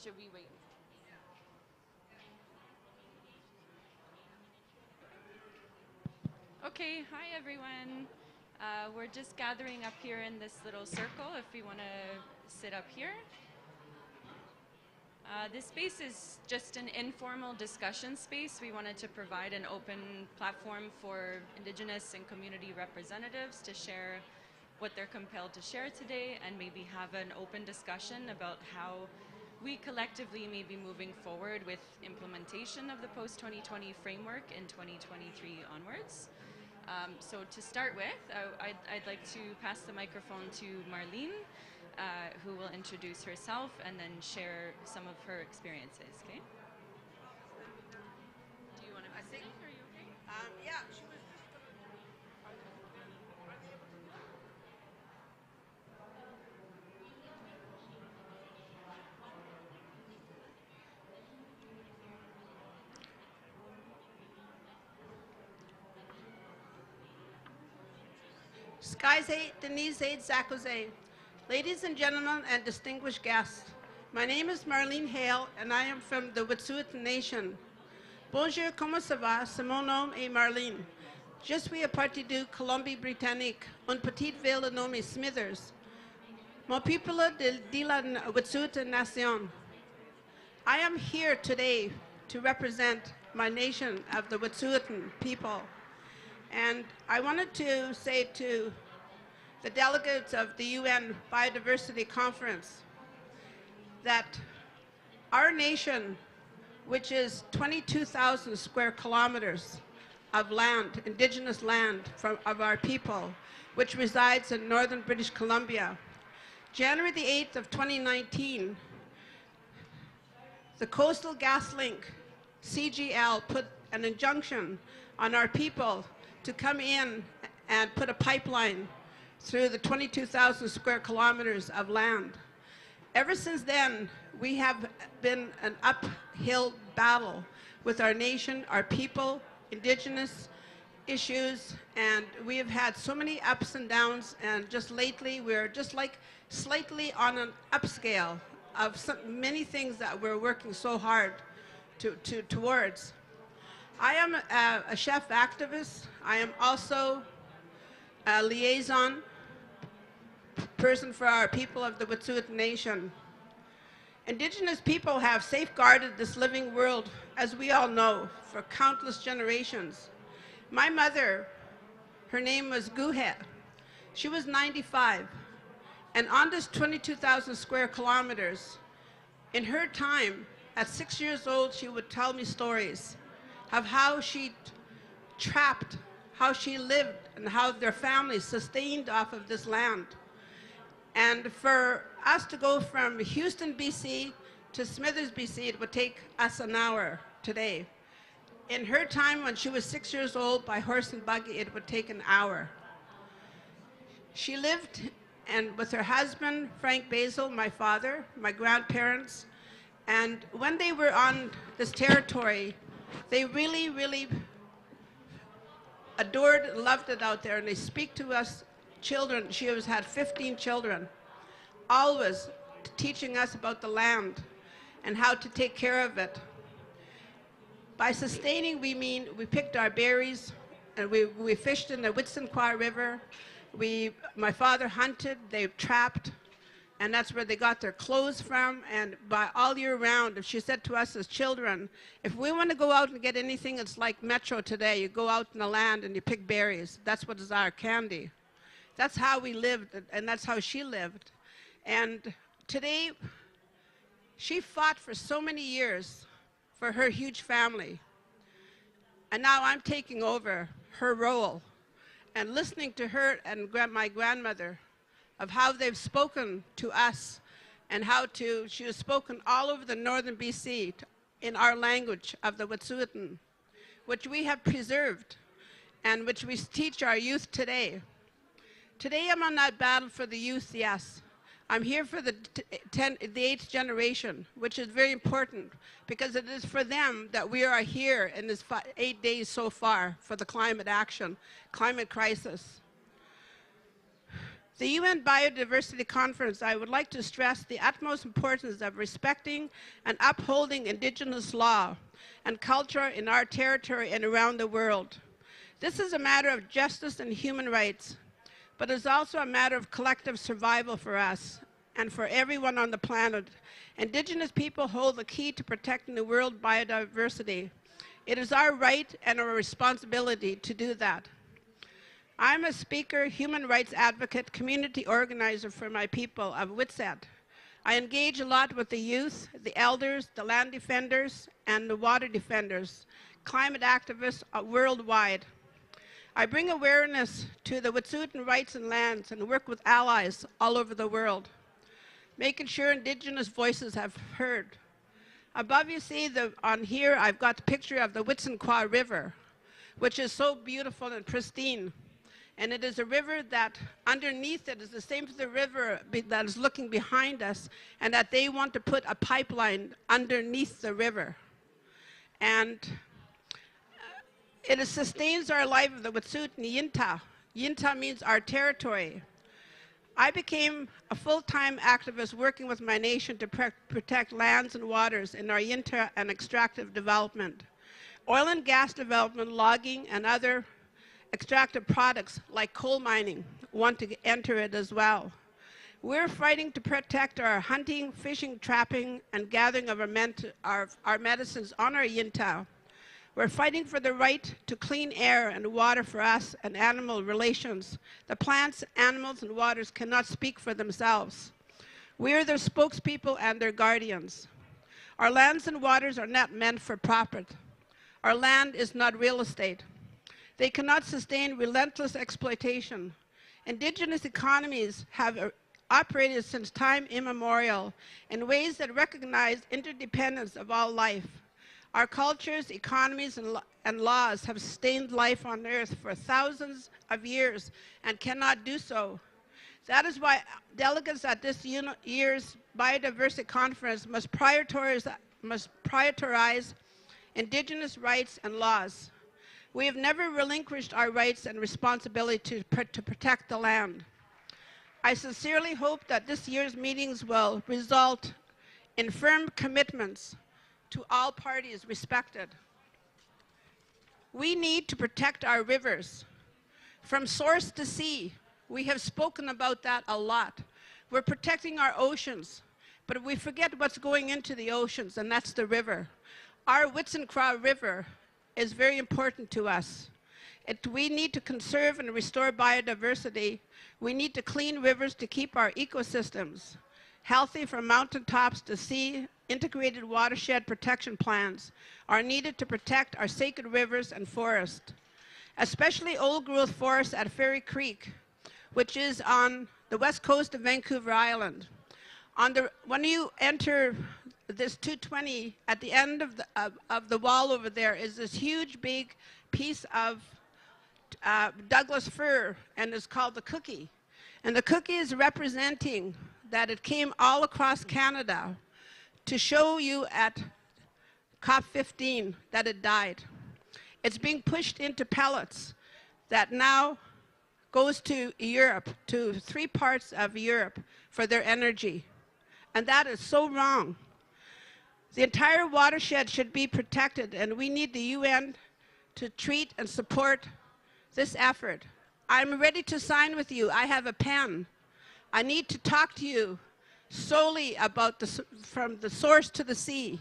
should we wait? Okay, hi everyone. We're just gathering up here in this little circle if we want to sit up here. This space is just an informal discussion space. We wanted to provide an open platform for Indigenous and community representatives to share what they're compelled to share today and maybe have an open discussion about how we collectively may be moving forward with implementation of the post-2020 framework in 2023 onwards. So to start with, I'd like to pass the microphone to Marlene, who will introduce herself and then share some of her experiences, okay? Do you want to speak? Are you okay? Yeah, she was Skyze, Denise Aid Zakose. Ladies and gentlemen and distinguished guests, my name is Marlene Hale and I am from the Wet'suwet'en Nation. Bonjour, comment ça va? C'est mon nom est Marlene. Je suis à partir de Colombie-Britannique, une petite ville nommée Smithers. Mon peuple de la Wet'suwet'en Nation. I am here today to represent my nation of the Wet'suwet'en people. And I wanted to say to the delegates of the UN Biodiversity Conference that our nation, which is 22,000 square kilometers of land, indigenous land of our people, which resides in northern British Columbia, January the 8th of 2019, the Coastal GasLink, CGL, put an injunction on our people to come in and put a pipeline through the 22,000 square kilometers of land. Ever since then, we have been an uphill battle with our nation, our people, indigenous issues, and we have had so many ups and downs, and just lately we're just like slightly on an upscale of many things that we're working so hard towards. I am a chef activist. I am also a liaison person for our people of the Wet'suwet'en Nation. Indigenous people have safeguarded this living world, as we all know, for countless generations. My mother, her name was Guhe. She was 95. And on this 22,000 square kilometers, in her time, at 6 years old, she would tell me stories of how she trapped, how she lived, and how their families sustained off of this land. And for us to go from Houston, BC to Smithers, BC, it would take us an hour today. In her time, when she was 6 years old, by horse and buggy, it would take an hour. She lived with her husband, Frank Basil, my father, my grandparents, and when they were on this territory, they really, really adored and loved it out there, and they speak to us children. She has had 15 children, always teaching us about the land and how to take care of it. By sustaining, we mean we picked our berries, and we fished in the Witsinqua River. My father hunted, they trapped, and that's where they got their clothes from. And by all year round, she said to us as children, if we want to go out and get anything, it's like Metro today. You go out in the land and you pick berries. That's what is our candy. That's how we lived, and that's how she lived. And today, she fought for so many years for her huge family. And now I'm taking over her role and listening to her and my grandmother of how they've spoken to us and she has spoken all over the northern BC in our language of the Wet'suwet'en, which we have preserved and which we teach our youth today. Today I'm on that battle for the youth, yes. I'm here for the 8th generation, which is very important because it is for them that we are here in this 8 days so far for the climate action, climate crisis. The UN Biodiversity Conference, I would like to stress the utmost importance of respecting and upholding Indigenous law and culture in our territory and around the world. This is a matter of justice and human rights, but it's also a matter of collective survival for us and for everyone on the planet. Indigenous people hold the key to protecting the world biodiversity. It is our right and our responsibility to do that. I'm a speaker, human rights advocate, community organizer for my people of Witsat. I engage a lot with the youth, the elders, the land defenders, and the water defenders, climate activists worldwide. I bring awareness to the Wet'suwet'en rights and lands and work with allies all over the world, making sure Indigenous voices have heard. Above you see, on here, I've got the picture of the Wit'suwet'en River, which is so beautiful and pristine. And it is a river that underneath it is the same as the river that is looking behind us, and that they want to put a pipeline underneath the river. And it sustains our life of the Wet'suwet'en Yintah. Yintah means our territory. I became a full-time activist working with my nation to protect lands and waters in our Yintah and extractive development. Oil and gas development, logging, and other extractive products like coal mining want to enter it as well. We're fighting to protect our hunting, fishing, trapping, and gathering of our medicines on our Yintah. We're fighting for the right to clean air and water for us and animal relations. The plants, animals, and waters cannot speak for themselves. We are their spokespeople and their guardians. Our lands and waters are not meant for profit. Our land is not real estate. They cannot sustain relentless exploitation. Indigenous economies have operated since time immemorial in ways that recognize interdependence of all life. Our cultures, economies, and laws have sustained life on Earth for thousands of years and cannot do so. That is why delegates at this year's Biodiversity Conference must prioritize Indigenous rights and laws. We have never relinquished our rights and responsibility to protect the land. I sincerely hope that this year's meetings will result in firm commitments to all parties respected. We need to protect our rivers. From source to sea, we have spoken about that a lot. We're protecting our oceans, but we forget what's going into the oceans, and that's the river. Our Wit'suwet'en River is very important to us. We need to conserve and restore biodiversity. We need to clean rivers to keep our ecosystems healthy. From mountaintops to sea, integrated watershed protection plans are needed to protect our sacred rivers and forests, especially old-growth forests at Fairy Creek, which is on the west coast of Vancouver Island. When you enter this 220, at the end of the wall over there is this huge big piece of Douglas fir, and it's called the cookie. And the cookie is representing that it came all across Canada to show you at COP15 that it died. It's being pushed into pellets that now goes to Europe, to 3 parts of Europe for their energy. And that is so wrong. The entire watershed should be protected, and we need the UN to treat and support this effort. I'm ready to sign with you. I have a pen. I need to talk to you solely about from the source to the sea,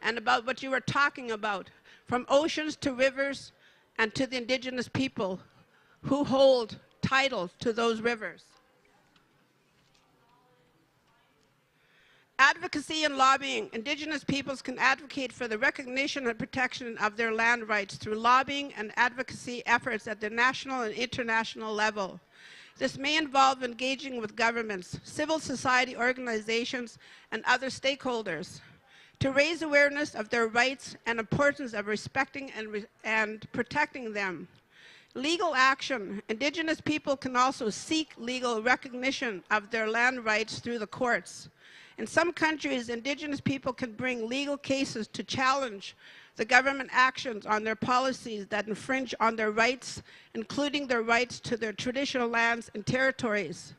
and about what you were talking about, from oceans to rivers and to the Indigenous people who hold title to those rivers. Advocacy and lobbying. Indigenous peoples can advocate for the recognition and protection of their land rights through lobbying and advocacy efforts at the national and international level. This may involve engaging with governments, civil society organizations, and other stakeholders to raise awareness of their rights and importance of respecting and protecting them. Legal action. Indigenous people can also seek legal recognition of their land rights through the courts. In some countries, Indigenous people can bring legal cases to challenge the government actions on their policies that infringe on their rights, including their rights to their traditional lands and territories.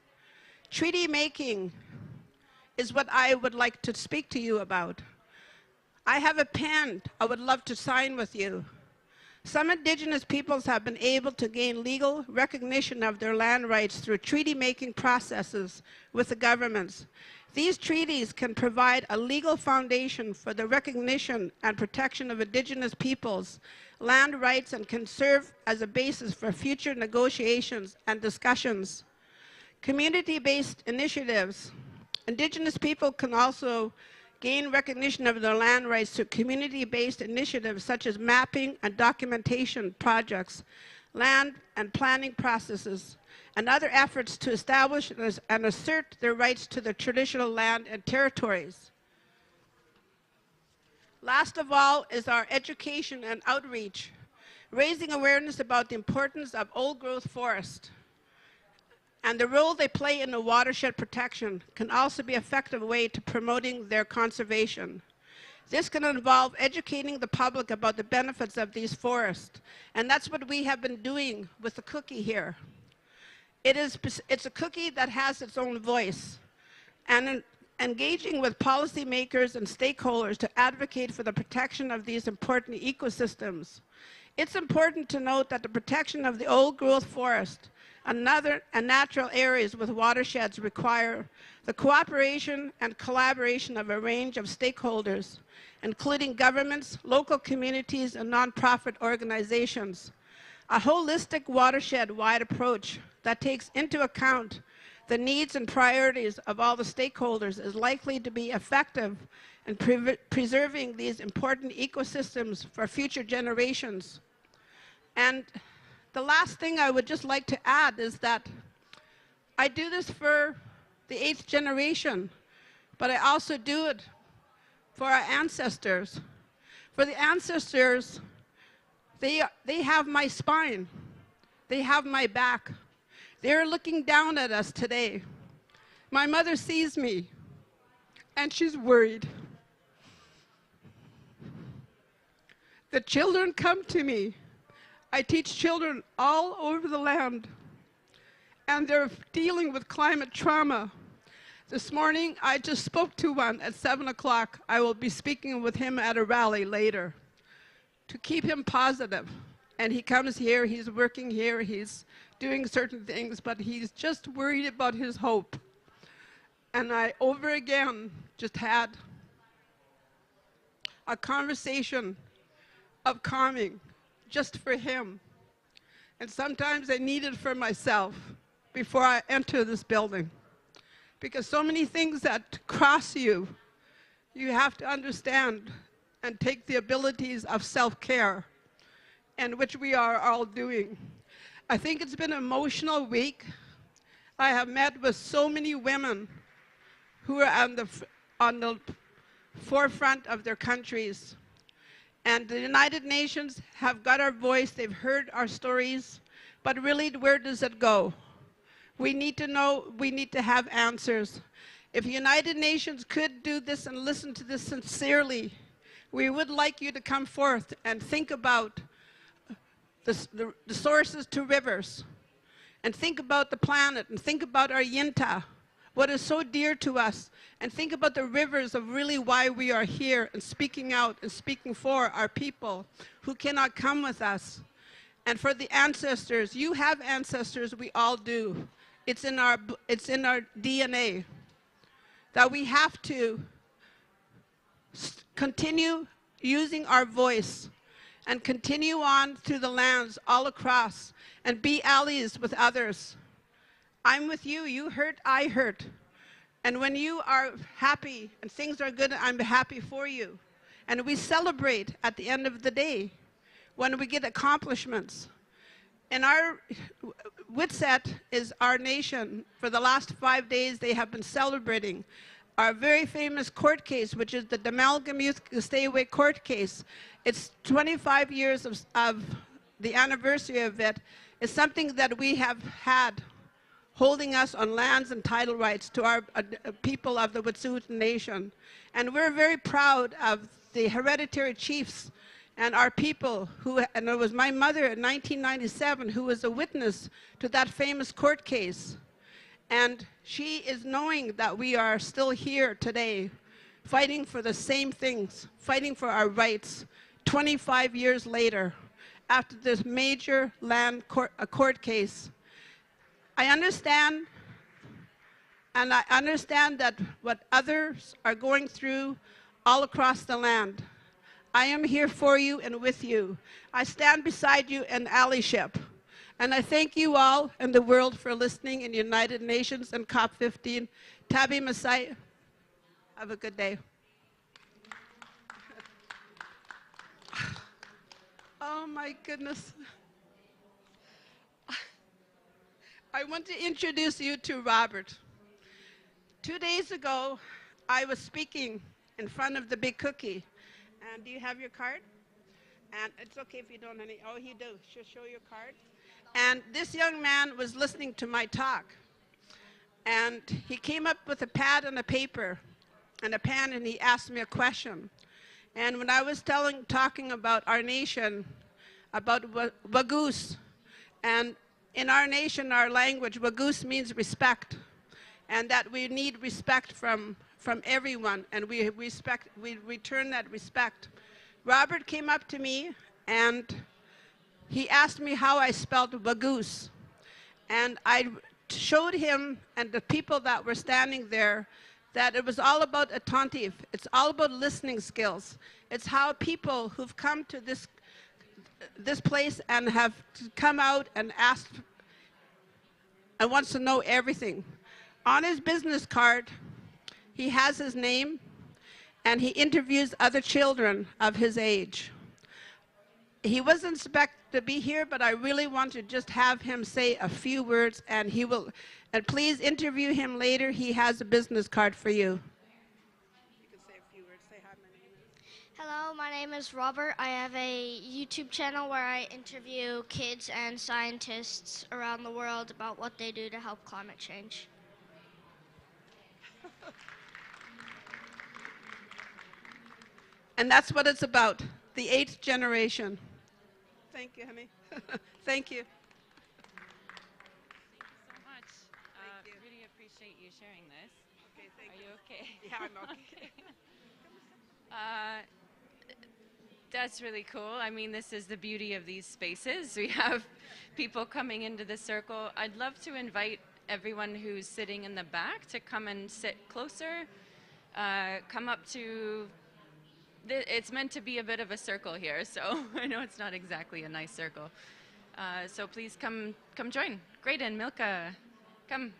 treaty making is what I would like to speak to you about. I have a pen I would love to sign with you. Some Indigenous peoples have been able to gain legal recognition of their land rights through treaty-making processes with the governments. These treaties can provide a legal foundation for the recognition and protection of Indigenous peoples' land rights and can serve as a basis for future negotiations and discussions. Community-based initiatives. Indigenous people can also gain recognition of their land rights through community-based initiatives such as mapping and documentation projects, land and planning processes, and other efforts to establish and assert their rights to their traditional land and territories. Last of all is our education and outreach, raising awareness about the importance of old-growth forest and the role they play in the watershed protection can also be an effective way to promoting their conservation. This can involve educating the public about the benefits of these forests, and that's what we have been doing with the cookie here. It's a cookie that has its own voice, and engaging with policymakers and stakeholders to advocate for the protection of these important ecosystems. It's important to note that the protection of the old-growth forest and natural areas with watersheds require the cooperation and collaboration of a range of stakeholders, including governments, local communities, and nonprofit organizations. A holistic watershed-wide approach that takes into account the needs and priorities of all the stakeholders is likely to be effective in preserving these important ecosystems for future generations. And the last thing I would just like to add is that I do this for the 8th generation, but I also do it for our ancestors. For the ancestors, they have my spine. They have my back. They're looking down at us today. My mother sees me, and she's worried. The children come to me. I teach children all over the land, and they're dealing with climate trauma. This morning, I just spoke to one at 7 o'clock. I will be speaking with him at a rally later to keep him positive. And he comes here, he's working here, he's doing certain things, but he's just worried about his hope. And I, over again, just had a conversation of calming just for him. And sometimes I need it for myself before I enter this building. Because so many things that cross you, you have to understand and take the abilities of self-care, and which we are all doing. I think it's been an emotional week. I have met with so many women who are on the forefront of their countries. And the United Nations have got our voice, they've heard our stories, but really, where does it go? We need to know, we need to have answers. If the United Nations could do this and listen to this sincerely, we would like you to come forth and think about the sources to rivers, and think about the planet, and think about our Yinta, what is so dear to us, and think about the rivers of really why we are here and speaking out and speaking for our people who cannot come with us. And for the ancestors, you have ancestors, we all do. It's in our DNA that we have to continue using our voice and continue on through the lands all across and be allies with others. I'm with you, you hurt, I hurt. And when you are happy and things are good, I'm happy for you. And we celebrate at the end of the day when we get accomplishments. And our Witset is our nation. For the last 5 days, they have been celebrating our very famous court case, which is the Damalgam Youth Stay Away court case. It's 25 years of the anniversary of it. It's something that we have had holding us on lands and title rights to our people of the Wet'suwet'en Nation. And we're very proud of the hereditary chiefs and our people and it was my mother in 1997 who was a witness to that famous court case. And she is knowing that we are still here today, fighting for the same things, fighting for our rights, 25 years later, after this major court case. I understand, and I understand that what others are going through all across the land. I am here for you and with you. I stand beside you in allyship. And I thank you all and the world for listening in United Nations and COP15. Tabi Masai, have a good day. Oh my goodness. I want to introduce you to Robert. 2 days ago, I was speaking in front of the big cookie. And do you have your card? And it's okay if you don't have any. Oh, you do. Show your card. And this young man was listening to my talk. And he came up with a pad and a paper and a pen, and he asked me a question. And when I was talking about our nation, about Wagoose, and in our nation, our language, Wagoose means respect, and that we need respect from everyone, and we return that respect. Robert came up to me, and he asked me how I spelled Wagoose. And I showed him and the people that were standing there that it was all about attentive. It's all about listening skills. It's how people who've come to this place and have come out and asked and wants to know everything. On his business card, he has his name, and he interviews other children of his age. He wasn't expected to be here, but I really want to just have him say a few words, and he will. And please interview him later. He has a business card for you. You can say a few words. Say hi, my name is. Hello, my name is Robert. I have a YouTube channel where I interview kids and scientists around the world about what they do to help climate change. And that's what it's about, the 8th generation. Thank you, honey. Thank you. Thank you so much. Thank you. Really appreciate you sharing this. Okay, thank Are you okay? Yeah, I'm okay. That's really cool. I mean, this is the beauty of these spaces. We have people coming into the circle. I'd love to invite everyone who's sitting in the back to come and sit closer. Come up to... It's meant to be a bit of a circle here, so I know it's not exactly a nice circle. So please come join. Graydon, Milka, come.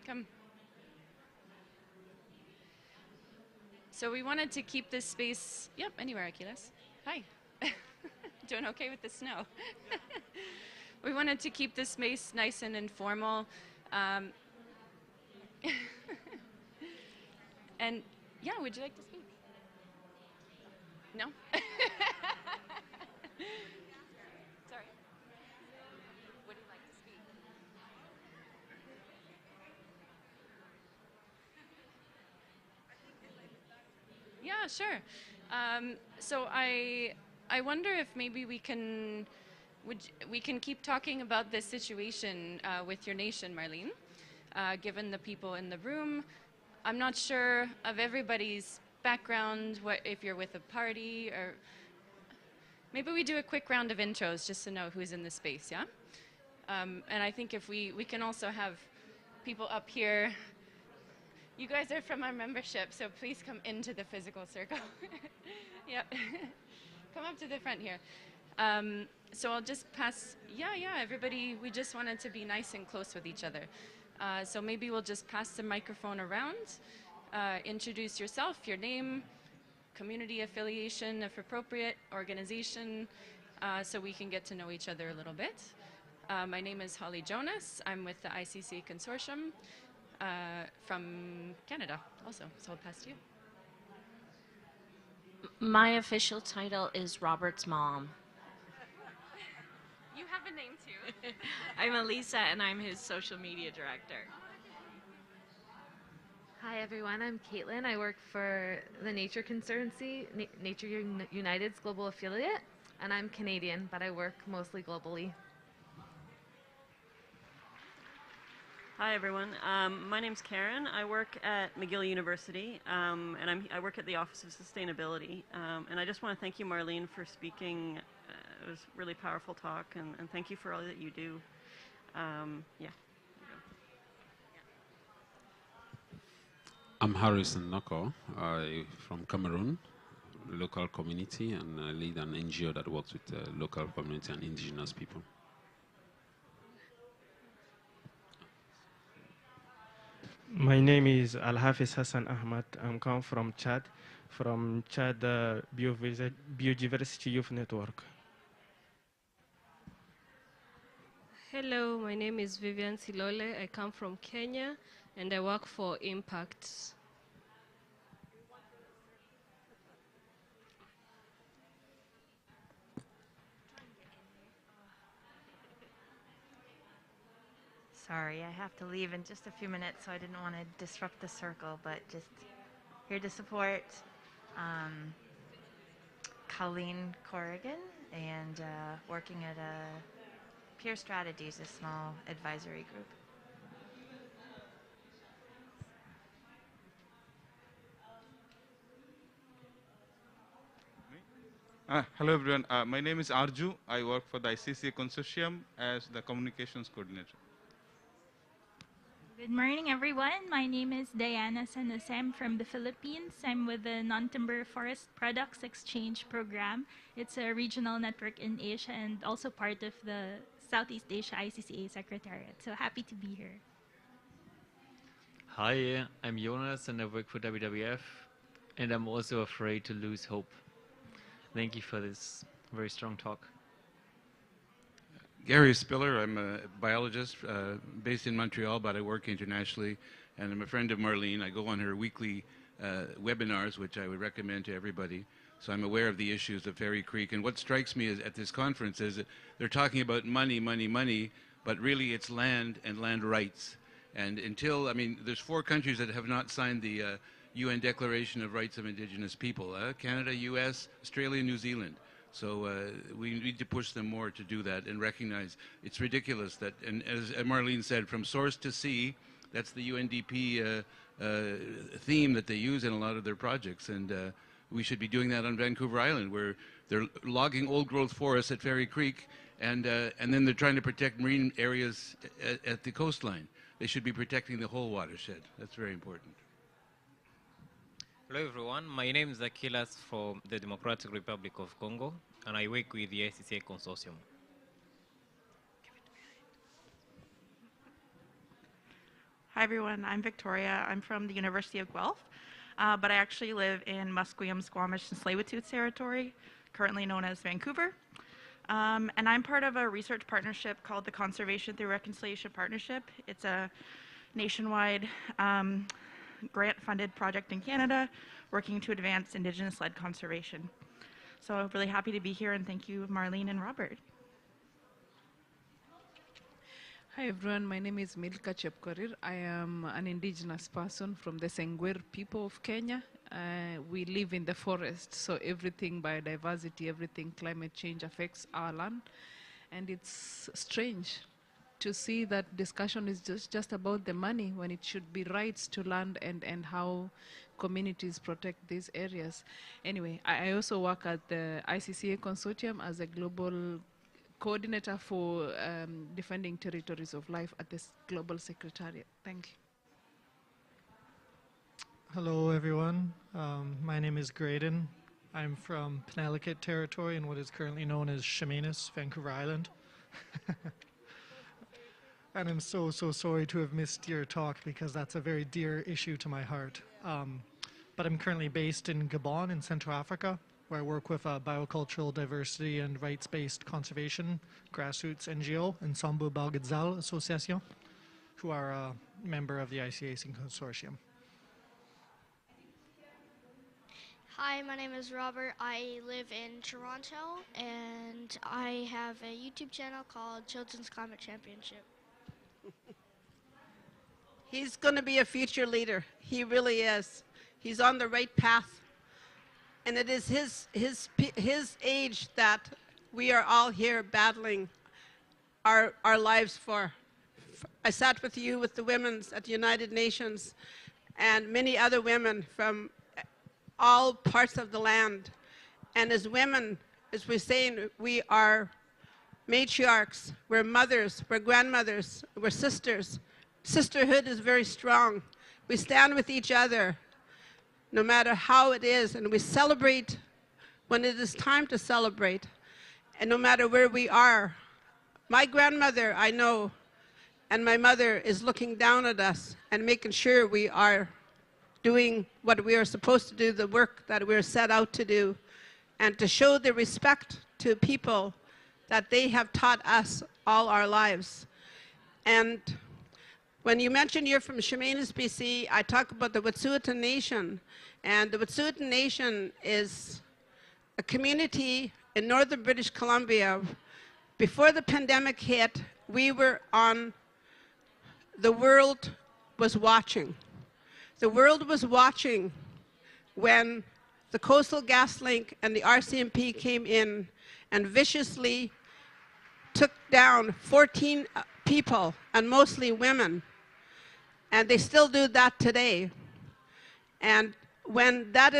So we wanted to keep this space, yep, anywhere, Aquiles. Hi. Doing okay with the snow? We wanted to keep this space nice and informal. And yeah, would you like to speak? No? Sorry. Would you like to speak? Yeah, sure. So I wonder if maybe we can keep talking about this situation with your nation, Marlene, given the people in the room. I'm not sure of everybody's background, what if you're with a party, or maybe we do a quick round of intros just to know who's in the space, yeah? And I think if we can also have people up here. You guys are from our membership, so please come into the physical circle. Yep. Come up to the front here. So I'll just pass, yeah, everybody, we just wanted to be nice and close with each other. So maybe we'll just pass the microphone around. Introduce yourself, your name, community affiliation, if appropriate, organization, so we can get to know each other a little bit. My name is Holly Jonas. I'm with the ICCA Consortium from Canada also, so I'll pass to you. My official title is Robert's mom. You have a name too. I'm Elisa, and I'm his social media director. Hi everyone, I'm Caitlin. I work for the Nature Conservancy, Nature United's global affiliate, and I'm Canadian, but I work mostly globally. Hi, everyone. My name's Karen. I work at McGill University, and I work at the Office of Sustainability. And I just want to thank you, Marlene, for speaking. It was a really powerful talk, and thank you for all that you do. Yeah. I'm Harrison Noko from Cameroon, local community, and I lead an NGO that works with local community and indigenous people. My name is Al-Hafiz Hassan Ahmad. I'm come from Chad Biodiversity Youth Network. Hello, my name is Vivian Silole. I come from Kenya and I work for Impact. Sorry, I have to leave in just a few minutes, so I didn't want to disrupt the circle, but just here to support Colleen Corrigan and working at Peer Strategies, a small advisory group. Hello, everyone. My name is Arju. I work for the ICCA Consortium as the communications coordinator. Good morning, everyone. My name is Diana Sanasem from the Philippines. I'm with the Non-Timber Forest Products Exchange Program. It's a regional network in Asia and also part of the Southeast Asia ICCA Secretariat. So happy to be here. Hi, I'm Jonas and I work for WWF, and I'm also afraid to lose hope. Thank you for this very strong talk. Gary Spiller, I'm a biologist based in Montreal, but I work internationally, and I'm a friend of Marlene. I go on her weekly webinars, which I would recommend to everybody. So I'm aware of the issues of Fairy Creek, and what strikes me is, at this conference is that they're talking about money, money, money, but really it's land and land rights. And until, I mean, there's 4 countries that have not signed the UN Declaration of Rights of Indigenous People, Canada, US, Australia, New Zealand. So we need to push them more to do that and recognize it's ridiculous that, and as Marlene said, from source to sea, that's the UNDP theme that they use in a lot of their projects. And we should be doing that on Vancouver Island, where they're logging old growth forests at Fairy Creek, and then they're trying to protect marine areas at the coastline. They should be protecting the whole watershed. That's very important. Hello everyone, my name is Akilas from the Democratic Republic of Congo, and I work with the ICCA Consortium. Hi everyone, I'm Victoria. I'm from the University of Guelph, but I actually live in Musqueam, Squamish, and Tsleil-Waututh territory, currently known as Vancouver. And I'm part of a research partnership called the Conservation Through Reconciliation Partnership. It's a nationwide grant-funded project in Canada working to advance Indigenous-led conservation. So I'm really happy to be here, and thank you, Marlene and Robert. Hi everyone, my name is Milka Chepkorir. I am an Indigenous person from the Sengwer people of Kenya. We live in the forest, so everything biodiversity, everything climate change affects our land. And it's strange to see that discussion is just about the money when it should be rights to land and how communities protect these areas. Anyway, I also work at the ICCA Consortium as a global coordinator for defending territories of life at this global secretariat. Thank you. Hello everyone, my name is Graydon. I'm from Penelakut territory in what is currently known as Chemainus, Vancouver Island. And I'm so sorry to have missed your talk because that's a very dear issue to my heart. But I'm currently based in Gabon in Central Africa, where I work with a biocultural diversity and rights-based conservation grassroots NGO, Ensemble Balgadzal Association, who are a member of the ICCA Consortium. Hi, my name is Robert. I live in Toronto, and I have a YouTube channel called Children's Climate Championship. He's going to be a future leader. He really is. He's on the right path. And it is his age that we are all here battling our lives for I sat with you, with the women at the United Nations, and many other women from all parts of the land. And as women, as we're saying, we are matriarchs, we're mothers, we're grandmothers, we're sisters. Sisterhood is very strong. We stand with each other, no matter how it is, and we celebrate when it is time to celebrate, and no matter where we are. My grandmother, I know, and my mother is looking down at us and making sure we are doing what we are supposed to do, the work that we're set out to do, and to show the respect to people that they have taught us all our lives. And when you mention you're from Chemainus, BC, I talk about the Wet'suwet'en Nation. And the Wet'suwet'en Nation is a community in northern British Columbia. Before the pandemic hit, we were on, the world was watching. The world was watching when the Coastal GasLink and the RCMP came in and viciously took down 14 people, and mostly women. And they still do that today. And when that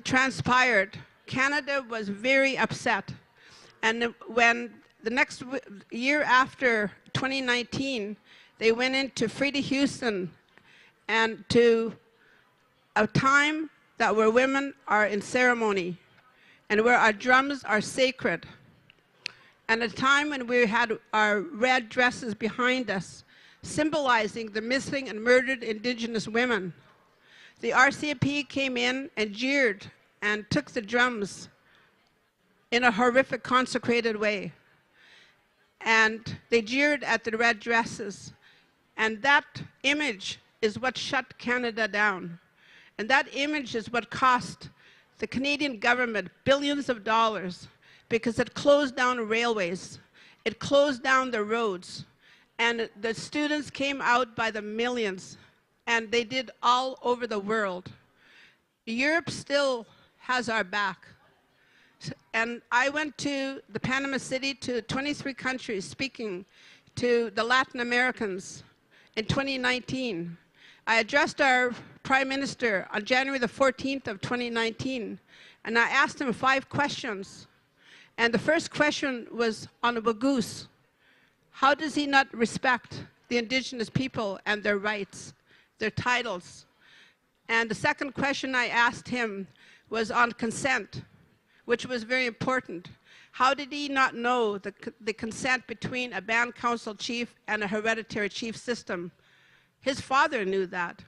transpired, Canada was very upset. And when the next year after 2019, they went into Frida Houston and to a time that where women are in ceremony and where our drums are sacred. And a time when we had our red dresses behind us, symbolizing the missing and murdered Indigenous women. The RCMP came in and jeered and took the drums in a horrific, consecrated way. And they jeered at the red dresses. And that image is what shut Canada down. And that image is what cost the Canadian government billions of dollars, because it closed down railways, it closed down the roads, and the students came out by the millions, and they did all over the world. Europe still has our back. And I went to the Panama City to 23 countries speaking to the Latin Americans in 2019. I addressed our Prime Minister on January the 14th of 2019, and I asked him 5 questions. And the first question was on Wagoose. How does he not respect the Indigenous people and their rights, their titles? And the second question I asked him was on consent, which was very important. How did he not know the consent between a band council chief and a hereditary chief system? His father knew that.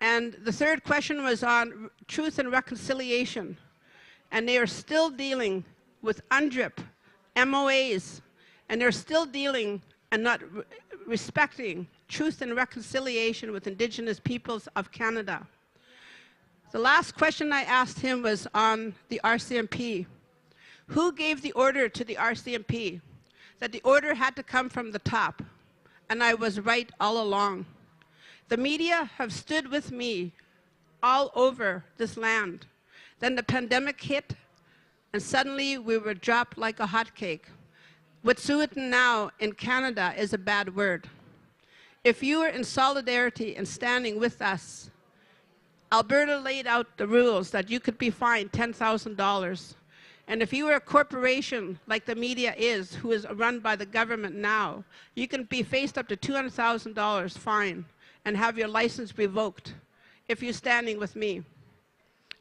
And the third question was on truth and reconciliation. And they are still dealing with UNDRIP, MOAs, and they're still dealing and not respecting truth and reconciliation with Indigenous peoples of Canada. The last question I asked him was on the RCMP. Who gave the order to the RCMP that the order had to come from the top? And I was right all along. The media have stood with me all over this land. Then the pandemic hit, and suddenly we were dropped like a hotcake. Wet'suwet'en now in Canada is a bad word. If you are in solidarity and standing with us, Alberta laid out the rules that you could be fined $10,000. And if you are a corporation like the media is, who is run by the government now, you can be faced up to $200,000 fine and have your license revoked if you're standing with me.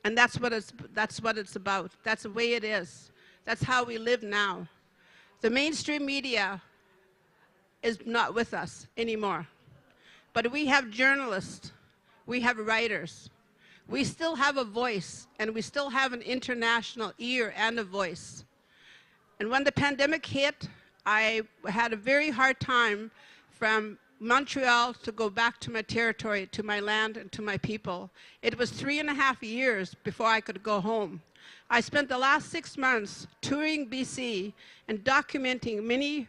And that's what it's about. That's the way it is. That's how we live now. The mainstream media is not with us anymore. But we have journalists, we have writers. We still have a voice, and we still have an international ear and a voice. And when the pandemic hit, I had a very hard time from Montreal to go back to my territory, to my land, and to my people. It was 3.5 years before I could go home. I spent the last 6 months touring BC and documenting many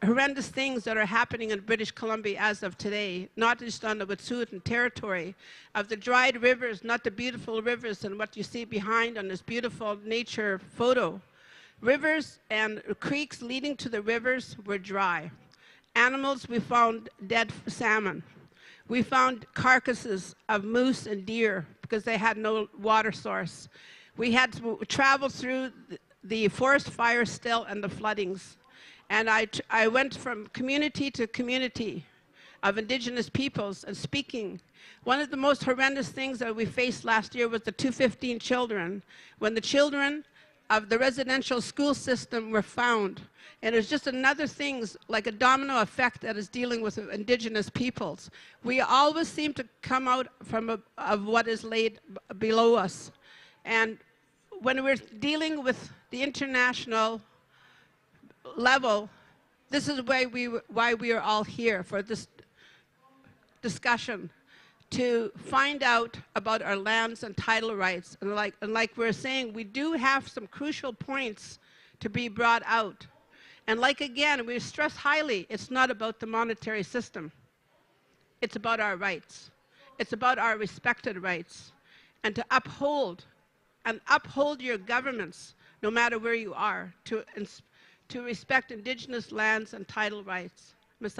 horrendous things that are happening in British Columbia as of today, not just on the Wet'suwet'en territory, of the dried rivers, not the beautiful rivers and what you see behind on this beautiful nature photo. Rivers and creeks leading to the rivers were dry. Animals, we found dead salmon. We found carcasses of moose and deer because they had no water source. We had to travel through the forest fires still and the floodings. And I went from community to community of indigenous peoples and speaking. One of the most horrendous things that we faced last year was the 215 children, when the children of the residential school system were found. And it's just another thing, like a domino effect that is dealing with indigenous peoples. We always seem to come out of what is laid below us. And when we're dealing with the international level, this is why we are all here for this discussion, to find out about our lands and title rights. And like we're saying, we do have some crucial points to be brought out. And like again, we stress highly, it's not about the monetary system. It's about our rights. It's about our respected rights. And to uphold your governments, no matter where you are, to respect indigenous lands and title rights. Ms.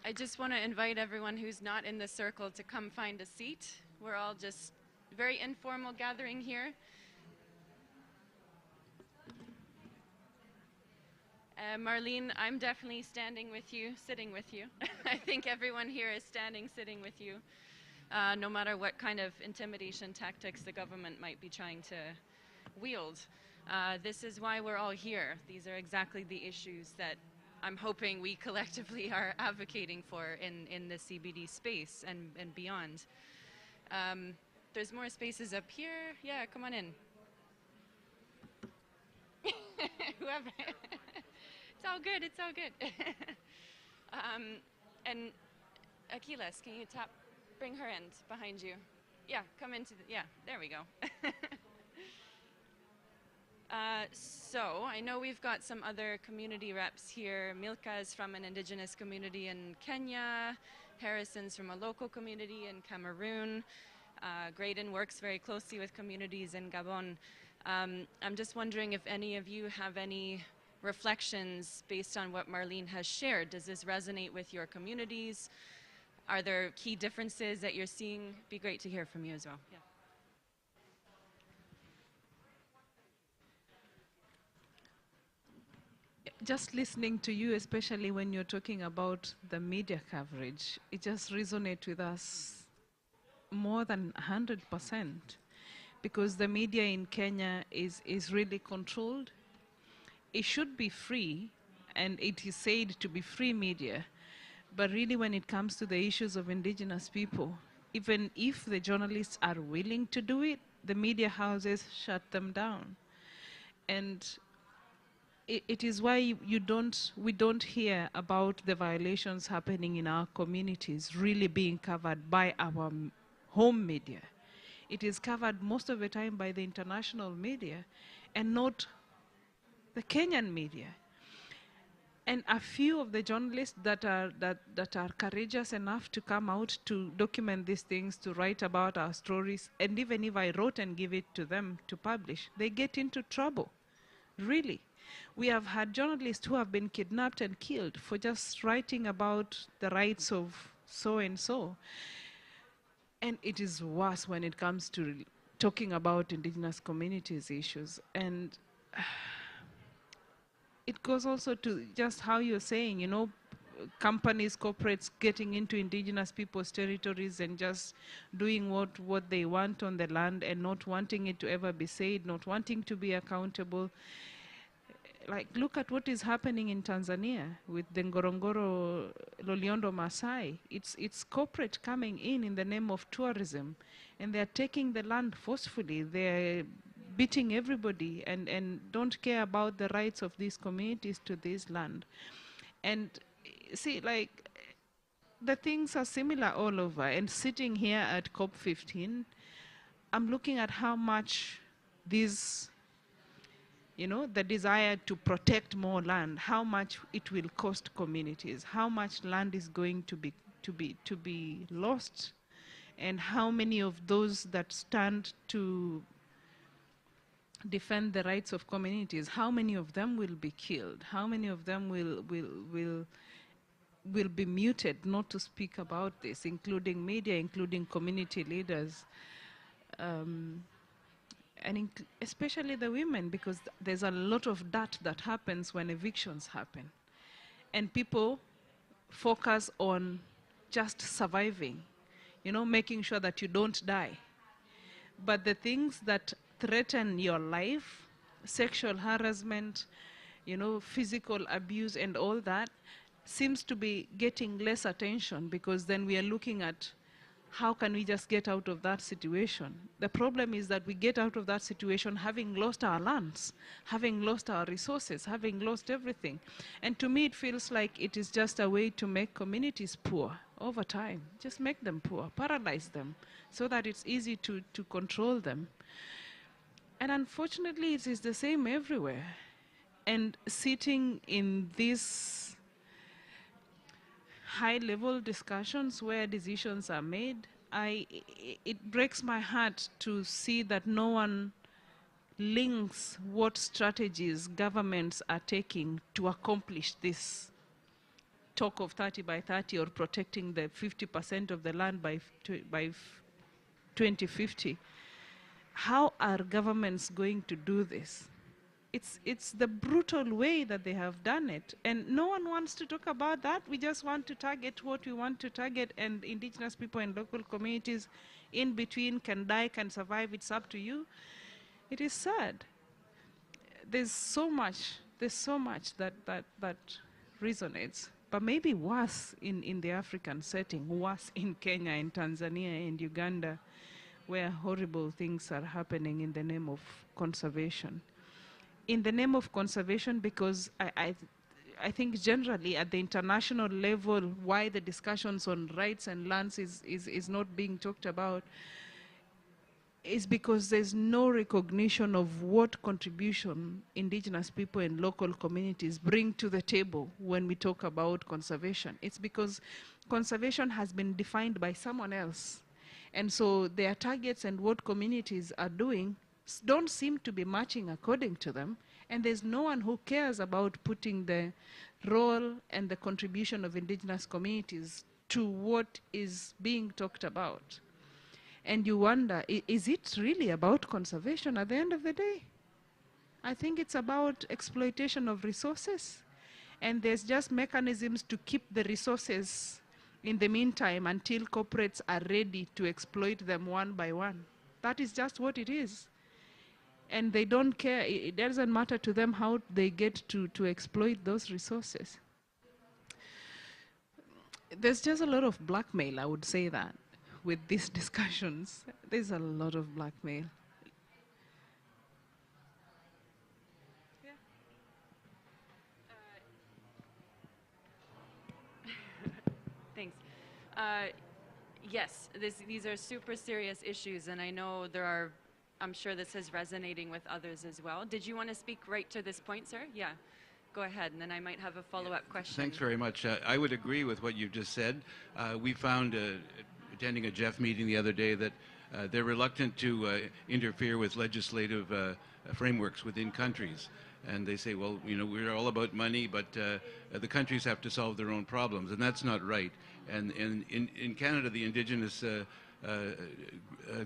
I just want to invite everyone who's not in the circle to come find a seat. We're all just very informal gathering here. Marlene, I'm definitely standing with you, sitting with you. I think everyone here is standing, sitting with you, no matter what kind of intimidation tactics the government might be trying to wield. This is why we're all here. These are exactly the issues that I'm hoping we collectively are advocating for in the CBD space and beyond. There's more spaces up here. Yeah, come on in. Whoever. It's all good, it's all good. And Aquiles, can you bring her in behind you? Yeah, come into yeah, there we go. So I know we've got some other community reps here. Milka is from an indigenous community in Kenya. Harrison's from a local community in Cameroon. Graydon works very closely with communities in Gabon. I'm just wondering if any of you have any reflections based on what Marlene has shared. Does this resonate with your communities? Are there key differences that you're seeing? Be great to hear from you as well. Yeah. Just listening to you, especially when you're talking about the media coverage, it just resonates with us more than 100%, because the media in Kenya is really controlled. It should be free, and it is said to be free media, but really when it comes to the issues of indigenous people, even if the journalists are willing to do it, the media houses shut them down. And it is why we don't hear about the violations happening in our communities really being covered by our home media. It is covered most of the time by the international media and not the Kenyan media. And a few of the journalists that are courageous enough to come out to document these things, to write about our stories, and even if I wrote and give it to them to publish, they get into trouble, really. We have had journalists who have been kidnapped and killed for just writing about the rights of so-and-so. And it is worse when it comes to talking about indigenous communities issues. And it goes also to just how you're saying, you know, companies, corporates getting into indigenous people's territories and just doing what they want on the land and not wanting it to ever be said, not wanting to be accountable. Like, look at what is happening in Tanzania with the Ngorongoro Loliondo Maasai. It's corporate coming in the name of tourism, and they're taking the land forcefully. They're beating everybody and don't care about the rights of these communities to this land. And see, like, the things are similar all over. And sitting here at COP15, I'm looking at how much these, you know, the desire to protect more land, how much it will cost communities, how much land is going to be lost. And how many of those that stand to defend the rights of communities, how many of them will be killed? How many of them will be muted not to speak about this, including media, including community leaders, and especially the women, because there's a lot of that happens when evictions happen. And people focus on just surviving, you know, making sure that you don't die. But the things that threaten your life, sexual harassment, you know, physical abuse and all that, seems to be getting less attention, because then we are looking at how can we just get out of that situation. The problem is that we get out of that situation having lost our lands, having lost our resources, having lost everything. And to me, it feels like it is just a way to make communities poor over time. Just make them poor, paralyze them, so that it's easy to control them. And unfortunately, it is the same everywhere. And sitting in these high-level discussions where decisions are made, it breaks my heart to see that no one links what strategies governments are taking to accomplish this talk of 30 by 30 or protecting the 50% of the land by 2050. How are governments going to do this? It's the brutal way that they have done it. And no one wants to talk about that. We just want to target what we want to target, and indigenous people and local communities in between can die, can survive. It's up to you. It is sad. There's so much that resonates. But maybe worse in the African setting, worse in Kenya, in Tanzania, and Uganda, where horrible things are happening in the name of conservation. In the name of conservation, because I think generally at the international level, why the discussions on rights and lands is not being talked about is because there's no recognition of what contribution indigenous people and local communities bring to the table when we talk about conservation. It's because conservation has been defined by someone else. And so their targets and what communities are doing don't seem to be matching according to them, and there's no one who cares about putting the role and the contribution of indigenous communities to what is being talked about. And you wonder, is it really about conservation at the end of the day? I think it's about exploitation of resources, and there's just mechanisms to keep the resources in the meantime until corporates are ready to exploit them one by one. That is just what it is. And they don't care. It doesn't matter to them how they get to exploit those resources. There's just a lot of blackmail, I would say that, with these discussions. There's a lot of blackmail. Thanks. Yes, these are super serious issues, and I know I'm sure this is resonating with others as well. Did you want to speak right to this point, sir? Yeah, go ahead, and then I might have a follow-up question. Thanks very much. I would agree with what you've just said. We found, attending a Jeff meeting the other day, that they're reluctant to interfere with legislative frameworks within countries. And they say, well, you know, we're all about money, but the countries have to solve their own problems, and that's not right. And in Canada, the indigenous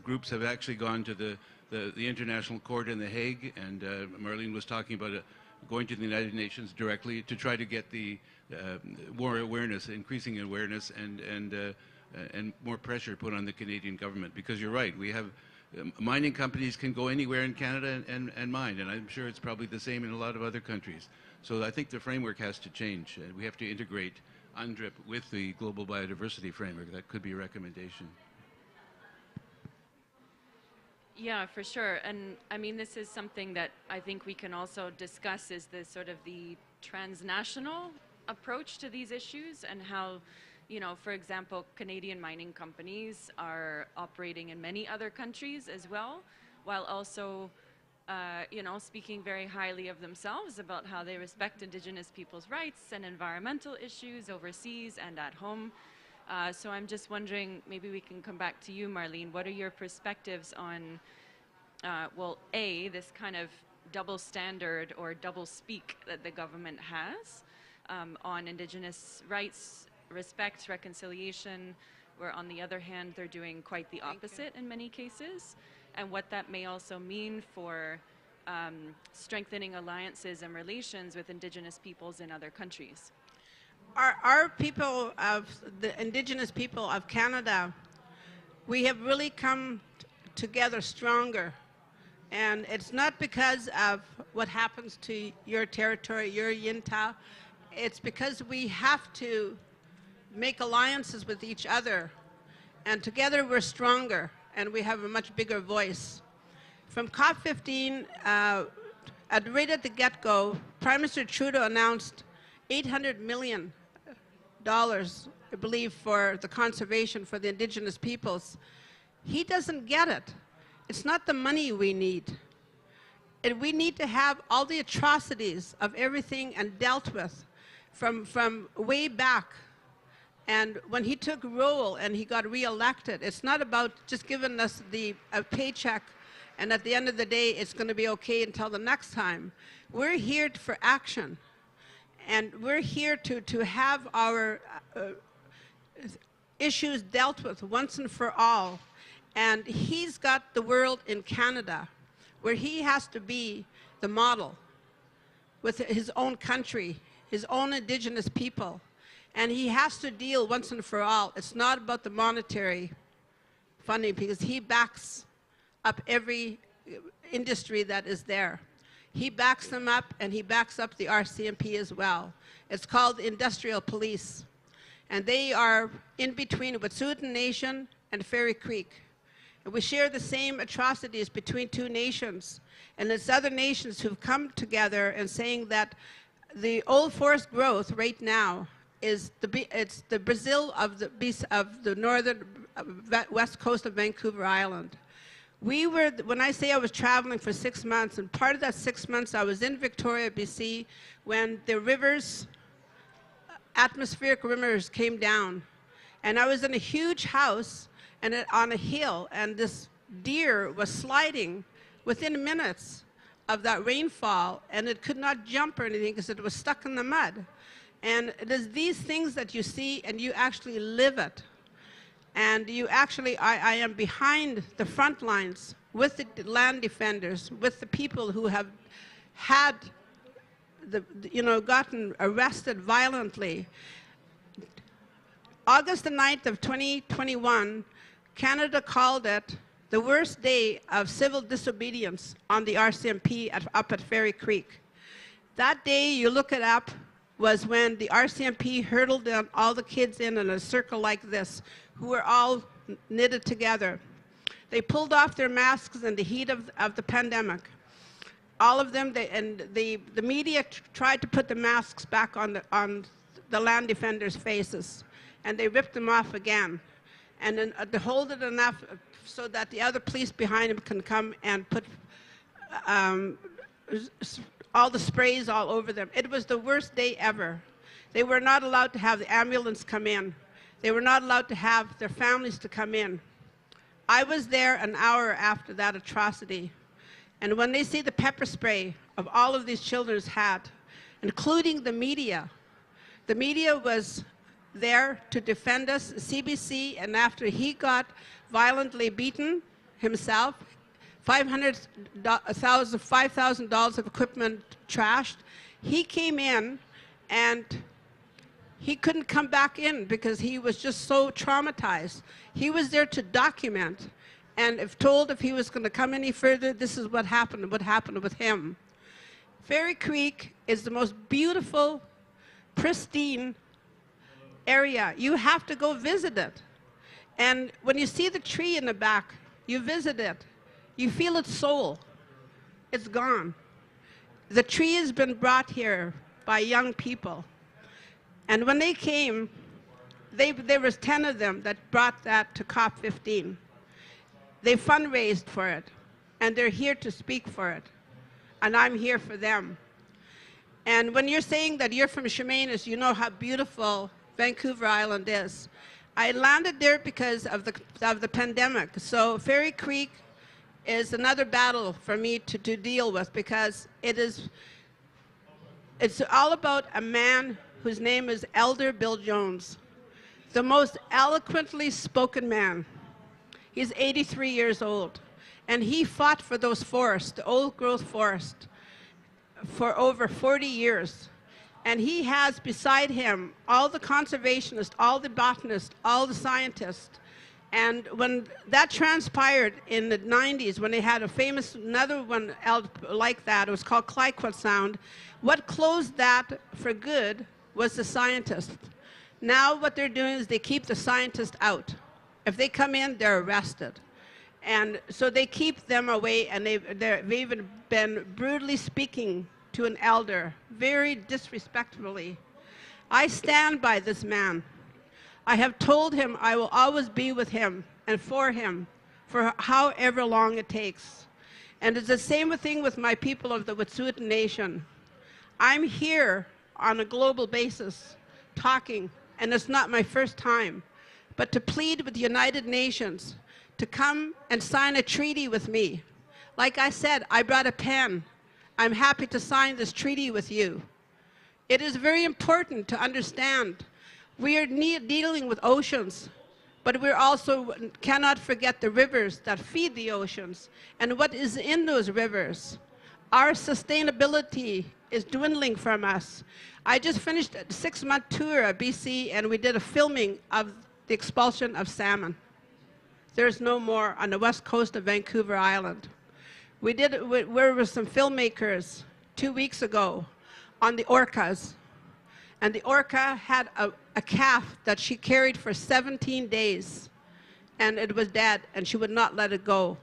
groups have actually gone to the International Court in The Hague, and Marlene was talking about going to the United Nations directly to try to get the more awareness, increasing awareness, and more pressure put on the Canadian government. Because you're right, we have mining companies can go anywhere in Canada and mine, and I'm sure it's probably the same in a lot of other countries. So I think the framework has to change. We have to integrate UNDRIP with the Global Biodiversity Framework. That could be a recommendation. Yeah, for sure. And I mean, this is something that I think we can also discuss, is the sort of the transnational approach to these issues, and how, you know, for example, Canadian mining companies are operating in many other countries as well, while also, you know, speaking very highly of themselves about how they respect Indigenous people's rights and environmental issues overseas and at home. So I'm just wondering, maybe we can come back to you, Marlene. What are your perspectives on, well, A, this kind of double standard or double speak that the government has on Indigenous rights, respect, reconciliation, where on the other hand, they're doing quite the opposite in many cases, and what that may also mean for strengthening alliances and relations with Indigenous peoples in other countries. Our people of the Indigenous people of Canada, we have really come together stronger. And it's not because of what happens to your territory, your Yintao. It's because we have to make alliances with each other. And together we're stronger, and we have a much bigger voice. From COP15, right at the get-go, Prime Minister Trudeau announced $800 million, I believe, for the conservation for the Indigenous peoples. He doesn't get it. It's not the money we need. We need to have all the atrocities of everything and dealt with from way back. And when he took role and he got reelected, it's not about just giving us a paycheck and at the end of the day it's going to be okay until the next time. We're here for action. And we're here to have our issues dealt with once and for all. And he's got the world in Canada, where he has to be the model with his own country, his own Indigenous people. And he has to deal once and for all. It's not about the monetary funding, because he backs up every industry that is there. He backs them up, and he backs up the RCMP as well. It's called the Industrial Police. And they are in between Wet'suwet'en Nation and Fairy Creek. And we share the same atrocities between two nations. And it's other nations who've come together and saying that the old forest growth right now is it's the Brazil of the northern west coast of Vancouver Island. When I say I was traveling for 6 months, and part of that 6 months I was in Victoria, BC, when the rivers, atmospheric rivers came down. And I was in a huge house and on a hill, and this deer was sliding within minutes of that rainfall, and it could not jump or anything because it was stuck in the mud. And it is these things that you see and you actually live it. And you actually, I am behind the front lines with the land defenders, with the people who have had, gotten arrested violently. August the 9th of 2021, Canada called it the worst day of civil disobedience on the RCMP up at Fairy Creek. That day, you look it up, was when the RCMP hurdled all the kids in a circle like this, who were all knitted together. They pulled off their masks in the heat of the pandemic. All of them, and the media tried to put the masks back on the land defenders' faces, and they ripped them off again. And then to hold it enough so that the other police behind him can come and put all the sprays all over them. It was the worst day ever. They were not allowed to have the ambulance come in. They were not allowed to have their families to come in. I was there an hour after that atrocity. And when they see the pepper spray of all of these children's had, including the media was there to defend us, CBC, and after he got violently beaten himself, $5,000 of equipment trashed, he came in and he couldn't come back in because he was just so traumatized. He was there to document, and if told if he was going to come any further, this is what happened with him. Fairy Creek is the most beautiful, pristine area. You have to go visit it. And when you see the tree in the back, you visit it. You feel its soul. It's gone. The tree has been brought here by young people. And when they came, there was 10 of them that brought that to COP15. They fundraised for it, and they're here to speak for it. And I'm here for them. And when you're saying that you're from Chemainus, you know how beautiful Vancouver Island is. I landed there because of the pandemic. So Fairy Creek is another battle for me to deal with, because it's all about a man whose name is Elder Bill Jones, the most eloquently spoken man. He's 83 years old, and he fought for those forests, the old growth forest, for over 40 years. And he has beside him all the conservationists, all the botanists, all the scientists. And when that transpired in the 90s, when they had a famous, another one like that, it was called Clyquet Sound, what closed that for good was the scientists. Now what they're doing is they keep the scientists out. If they come in, they're arrested. And so they keep them away, and they've even been brutally speaking to an elder, very disrespectfully. I stand by this man. I have told him I will always be with him and for him for however long it takes. And it's the same thing with my people of the Wet'suwet'en Nation. I'm here on a global basis talking, and it's not my first time, but to plead with the United Nations to come and sign a treaty with me. Like I said, I brought a pen. I'm happy to sign this treaty with you. It is very important to understand we are dealing with oceans, but we also cannot forget the rivers that feed the oceans and what is in those rivers. Our sustainability is dwindling from us. I just finished a 6-month tour of BC, and we did a filming of the expulsion of salmon. There's no more on the west coast of Vancouver Island. We did it with some filmmakers 2 weeks ago on the orcas. And the orca had a calf that she carried for 17 days. And it was dead, and she would not let it go.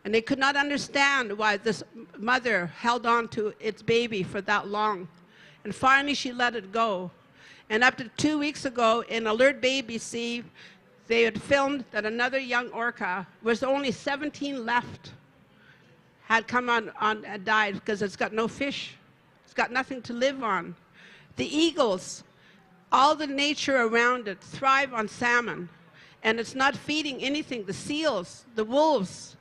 And they could not understand why this mother held on to its baby for that long. And finally, she let it go. And up to 2 weeks ago, in Alert Bay, BC, they had filmed that another young orca, was only 17 left, had come on and died because it's got no fish. It's got nothing to live on. The eagles, all the nature around it, thrive on salmon. And it's not feeding anything. The seals, the wolves,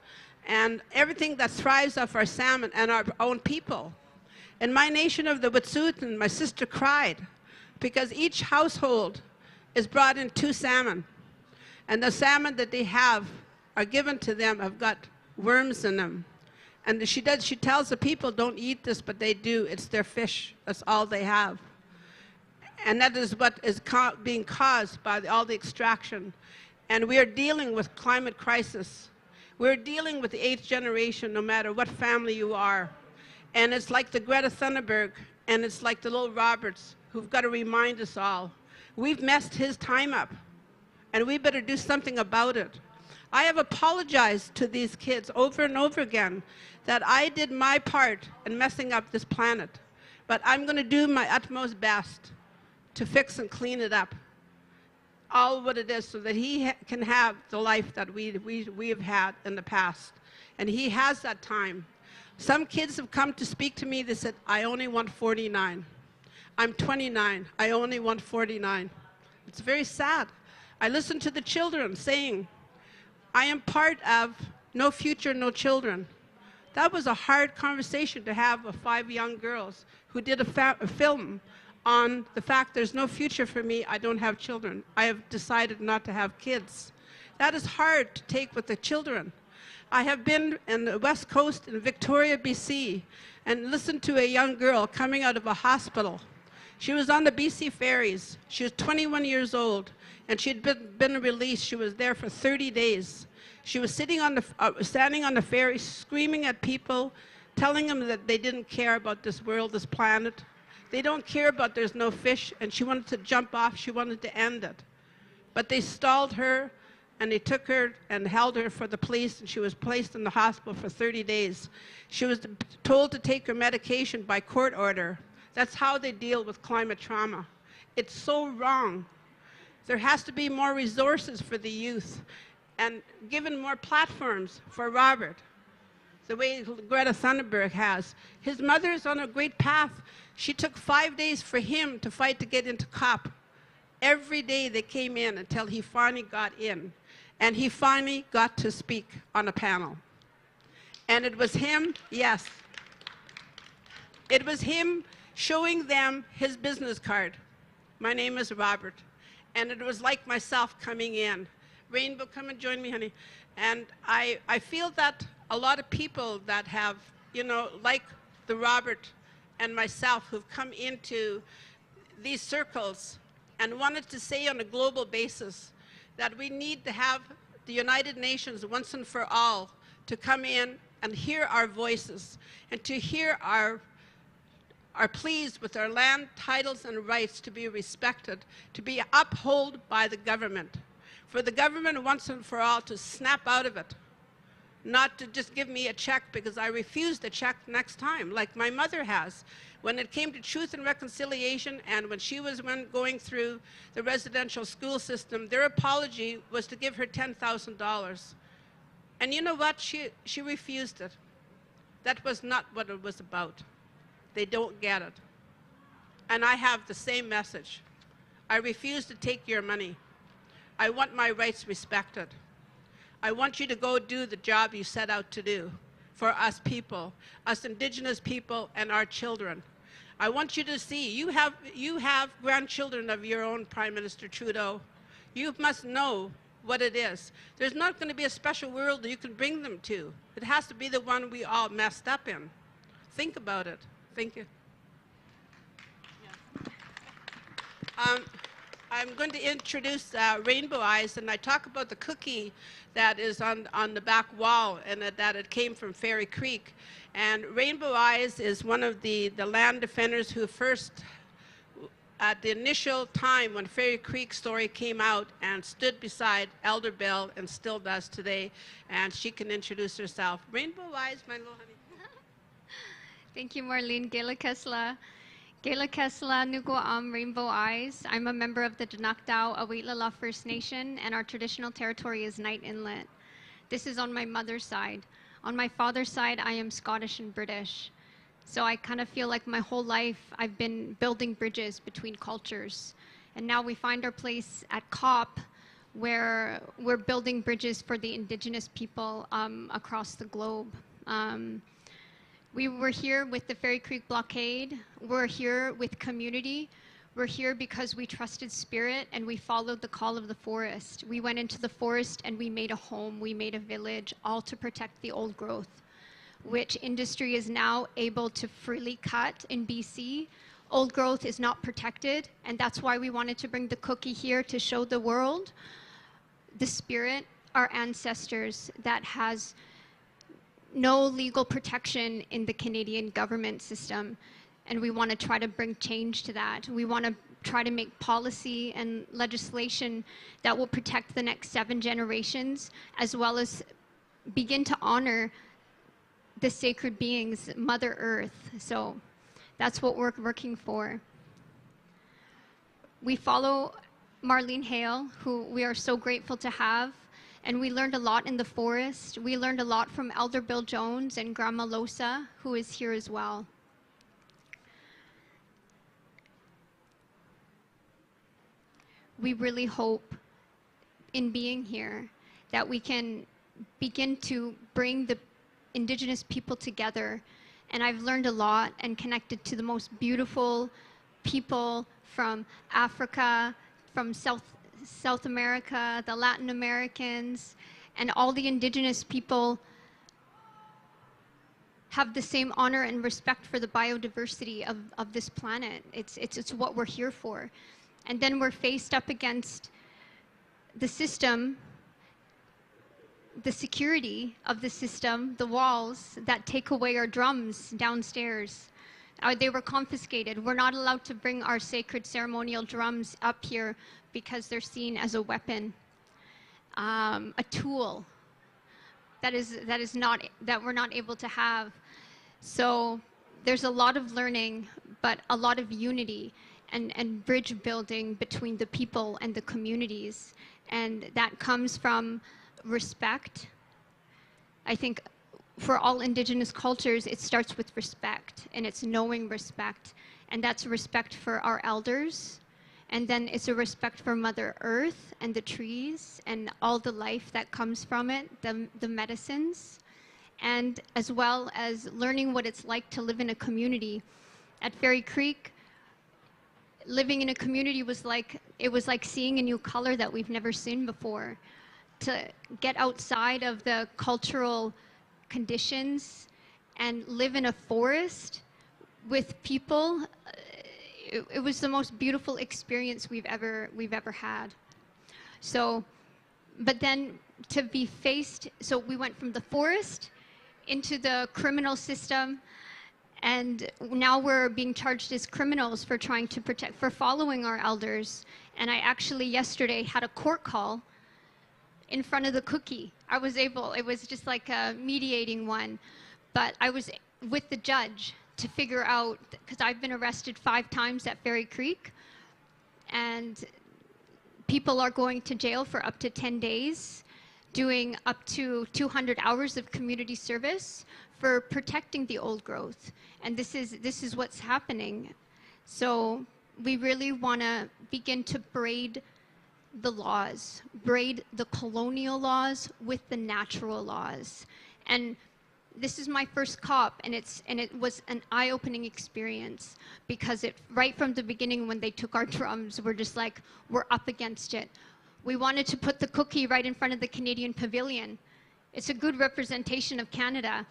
and everything that thrives off our salmon and our own people. In my nation of the Wet'suwet'en, my sister cried because each household is brought in 2 salmon. And the salmon that they have are given to them have got worms in them. And she tells the people, don't eat this, but they do. It's their fish. That's all they have. And that is what is being caused by all the extraction. And we are dealing with climate crisis. We're dealing with the 8th generation, no matter what family you are. And it's like the Greta Thunberg, and it's like the little Roberts, who've got to remind us all. We've messed his time up, and we better do something about it. I have apologized to these kids over and over again that I did my part in messing up this planet. But I'm going to do my utmost best to fix and clean it up, all what it is, so that he can have the life that we have had in the past. And he has that time. Some kids have come to speak to me. They said, I only want 49. I'm 29. I only want 49. It's very sad. I listen to the children saying, I am part of No Future, No Children. That was a hard conversation to have with 5 young girls who did a film on the fact there's no future for me, I don't have children. I have decided not to have kids. That is hard to take with the children. I have been in the West Coast in Victoria, BC, and listened to a young girl coming out of a hospital. She was on the BC ferries. She was 21 years old, and she had been released. She was there for 30 days. She was standing on the ferry, screaming at people, telling them that they didn't care about this world, this planet. They don't care about there's no fish, and she wanted to jump off. She wanted to end it. But they stalled her, and they took her and held her for the police, and she was placed in the hospital for 30 days. She was told to take her medication by court order. That's how they deal with climate trauma. It's so wrong. There has to be more resources for the youth, and given more platforms for Robert, the way Greta Thunberg has. His mother is on a great path. She took 5 days for him to fight to get into COP. Every day they came in until he finally got in. And he finally got to speak on a panel. And it was him, yes. It was him showing them his business card. My name is Robert. And it was like myself coming in. Rainbow, come and join me, honey. And I feel that a lot of people that have, you know, like the Robert and myself, who've come into these circles and wanted to say on a global basis that we need to have the United Nations once and for all to come in and hear our voices and to hear our pleas with our land titles and rights to be respected, to be upheld by the government. For the government once and for all to snap out of it, not to just give me a check because I refused a check next time, like my mother has. When it came to Truth and Reconciliation and when she was going through the residential school system, their apology was to give her $10,000. And you know what? She refused it. That was not what it was about. They don't get it. And I have the same message. I refuse to take your money. I want my rights respected. I want you to go do the job you set out to do for us people, us Indigenous people and our children. I want you to see, you have grandchildren of your own, Prime Minister Trudeau. You must know what it is. There's not going to be a special world that you can bring them to. It has to be the one we all messed up in. Think about it. Thank you. I'm going to introduce Rainbow Eyes, and I talk about the cookie that is on the back wall, and that it came from Fairy Creek. And Rainbow Eyes is one of the land defenders who first, at the initial time when Fairy Creek story came out, and stood beside Elder Bell and still does today, and she can introduce herself. Rainbow Eyes, my little honey. Thank you, Marlene. Gela Kesla. Gela Kesla Nugo Rainbow Eyes. I'm a member of the Danakdao Awitlala First Nation, and our traditional territory is Knight Inlet. This is on my mother's side. On my father's side, I am Scottish and British. So I kind of feel like my whole life I've been building bridges between cultures. And now we find our place at COP, where we're building bridges for the Indigenous people across the globe. We were here with the Fairy Creek blockade. We're here with community. We're here because we trusted spirit and we followed the call of the forest. We went into the forest and we made a home, we made a village, all to protect the old growth, which industry is now able to freely cut in BC. Old growth is not protected, and that's why we wanted to bring the cookie here to show the world the spirit, our ancestors, that has no legal protection in the Canadian government system, and we want to try to bring change to that. We want to try to make policy and legislation that will protect the next 7 generations, as well as begin to honor the sacred beings, Mother Earth. So that's what we're working for. We follow Marlene Hale, who we are so grateful to have. And we learned a lot in the forest. We learned a lot from Elder Bill Jones and Grandma Losa, who is here as well. We really hope in being here that we can begin to bring the Indigenous people together. And I've learned a lot and connected to the most beautiful people from Africa, from South America, the Latin Americans, and all the Indigenous people have the same honor and respect for the biodiversity of this planet. It's what we're here for. And then we're faced up against the system, the security of the system, the walls that take away our drums downstairs. They were confiscated. We're not allowed to bring our sacred ceremonial drums up here because they're seen as a weapon, a tool that we're not able to have. So there's a lot of learning, but a lot of unity and bridge building between the people and the communities. And that comes from respect. I think for all Indigenous cultures, it starts with respect, and it's knowing respect. And that's respect for our elders And then it's a respect for Mother Earth and the trees and all the life that comes from it, the medicines, and as well as learning what it's like to live in a community. At Fairy Creek, living in a community was like seeing a new color that we've never seen before. To get outside of the cultural conditions and live in a forest with people, it was the most beautiful experience we've ever had. So, but then to be faced, so we went from the forest into the criminal system, and now we're being charged as criminals for trying to protect, for following our elders. And I actually yesterday had a court call in front of the cookie. I was able, it was just like a mediating one, but I was with the judge to figure out, because I've been arrested 5 times at Fairy Creek, and people are going to jail for up to 10 days, doing up to 200 hours of community service for protecting the old growth. And this is what's happening. So we really want to begin to braid the laws, braid the colonial laws with the natural laws. And this is my first COP, and it was an eye-opening experience, because right from the beginning when they took our drums, we're just like, we're up against it. We wanted to put the cookie right in front of the Canadian Pavilion. It's a good representation of Canada.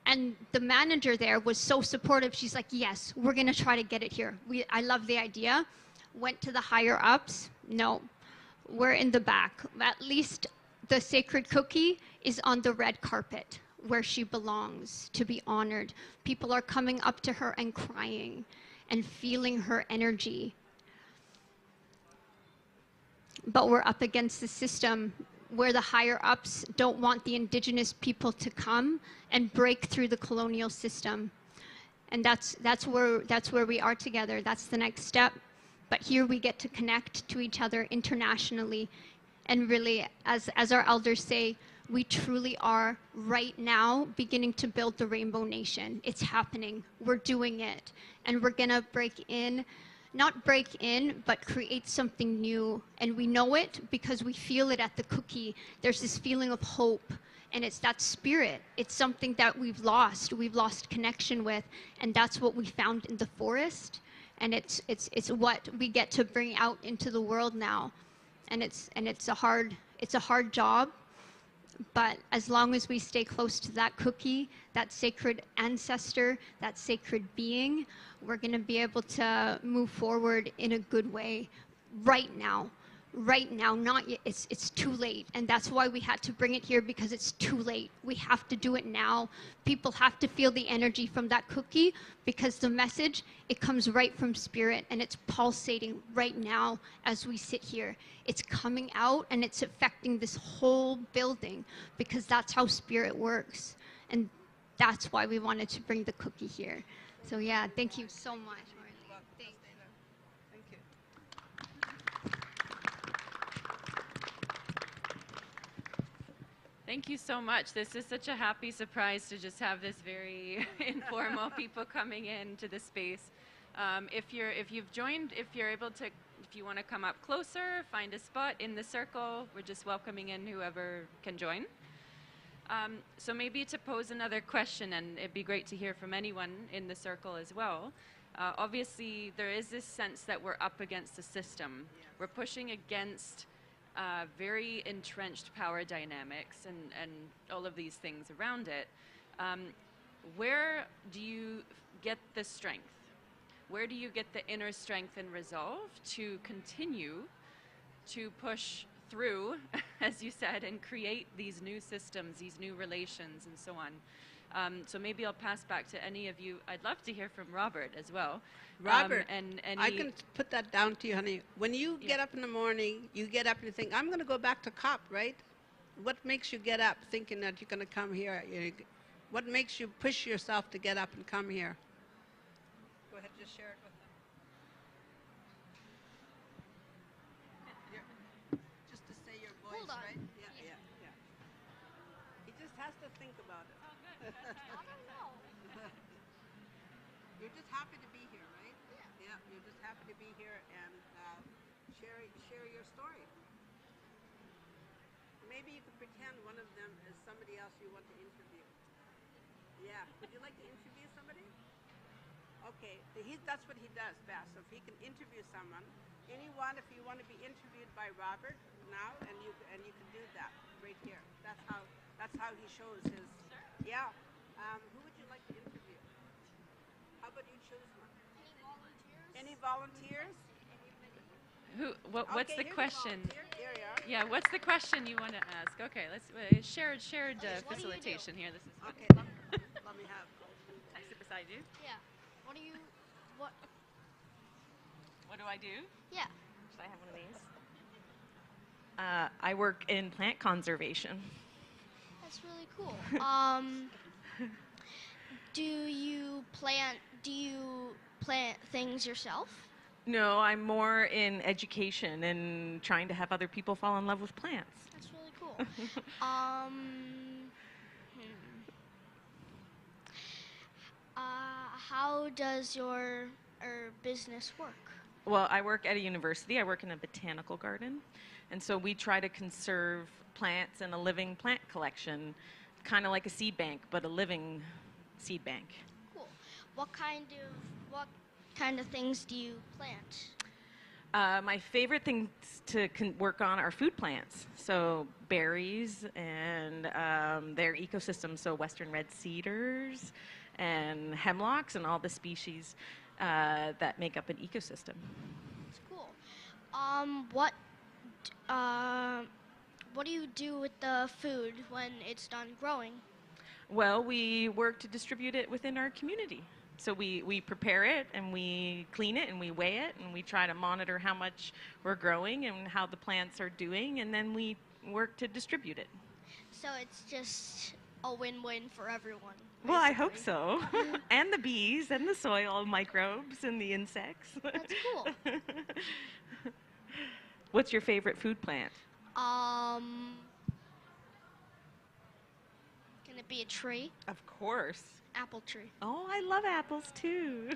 And the manager there was so supportive. She's like, yes, we're going to try to get it here. I love the idea. Went to the higher ups. No, we're in the back. At least the sacred cookie is on the red carpet, where she belongs, to be honored. People are coming up to her and crying and feeling her energy. But we're up against the system where the higher ups don't want the indigenous people to come and break through the colonial system. And that's where we are together. That's the next step. But here we get to connect to each other internationally. And really, as our elders say, we truly are right now beginning to build the Rainbow Nation. It's happening. We're doing it. And we're going to break in, not break in, but create something new. And we know it because we feel it at the cookie. There's this feeling of hope. And it's that spirit. It's something that we've lost connection with. And that's what we found in the forest. And it's what we get to bring out into the world now. And it's a hard job. But as long as we stay close to that cookie, that sacred ancestor, that sacred being, we're going to be able to move forward in a good way right now. Right now, not yet. It's too late. And that's why we had to bring it here, because it's too late. We have to do it now. People have to feel the energy from that cookie, because the message, it comes right from spirit, and it's pulsating right now as we sit here. It's coming out, and it's affecting this whole building, because that's how spirit works. And that's why we wanted to bring the cookie here. So yeah, thank you so much. Thank you so much. This is such a happy surprise to just have this very informal people coming into the space. If you're able to, if you want to come up closer, find a spot in the circle. We're just welcoming in whoever can join. So maybe to pose another question, and it'd be great to hear from anyone in the circle as well. Obviously, there is this sense that we're up against the system. Yes. We're pushing against very entrenched power dynamics and all of these things around it. Where do you get the strength? Where do you get the inner strength and resolve to continue to push through, as you said, and create these new systems, these new relations, and so on? So maybe I'll pass back to any of you. I'd love to hear from Robert as well. Robert, I can put that down to you, honey. When you get up in the morning, you get up and you think, I'm going to go back to COP, right? What makes you get up thinking that you're going to come here? What makes you push yourself to get up and come here? Go ahead, just share it with them. Just to say your voice, right? Yeah. He just has to think about it. Oh, good. I don't know. You're just happy to be here, right? Yeah. Yeah, you're just happy to be here and share your story. Maybe you could pretend one of them is somebody else you want to interview. Yeah, would you like to interview somebody? Okay, that's what he does best. So if he can interview someone, anyone, if you want to be interviewed by Robert now, and you can do that right here. That's how he shows his. Yeah. Who would you like to interview? How about you choose one? Any volunteers? What's Okay, the here's a question? volunteer. Here you are. Yeah, what's the question you want to ask? Okay, let's shared facilitation here. This is Okay, let me have. I sit beside you. Yeah. What? What do I do? Yeah. Should I have one of these? I work in plant conservation. That's really cool. Do you plant things yourself? No, I'm more in education and trying to have other people fall in love with plants. That's really cool. How does your business work? Well, I work at a university. I work in a botanical garden. And so we try to conserve plants in a living plant collection, kind of like a seed bank, but a living seed bank. Cool. What kind of things do you plant? My favorite things to work on are food plants. So berries and their ecosystems, so western red cedars and hemlocks and all the species that make up an ecosystem. That's cool. What do you do with the food when it's done growing? Well, we work to distribute it within our community. So we prepare it and we clean it and we weigh it and we try to monitor how much we're growing and how the plants are doing, and then we work to distribute it. So it's just a win-win for everyone. Well, I hope so. And the bees and the soil microbes and the insects. That's cool. What's your favorite food plant? Can it be a tree? Of course. Apple tree. Oh, I love apples too.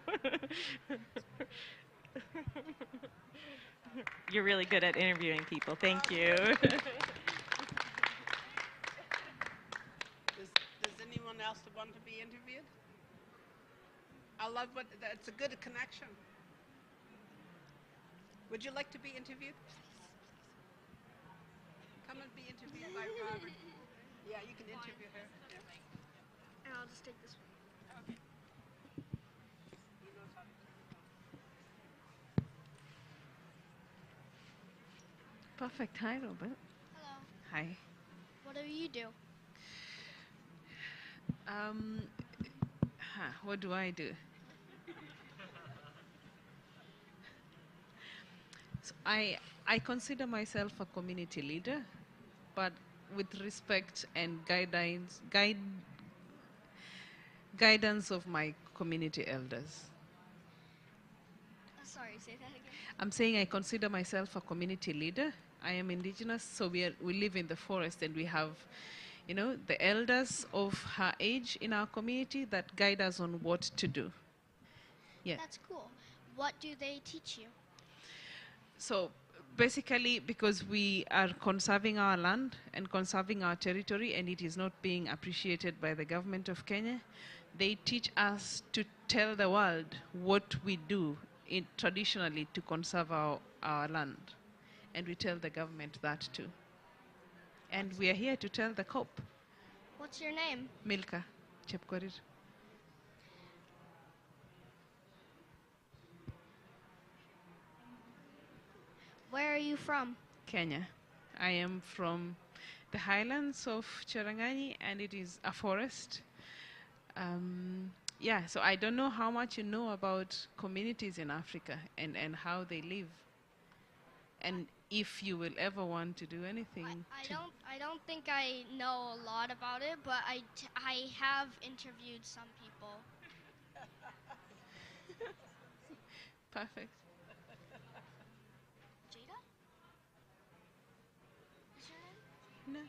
You're really good at interviewing people. Thank you. Does anyone else want to be interviewed? I love it's a good connection. Would you like to be interviewed? Come and be interviewed by Robert. Yeah, you can interview her. Yeah. And I'll just take this one. Okay. Perfect. Hi, Robert. Hello. Hi. What do you do? What do I do? So I consider myself a community leader, but with respect and guidance of my community elders. Sorry, say that again. I'm saying I consider myself a community leader. I am indigenous, so we live in the forest, and we have, the elders of her age in our community that guide us on what to do. Yeah. That's cool. What do they teach you? So basically, because we are conserving our land and conserving our territory, and it is not being appreciated by the government of Kenya, they teach us to tell the world what we do traditionally to conserve our land. And we tell the government that too. And we are here to tell the COP. What's your name? Milka Chepkorir. Where are you from? Kenya. I am from the highlands of Cherangani, and it is a forest. Yeah, so I don't know how much you know about communities in Africa and how they live, and if you will ever want to do anything. I don't think I know a lot about it, but I have interviewed some people. Perfect. Jada? Is your name? No.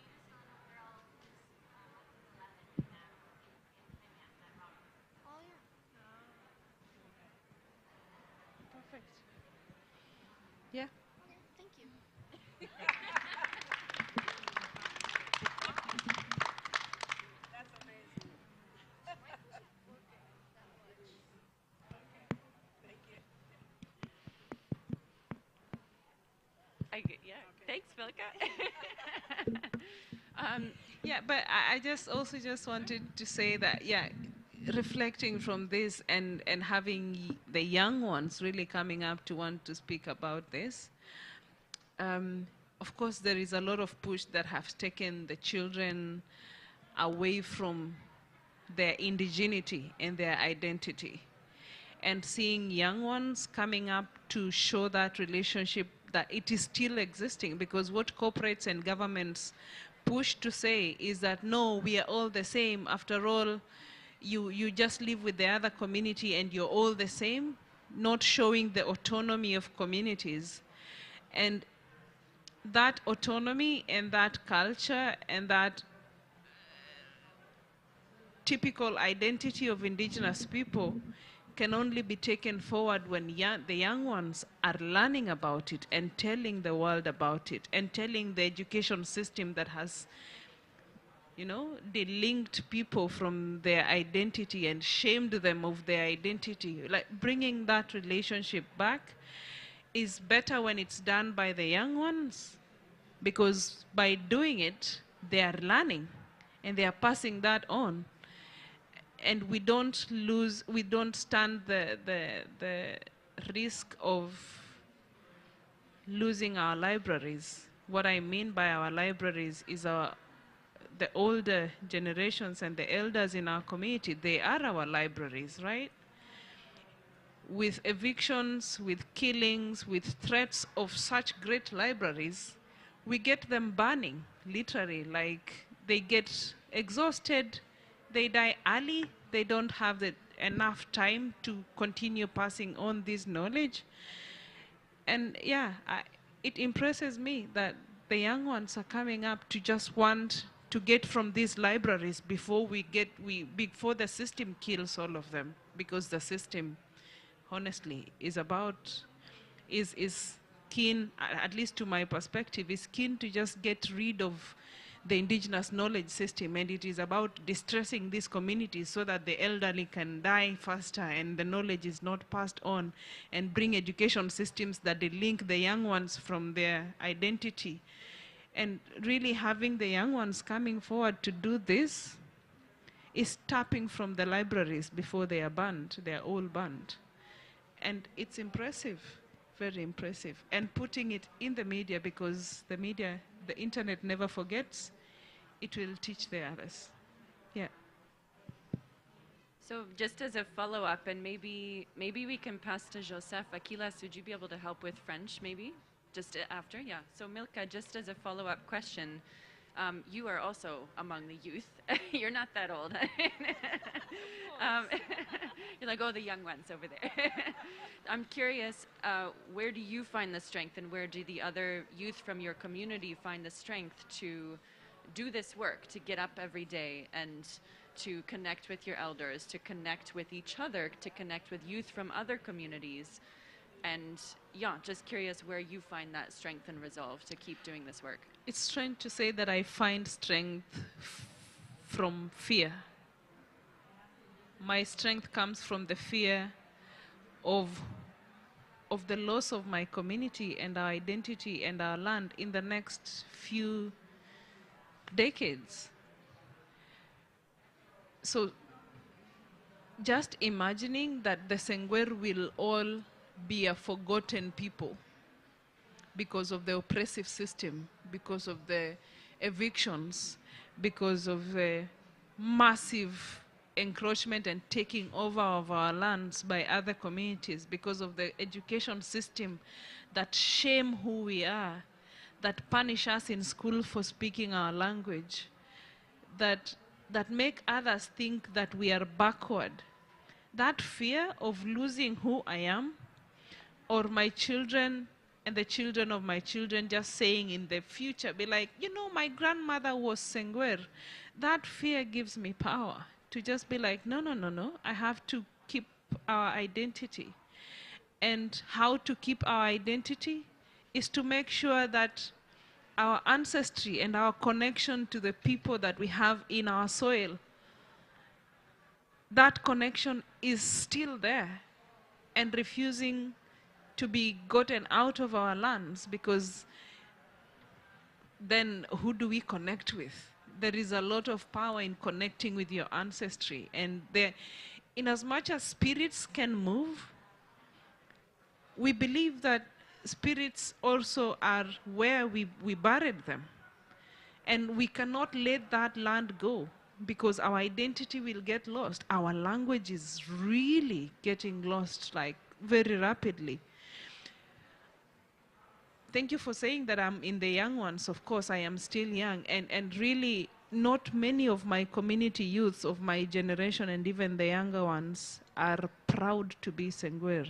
Oh, yeah. Yeah, thanks, Vilka. Yeah, but I just also just wanted to say that, yeah, reflecting from this and having the young ones really coming up to want to speak about this, of course there is a lot of push that has taken the children away from their indigeneity and their identity. And seeing young ones coming up to show that relationship, that it is still existing, because what corporates and governments push to say is that, no, we are all the same. After all, you just live with the other community and you're all the same, not showing the autonomy of communities. And that autonomy and that culture and that typical identity of indigenous people can only be taken forward when the young ones are learning about it and telling the world about it and telling the education system that has, you know, delinked people from their identity and shamed them of their identity. Like, bringing that relationship back is better when it's done by the young ones, because by doing it, they are learning and they are passing that on. And we don't stand the risk of losing our libraries. What I mean by our libraries is the older generations and the elders in our community. They are our libraries, right? With evictions, with killings, with threats of such great libraries, we get them burning, literally. Like, they get exhausted, they die early, they don't have enough time to continue passing on this knowledge. And yeah, it impresses me that the young ones are coming up to just want to get from these libraries before before the system kills all of them, because the system, honestly, is keen, at least to my perspective, is keen to just get rid of the indigenous knowledge system, and it is about distressing these communities so that the elderly can die faster and the knowledge is not passed on, and bring education systems that they link the young ones from their identity. And really having the young ones coming forward to do this is tapping from the libraries before they are banned. They are all banned. And it's impressive, very impressive. And putting it in the media, because the media, the internet never forgets, it will teach the others. Yeah. So just as a follow-up, and maybe we can pass to Joseph. Aquilas, would you be able to help with French, maybe? Just after, yeah. So Milka, just as a follow-up question, you are also among the youth. You're not that old. You're like, oh, the young ones over there. I'm curious, where do you find the strength, and where do the other youth from your community find the strength to do this work, to get up every day and to connect with your elders, to connect with each other, to connect with youth from other communities? And yeah, just curious where you find that strength and resolve to keep doing this work. It's strange to say that I find strength from fear. My strength comes from the fear of the loss of my community and our identity and our land in the next few decades. So just imagining that the Sengwer will all be a forgotten people because of the oppressive system, because of the evictions, because of the massive encroachment and taking over of our lands by other communities, because of the education system that shame who we are, that punish us in school for speaking our language, that make others think that we are backward. That fear of losing who I am, or my children and the children of my children just saying in the future, be like, you know, my grandmother was Sengwer. That fear gives me power to just be like, no, no, no, no, I have to keep our identity. And how to keep our identity is to make sure that our ancestry and our connection to the people that we have in our soil, that connection is still there, and refusing to be gotten out of our lands, because then who do we connect with? There is a lot of power in connecting with your ancestry. And in as much as spirits can move, we believe that spirits also are where we buried them. And we cannot let that land go, because our identity will get lost. Our language is really getting lost, like, very rapidly. Thank you for saying that I'm in the young ones. Of course, I am still young, and really not many of my community youths of my generation and even the younger ones are proud to be Sengwer.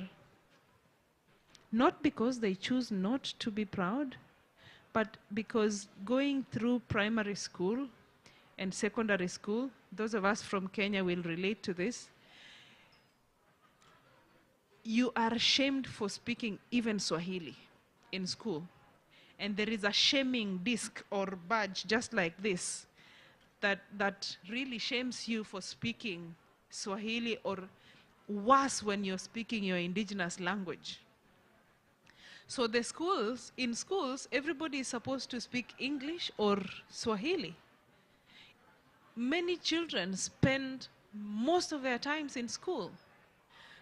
Not because they choose not to be proud, but because going through primary school and secondary school, those of us from Kenya will relate to this, you are shamed for speaking even Swahili in school. And there is a shaming disc or badge just like this that really shames you for speaking Swahili, or worse, when you're speaking your indigenous language. So in schools, everybody is supposed to speak English or Swahili. Many children spend most of their times in school.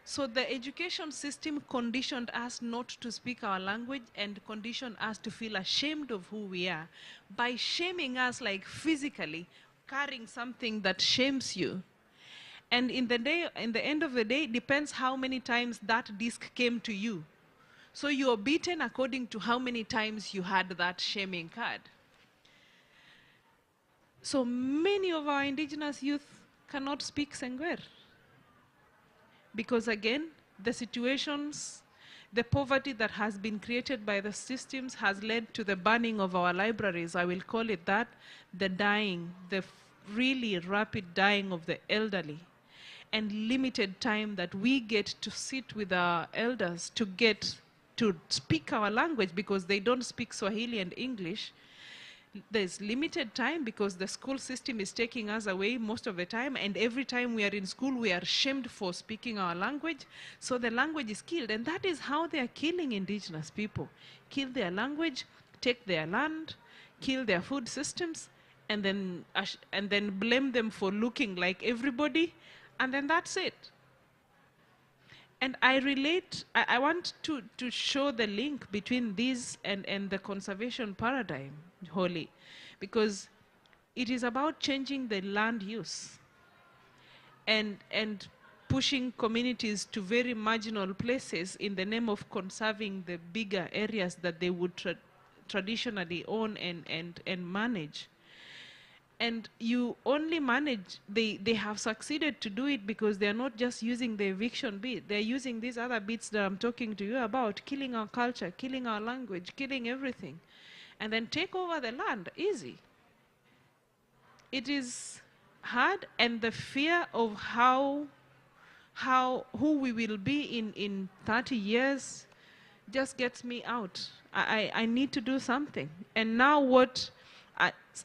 So the education system conditioned us not to speak our language and conditioned us to feel ashamed of who we are by shaming us, like physically carrying something that shames you. And in the end of the day, it depends how many times that disc came to you. So you are beaten according to how many times you had that shaming card. So many of our indigenous youth cannot speak Sengwer. Because again, the situations, the poverty that has been created by the systems has led to the burning of our libraries. I will call it that, the dying, the really rapid dying of the elderly, and limited time that we get to sit with our elders to get to speak our language, because they don't speak Swahili and English. There's limited time because the school system is taking us away most of the time, and every time we are in school we are shamed for speaking our language, so the language is killed. And that is how they are killing indigenous people. Kill their language, take their land, kill their food systems, and then blame them for looking like everybody, and then that's it. And I want to show the link between this and the conservation paradigm, wholly, because it is about changing the land use and pushing communities to very marginal places in the name of conserving the bigger areas that they would traditionally own and manage. And you only manage, they have succeeded to do it because they are not just using the eviction bit, they're using these other bits that I'm talking to you about, killing our culture, killing our language, killing everything, and then take over the land, easy. It is hard, and the fear of who we will be in 30 years just gets me out. I need to do something. And now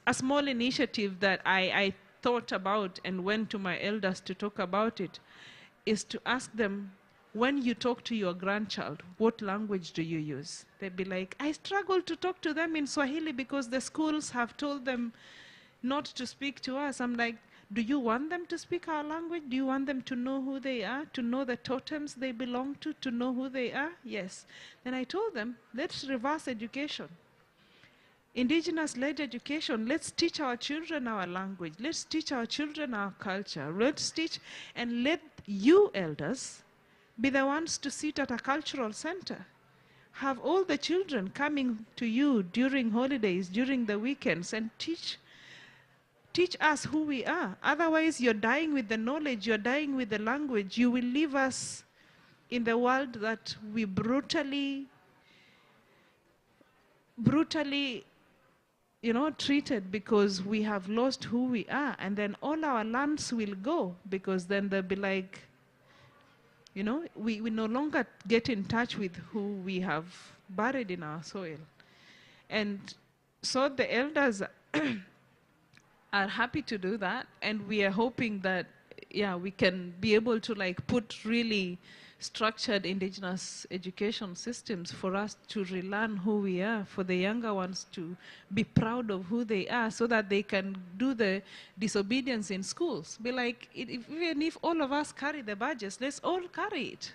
a small initiative that I thought about and went to my elders to talk about it is to ask them, when you talk to your grandchild, what language do you use? They'd be like, I struggle to talk to them in Swahili because the schools have told them not to speak to us. I'm like, do you want them to speak our language? Do you want them to know who they are, to know the totems they belong to know who they are? Yes. Then I told them, let's reverse education. Indigenous-led education, let's teach our children our language, let's teach our children our culture, let's teach, and let you elders be the ones to sit at a cultural center. Have all the children coming to you during holidays, during the weekends, and teach us who we are. Otherwise, you're dying with the knowledge, you're dying with the language. You will leave us in the world that we brutally treated because we have lost who we are, and then all our lands will go, because then they'll be like, we no longer get in touch with who we have buried in our soil. And so the elders are happy to do that, and we are hoping that yeah, we can be able to like put really structured indigenous education systems for us to relearn who we are, for the younger ones to be proud of who they are so that they can do the disobedience in schools. Be like, even if all of us carry the badges, let's all carry it.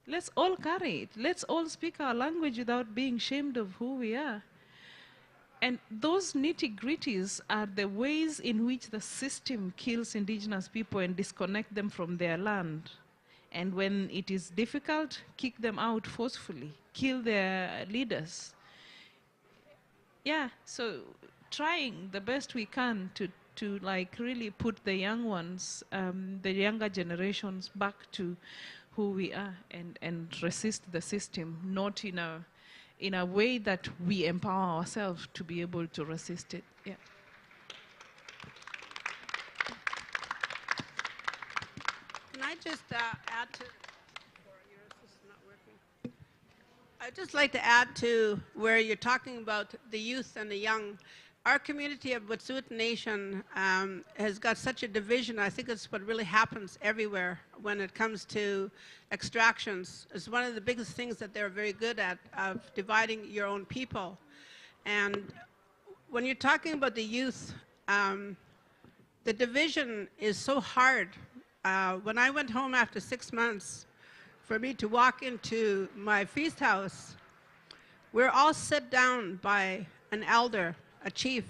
Let's all carry it. Let's all speak our language without being ashamed of who we are. And those nitty-gritties are the ways in which the system kills indigenous people and disconnect them from their land. And when it is difficult, kick them out forcefully, kill their leaders. Yeah, so trying the best we can to like really put the young ones, the younger generations back to who we are and resist the system, not in a way that we empower ourselves to be able to resist it. Yeah. Can I just add to, I'd just like to add to where you're talking about the youth and the young. Our community of Wet'suwet'en Nation has got such a division. I think it's what really happens everywhere when it comes to extractions. It's one of the biggest things that they're very good at, of dividing your own people. And when you're talking about the youth, the division is so hard. When I went home after 6 months, for me to walk into my feast house, we're all sit down by an elder, a chief.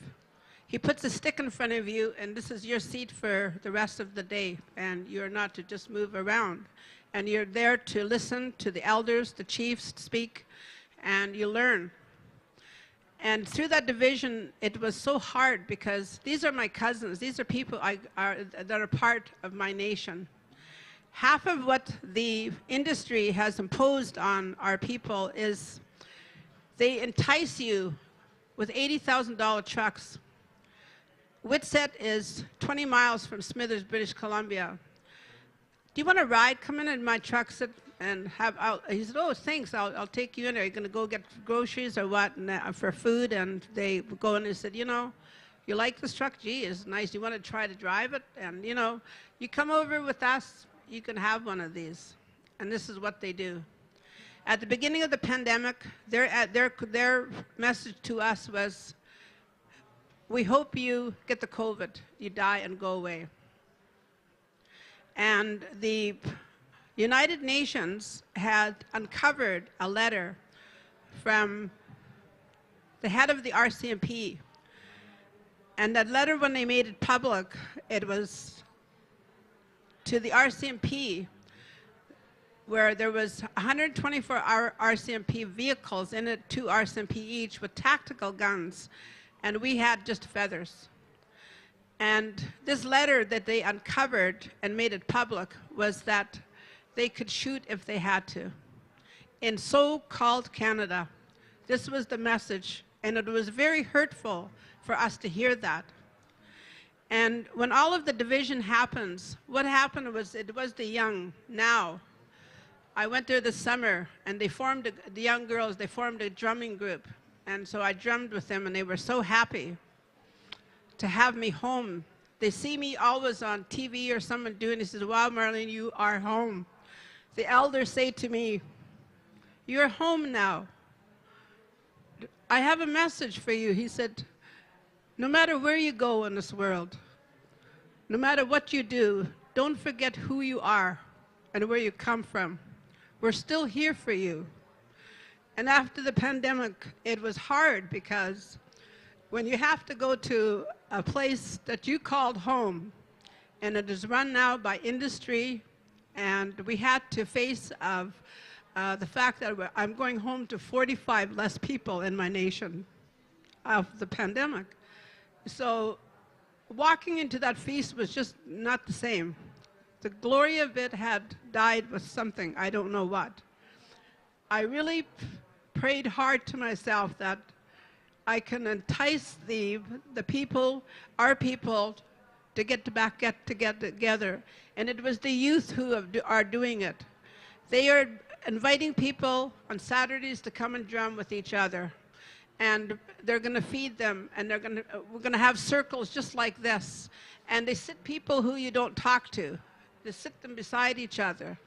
He puts a stick in front of you, and this is your seat for the rest of the day, and you're not to just move around. And you're there to listen to the elders, the chiefs speak, and you learn. And through that division, it was so hard because these are my cousins. These are people that are part of my nation. Half of what the industry has imposed on our people is they entice you with $80,000 trucks. Whitsett is 20 miles from Smithers, British Columbia. Do you want to ride? Come in my truck, sit and have out. He said, oh, thanks, I'll take you in. Are you going to go get groceries or what, and, for food? And they go in and said, you know, you like this truck? Gee, it's nice. You want to try to drive it? And, you know, you come over with us, you can have one of these. And this is what they do. At the beginning of the pandemic, their message to us was, we hope you get the COVID, you die and go away. And the United Nations had uncovered a letter from the head of the RCMP. And that letter, when they made it public, it was to the RCMP, where there was 124 RCMP vehicles in it, 2 RCMP each, with tactical guns, and we had just feathers. And this letter that they uncovered and made it public was that they could shoot if they had to. In so-called Canada, this was the message, and it was very hurtful for us to hear that. And when all of the division happens, what happened was, it was the young. Now, I went there this summer, and they formed, the young girls, they formed a drumming group. And so I drummed with them, and they were so happy to have me home. They see me always on TV or someone doing it. He says, wow, Marlene, you are home. The elders say to me, you're home now. I have a message for you. He said, no matter where you go in this world, no matter what you do, don't forget who you are and where you come from. We're still here for you. And after the pandemic, it was hard because when you have to go to a place that you called home, and it is run now by industry, and we had to face the fact that I'm going home to 45 less people in my nation of the pandemic. So walking into that feast was just not the same. The glory of it had died with something, I don't know what. I really prayed hard to myself that I can entice the people, our people, to get together. And it was the youth who are doing it. They are inviting people on Saturdays to come and drum with each other. And they're going to feed them, and we're going to have circles just like this. And they sit people who you don't talk to. They sit them beside each other.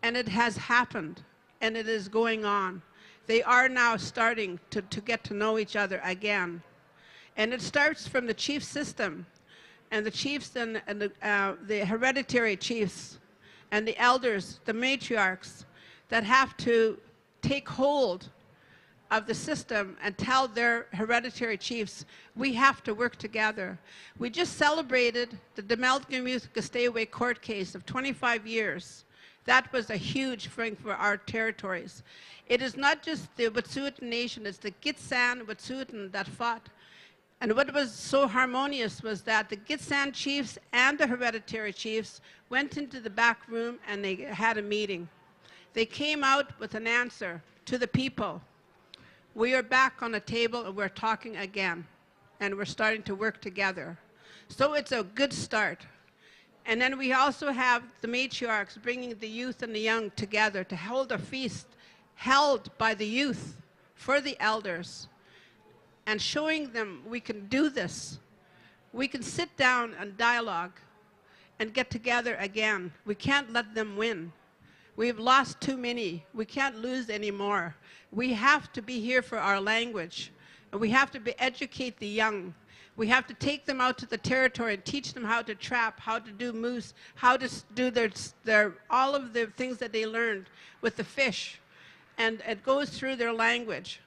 And it has happened, and it is going on. They are now starting to get to know each other again. And it starts from the chief system, and the chiefs and the hereditary chiefs, and the elders, the matriarchs, that have to take hold of the system and tell their hereditary chiefs, we have to work together. We just celebrated the Demeltgamuth-Gasteway court case of 25 years. That was a huge thing for our territories. It is not just the Wet'suwet'en Nation, it's the Gitxsan Wet'suwet'en that fought. And what was so harmonious was that the Gitxsan chiefs and the hereditary chiefs went into the back room and they had a meeting. They came out with an answer to the people. We are back on the table and we're talking again, and we're starting to work together. So it's a good start. And then we also have the matriarchs bringing the youth and the young together to hold a feast held by the youth for the elders, and showing them we can do this. We can sit down and dialogue and get together again. We can't let them win. We've lost too many. We can't lose any more. We have to be here for our language. And we have to educate the young. We have to take them out to the territory and teach them how to trap, how to do moose, how to do all of the things that they learned with the fish. And it goes through their language.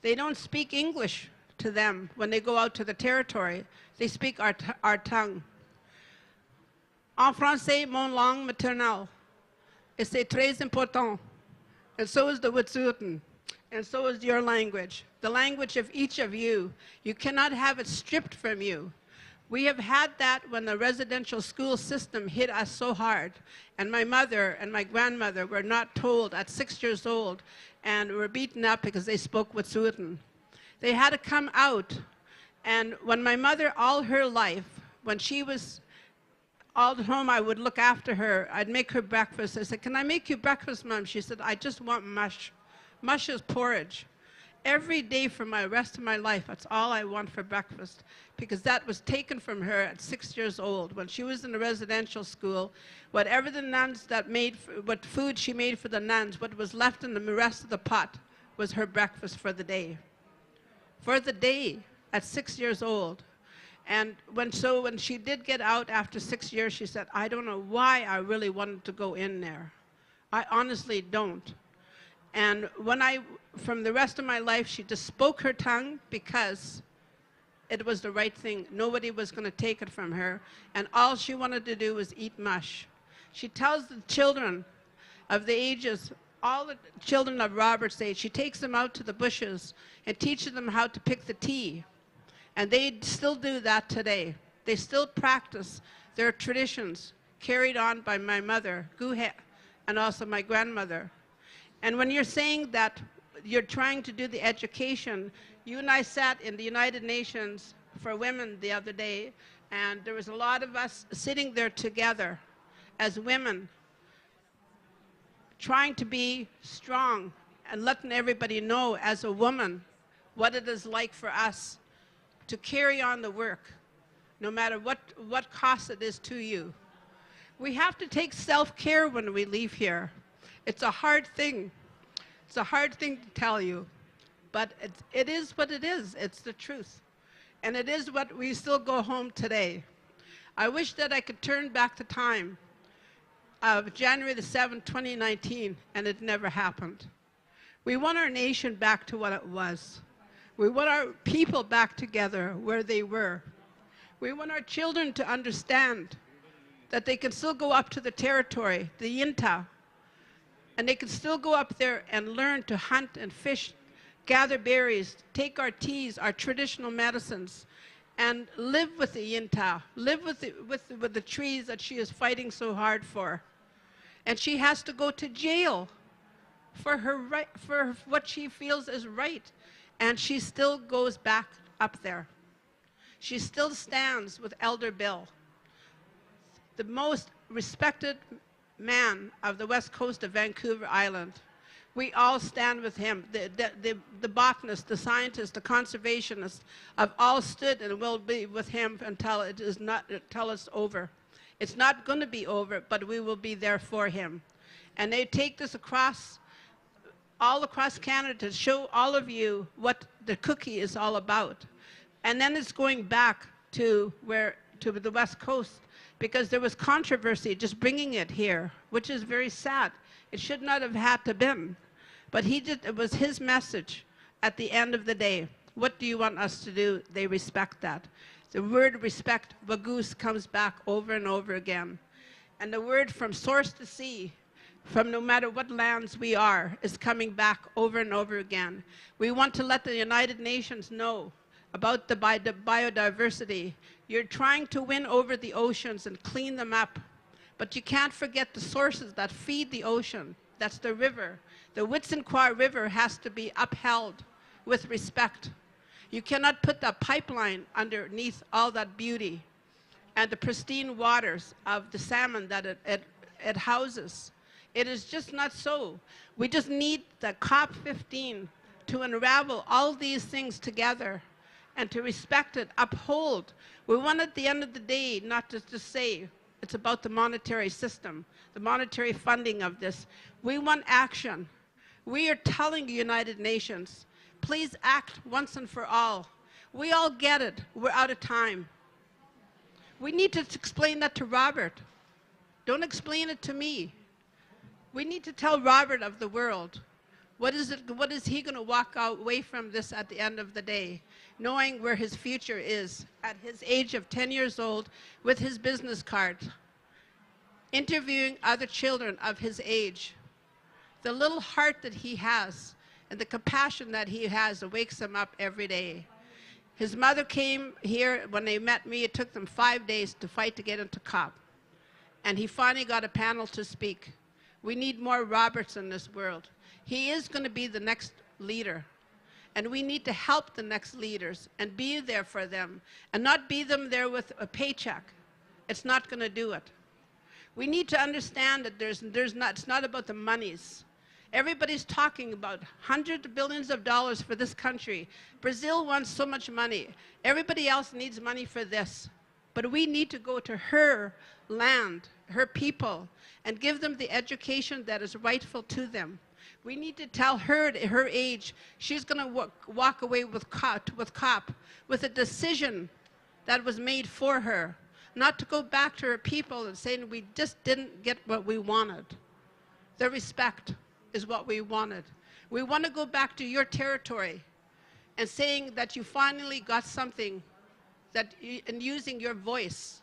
They don't speak English to them when they go out to the territory. They speak our tongue. En français, mon langue maternelle. Et c'est très important. And so is the Wet'suwet'en. And so is your language, the language of each of you. You cannot have it stripped from you. We have had that when the residential school system hit us so hard. And my mother and my grandmother were not told at 6 years old and were beaten up because they spoke Wet'suwet'en. They had to come out. And when my mother, all her life, when she was all at home, I would look after her. I'd make her breakfast. I said, can I make you breakfast, Mom? She said, I just want mush. Mush is porridge. Every day for my rest of my life, that's all I want for breakfast, because that was taken from her at 6 years old. When she was in the residential school, whatever the nuns that made, what food she made for the nuns, what was left in the rest of the pot was her breakfast for the day. For the day, at 6 years old. And when she did get out after 6 years, she said, I don't know why I really wanted to go in there. I honestly don't. And from the rest of my life, she just spoke her tongue because it was the right thing. Nobody was going to take it from her. And all she wanted to do was eat mush. She tells the children of the ages, all the children of Robert's age, she takes them out to the bushes and teaches them how to pick the tea. And they still do that today. They still practice their traditions carried on by my mother, Guhe, and also my grandmother. And when you're saying that you're trying to do the education, you and I sat in the United Nations for Women the other day, and there was a lot of us sitting there together as women, trying to be strong and letting everybody know as a woman what it is like for us to carry on the work, no matter what cost it is to you. We have to take self-care when we leave here. It's a hard thing. It's a hard thing to tell you, but it is what it is. It's the truth. And it is what we still go home today. I wish that I could turn back the time of January the 7th, 2019, and it never happened. We want our nation back to what it was. We want our people back together where they were. We want our children to understand that they can still go up to the territory, the Yinta, and they can still go up there and learn to hunt and fish, gather berries, take our teas, our traditional medicines, and live with the Yinta, live with the trees that she is fighting so hard for. And she has to go to jail for what she feels is right. And she still goes back up there. She still stands with Elder Bill, the most respected man of the west coast of Vancouver Island. We all stand with him. The botanists, the scientists, the conservationists have all stood and will be with him until until it's over. It's not going to be over, but we will be there for him. And they take this all across Canada to show all of you what the cookie is all about. And then it's going back to the West Coast, because there was controversy just bringing it here, which is very sad. It should not have had to been. But it was his message at the end of the day. What do you want us to do? They respect that. The word respect, vagus, comes back over and over again. And the word from source to sea, from no matter what lands we are, is coming back over and over again. We want to let the United Nations know about the biodiversity. You're trying to win over the oceans and clean them up, but you can't forget the sources that feed the ocean. That's the river. The Witzenqua River has to be upheld with respect. You cannot put that pipeline underneath all that beauty and the pristine waters of the salmon that it houses. It is just not so. We just need the COP15 to unravel all these things together and to respect it, uphold. We want at the end of the day not just to say it's about the monetary system, the monetary funding of this. We want action. We are telling the United Nations, please act once and for all. We all get it. We're out of time. We need to explain that to Robert. Don't explain it to me. We need to tell Robert of the world. What is he going to walk away from this at the end of the day, knowing where his future is at his age of 10 years old with his business card, interviewing other children of his age. The little heart that he has and the compassion that he has wakes him up every day. His mother came here when they met me. It took them 5 days to fight to get into COP. And he finally got a panel to speak. We need more Roberts in this world. He is going to be the next leader. And we need to help the next leaders and be there for them and not be them there with a paycheck. It's not going to do it. We need to understand that it's not about the monies. Everybody's talking about hundreds of billions of dollars for this country. Brazil wants so much money. Everybody else needs money for this. But we need to go to her land, her people, and give them the education that is rightful to them. We need to tell her at her age, she's going to walk away with COP, with a decision that was made for her, not to go back to her people and saying we just didn't get what we wanted. The respect is what we wanted. We want to go back to your territory and saying that you finally got something that, and using your voice,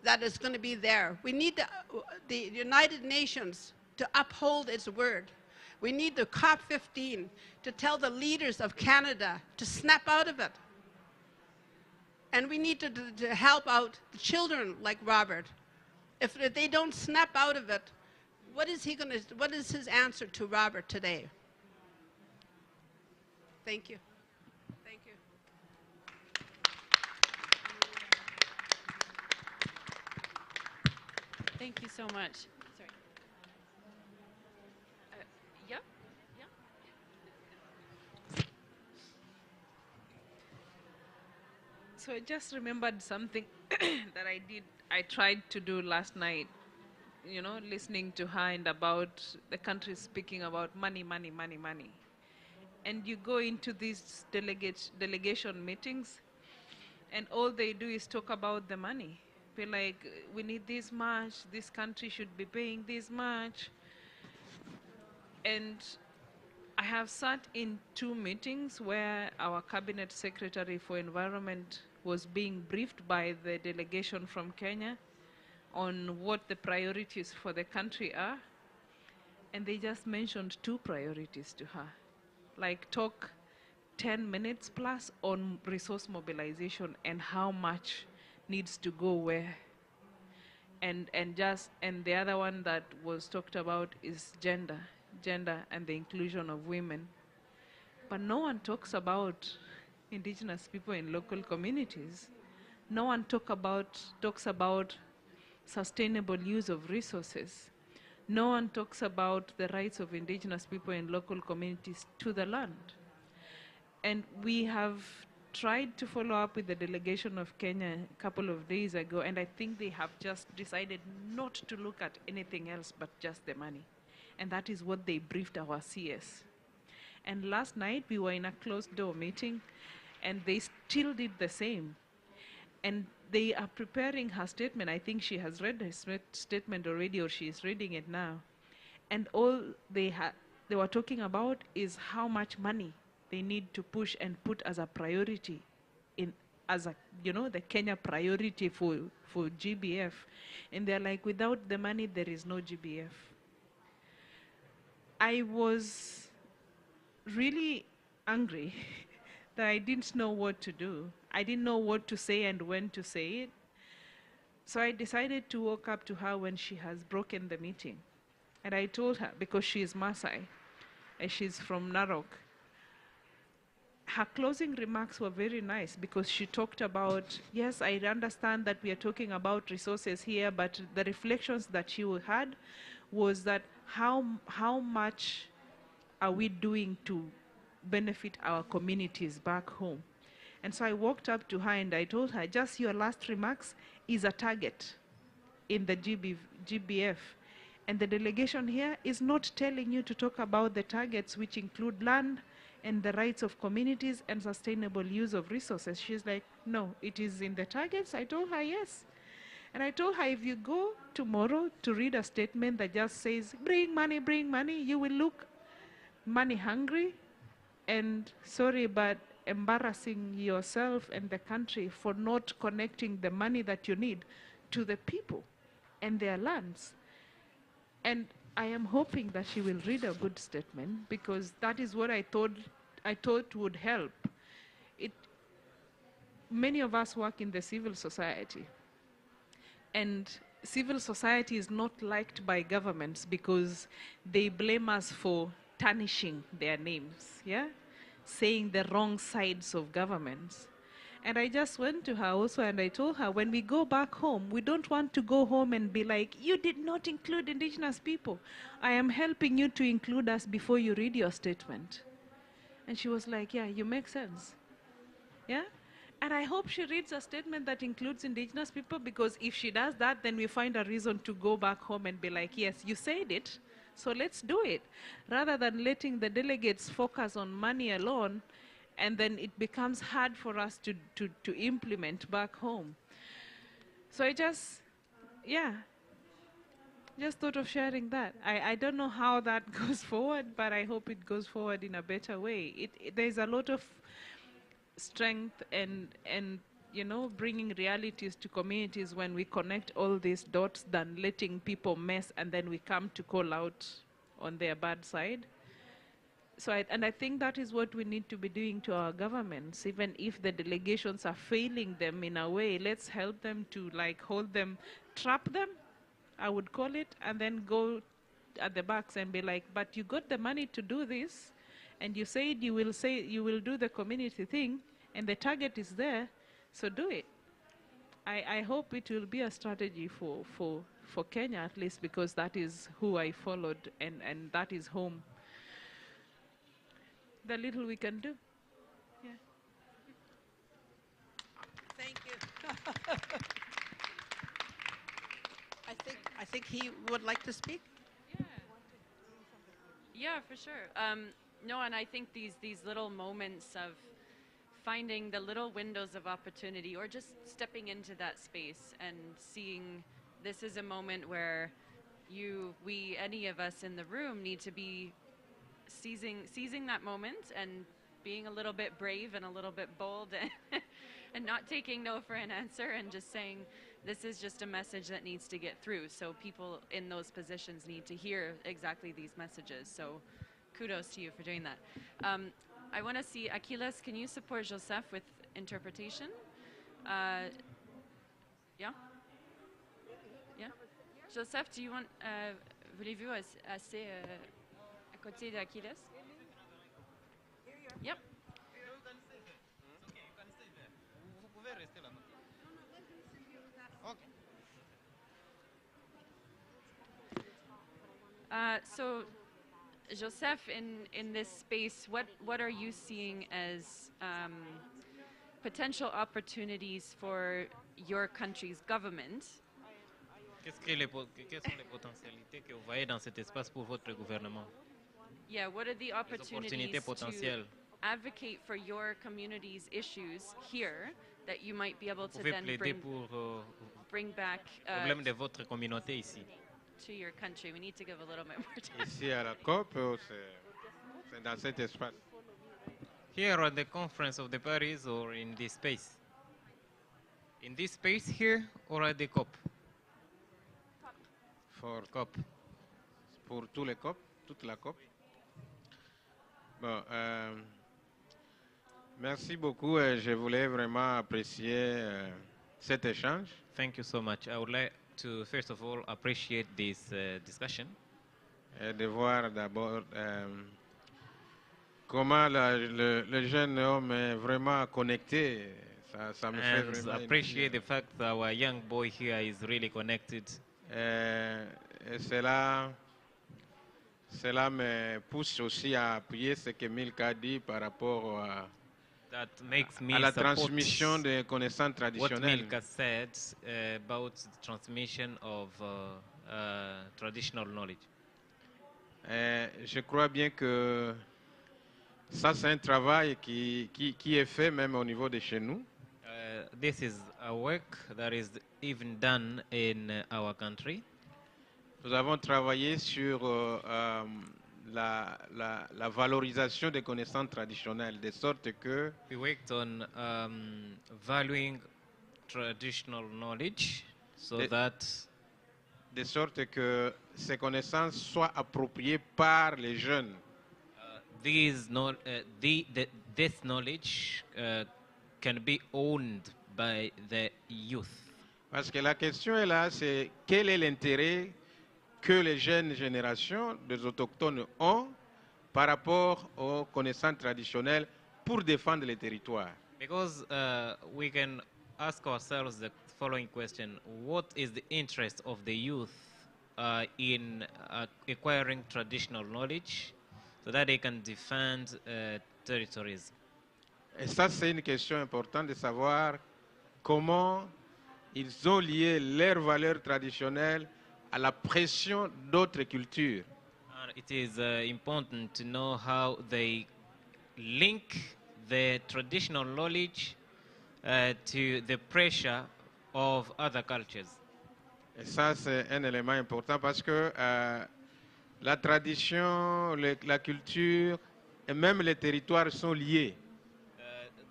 that is going to be there. We need the United Nations to uphold its word. We need the COP15 to tell the leaders of Canada to snap out of it. And we need to help out the children like Robert. If they don't snap out of it, what is his answer to Robert today? Thank you. Thank you. Thank you so much. Sorry. Yep. So I just remembered something that I tried to do last night, you know, listening to her and about the country speaking about money, money, money, money. And you go into these delegation meetings and all they do is talk about the money. Be like, we need this much, this country should be paying this much. And I have sat in 2 meetings where our cabinet secretary for environment was being briefed by the delegation from Kenya on what the priorities for the country are. And they just mentioned 2 priorities to her. Like talk 10 minutes plus on resource mobilization and how much needs to go where. And the other one that was talked about is gender and the inclusion of women. But no one talks about indigenous people in local communities. No one talks about sustainable use of resources. No one talks about the rights of indigenous people in local communities to the land. And we have tried to follow up with the delegation of Kenya a couple of days ago, and I think they have just decided not to look at anything else but just the money. And that is what they briefed our CS. And last night we were in a closed door meeting, and they still did the same. And they are preparing her statement. I think she has read her statement already, or she is reading it now. And all they were talking about is how much money they need to push and put as a priority, as the Kenya priority for GBF. And they're like, without the money, there is no GBF. I was really angry that I didn't know what to do. I didn't know what to say and when to say it. So I decided to walk up to her when she has broken the meeting. And I told her, because she is Maasai, and she's from Narok, her closing remarks were very nice, because she talked about, yes, I understand that we are talking about resources here, but the reflections that she had was that how much are we doing to benefit our communities back home? And so I walked up to her and I told her, just your last remarks is a target in the GBF. And the delegation here is not telling you to talk about the targets, which include land and the rights of communities and sustainable use of resources. She's like, no, it is in the targets. I told her, yes. And I told her, if you go tomorrow to read a statement that just says, bring money, you will look money hungry and, sorry, but embarrassing yourself and the country for not connecting the money that you need to the people and their lands. And I am hoping that she will read a good statement, because that is what I thought would help. Many of us work in the civil society, and civil society is not liked by governments because they blame us for tarnishing their names, saying the wrong sides of governments. And I just went to her also and I told her, when we go back home, we don't want to go home and be like, you did not include indigenous people. I am helping you to include us before you read your statement. And she was like, yeah, you make sense. Yeah? And I hope she reads a statement that includes indigenous people, because if she does that, then we find a reason to go back home and be like, yes, you said it, so let's do it. Rather than letting the delegates focus on money alone, and then it becomes hard for us to implement back home. So I just thought of sharing that. I don't know how that goes forward, but I hope it goes forward in a better way. There's a lot of strength and bringing realities to communities when we connect all these dots than letting people mess and then we come to call out on their bad side. So I think that is what we need to be doing to our governments. Even if the delegations are failing them in a way, let's help them to hold them, trap them, I would call it, and then go at the backs and be like, but you got the money to do this, and you said you will do the community thing, and the target is there, so do it. I hope it will be a strategy for Kenya, at least, because that is who I followed, and that is home. The little we can do. Yeah. Thank you. I think he would like to speak. Yeah, for sure. No, and I think these little moments of finding the little windows of opportunity, or just stepping into that space and seeing this is a moment where any of us in the room need to be seizing that moment and being a little bit brave and a little bit bold and not taking no for an answer, and just saying this is just a message that needs to get through. So people in those positions need to hear exactly these messages. So kudos to you for doing that. I want to see, Achilles, can you support Joseph with interpretation? Yeah? Yeah? Joseph, do you want, voulez-vous assez à côté d'Achilles? Yep. So, Joseph, in this space, what are you seeing as potential opportunities for your country's government? Quelles sont les potentialités que vous voyez dans cet espace pour votre gouvernement? Yeah, what are the opportunities to potentielles. advocate for your community's issues here that you might be able Vous to pouvez then plaider pour bring back problème de votre communauté ici. to your country? We need to give a little bit more time. Ici à la COP, c'est dans cet espace. Here at the conference of the Paris or in this space? In this space here or at the COP? For COP. Pour tous les COP, toute la COP. Bon, merci beaucoup. Je voulais vraiment apprécier cet échange. Thank you so much. I would like to first of all appreciate this discussion. Et de voir d'abord comment le jeune homme est vraiment connecté. Ça me fait And vraiment appreciate the fact that our young boy here is really connected. et cela me pousse aussi à appuyer ce que Milka dit par rapport That makes me à la support transmission des connaissances what traditionnelles. Milka said about the transmission of traditional knowledge. Je crois bien que ça, c'est un travail qui est fait même au niveau de chez nous. This is a work that is even done in our country. Nous avons travaillé sur la valorisation des connaissances traditionnelles, de sorte que We worked on valuing traditional knowledge so that de sorte que ces connaissances soient appropriées par les jeunes. this knowledge can be owned by the youth. Parce que la question est là, c'est quel est l'intérêt que les jeunes générations des autochtones ont par rapport aux connaissances traditionnelles pour défendre les territoires. Because we can ask ourselves the following question: what is the interest of the youth in acquiring traditional knowledge so that they can defend territories? Et ça, c'est une question importante de savoir comment ils ont lié leurs valeurs traditionnelles à la pression d'autres cultures. It is important to know how they link the traditional knowledge to the pressure of other cultures. Et ça, c'est un élément important parce que la tradition, la culture et même les territoires sont liés.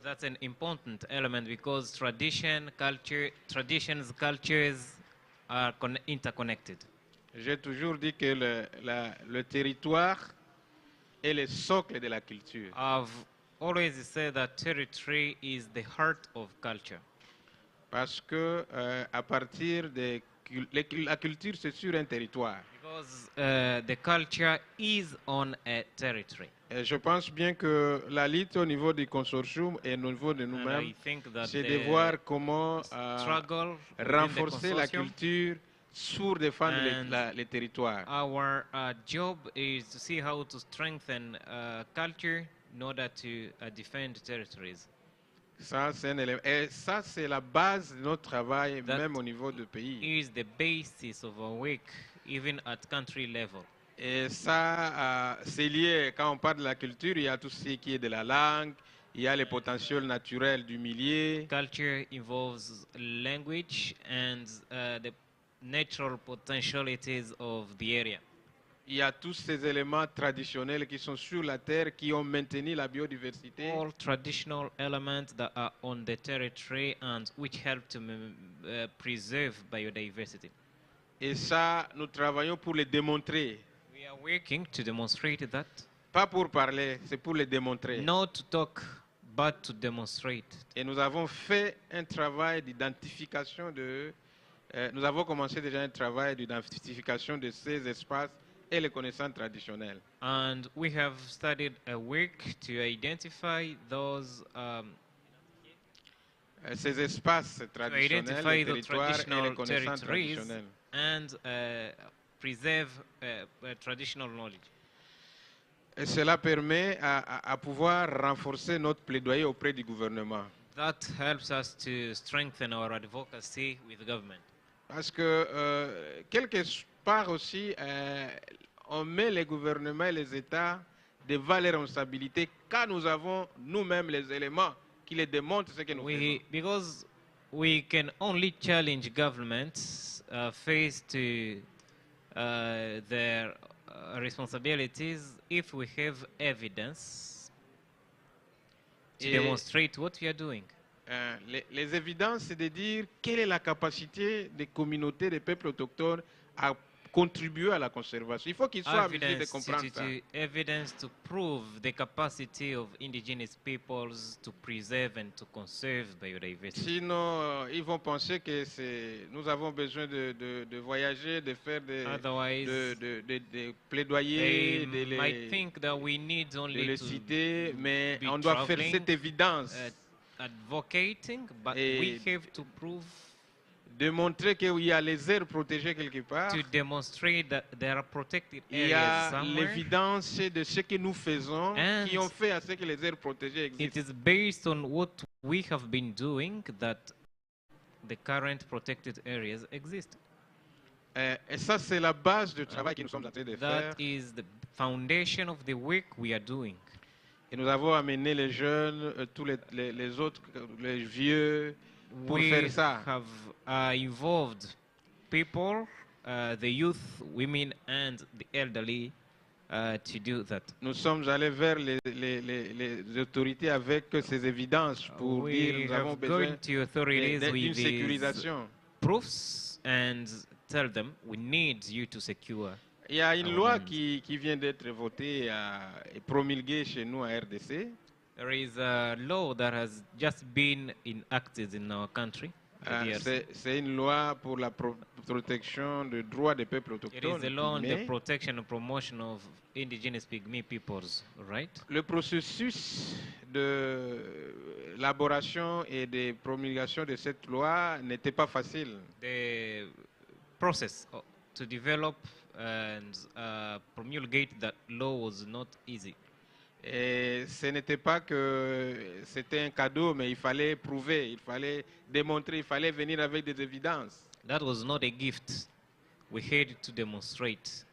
That's an important element because traditions, cultures are interconnected. J'ai toujours dit que le territoire est le socle de la culture. I've always said that territory is the heart of culture. Parce que à partir de la culture, c'est sur un territoire. Because the culture is on a territory. Et je pense bien que la lutte au niveau du consortium et au niveau de nous-mêmes, c'est de voir comment renforcer la culture pour défendre les territoires. Our job is to see how to strengthen culture in order to defend territories. Ça, c'est un élément. Et ça, c'est la base de notre travail, même au niveau du pays. Is the basis of our work, even at country level. Et ça, c'est lié, quand on parle de la culture, il y a tout ce qui est de la langue, il y a les potentiels naturels du milieu. Culture involves language and the natural potentialities of the area. Il y a tous ces éléments traditionnels qui sont sur la terre, qui ont maintenu la biodiversité. All traditional elements that are on the territory and which help to preserve biodiversity. Et ça, nous travaillons pour le démontrer. We are working to demonstrate that. Pas pour parler, c'est pour le démontrer. Not to talk, but to demonstrate. Et nous avons fait un travail d'identification nous avons commencé déjà un travail d'identification de ces espaces et les connaissances traditionnelles. And we have studied a work to identify those ces espaces traditionnels, les territoires et les connaissances traditionnelles. And preserve traditional knowledge. Et cela permet à pouvoir renforcer notre plaidoyer auprès du gouvernement. That helps us to strengthen our advocacy with the government. Parce que quelque part aussi, on met les gouvernements et les États devant les responsabilités quand nous avons nous-mêmes les éléments qui les démontrent ce que nous faisons. Because we can only challenge governments face to their responsibilities if we have evidence to demonstrate what we are doing. Les évidences, c'est de dire quelle est la capacité des communautés, des peuples autochtones à contribuer à la conservation. Il faut qu'ils soient habitués de comprendre ça. Evidence to prove the capacity of indigenous peoples to preserve and to conserve biodiversity. Sinon, ils vont penser que nous avons besoin de voyager, de faire des plaidoyers, de les citer, mais on doit faire cette évidence. Advocating, but we have to prove, démontrer qu'il y a les aires protégées quelque part. To demonstrate that there are protected il y areas a l'évidence de ce que nous faisons qui ont fait à ce que les aires protégées existent. It is based on what we have been doing that the current protected areas exist. Et ça, c'est la base du travail que nous sommes en train de faire. That is the foundation of the work we are doing. Et nous avons amené les jeunes, tous les autres, les vieux, pour faire ça. We have involved people, the youth, women, and the elderly to do that. Nous sommes allés vers les autorités avec ces évidences pour dire nous avons besoin d'une sécurisation. Proofs and tell them we need you to secure. Il y a une loi qui vient d'être votée et promulguée chez nous à RDC. There is a law that has just been enacted in our country. C'est une loi pour la protection des droits des peuples autochtones. It is a law on the protection and promotion of indigenous Pygmy peoples, right? Le processus d'élaboration et de promulgation de cette loi n'était pas facile. The process to develop and promulgate that law was not easy. Et ce n'était pas que c'était un cadeau, mais il fallait prouver, il fallait démontrer, il fallait venir avec des évidences. That was not a gift. We had to demonstrate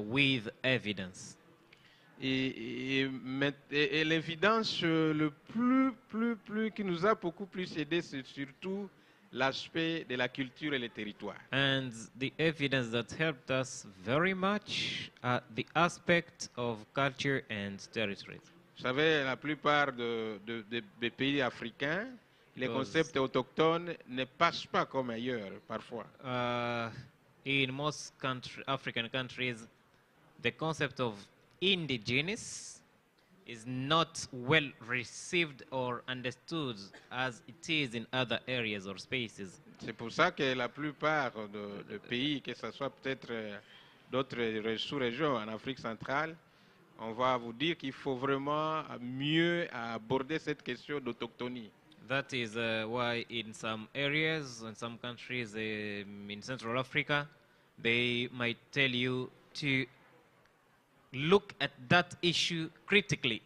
with evidence. Et l'évidence le plus qui nous a beaucoup plus aidé, c'est surtout l'aspect de la culture et les territoires. And the evidence that helped us very much the aspect of culture and territories. Vous savez, la plupart des pays africains, les concepts autochtones ne passent pas comme ailleurs parfois. In most African countries, the concept of indigenous is not well received or understood as it is in other areas or spaces. C'est pour ça que la plupart des pays, que ce soit peut-être d'autres sous-régions en Afrique centrale, on va vous dire qu'il faut vraiment mieux aborder cette question d'autochtonie. That is why in some areas, in some countries in Central Africa, they might tell you to look at that issue critically.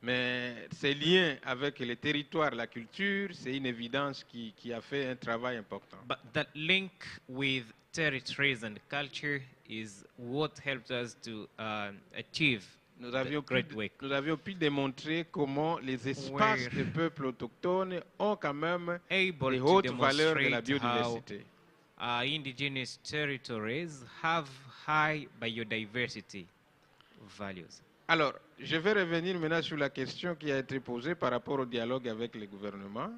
Mais ces liens avec les territoires, la culture, c'est une évidence qui a fait un travail important. But that link with territories and culture is what helped us to achieve great work. Nous avions pu démontrer comment les espaces des peuples autochtones ont quand même des hautes valeurs de la biodiversité. Indigenous territories have high biodiversity values. Alors, je vais revenir maintenant sur la question qui a été posée par rapport au dialogue avec les gouvernements.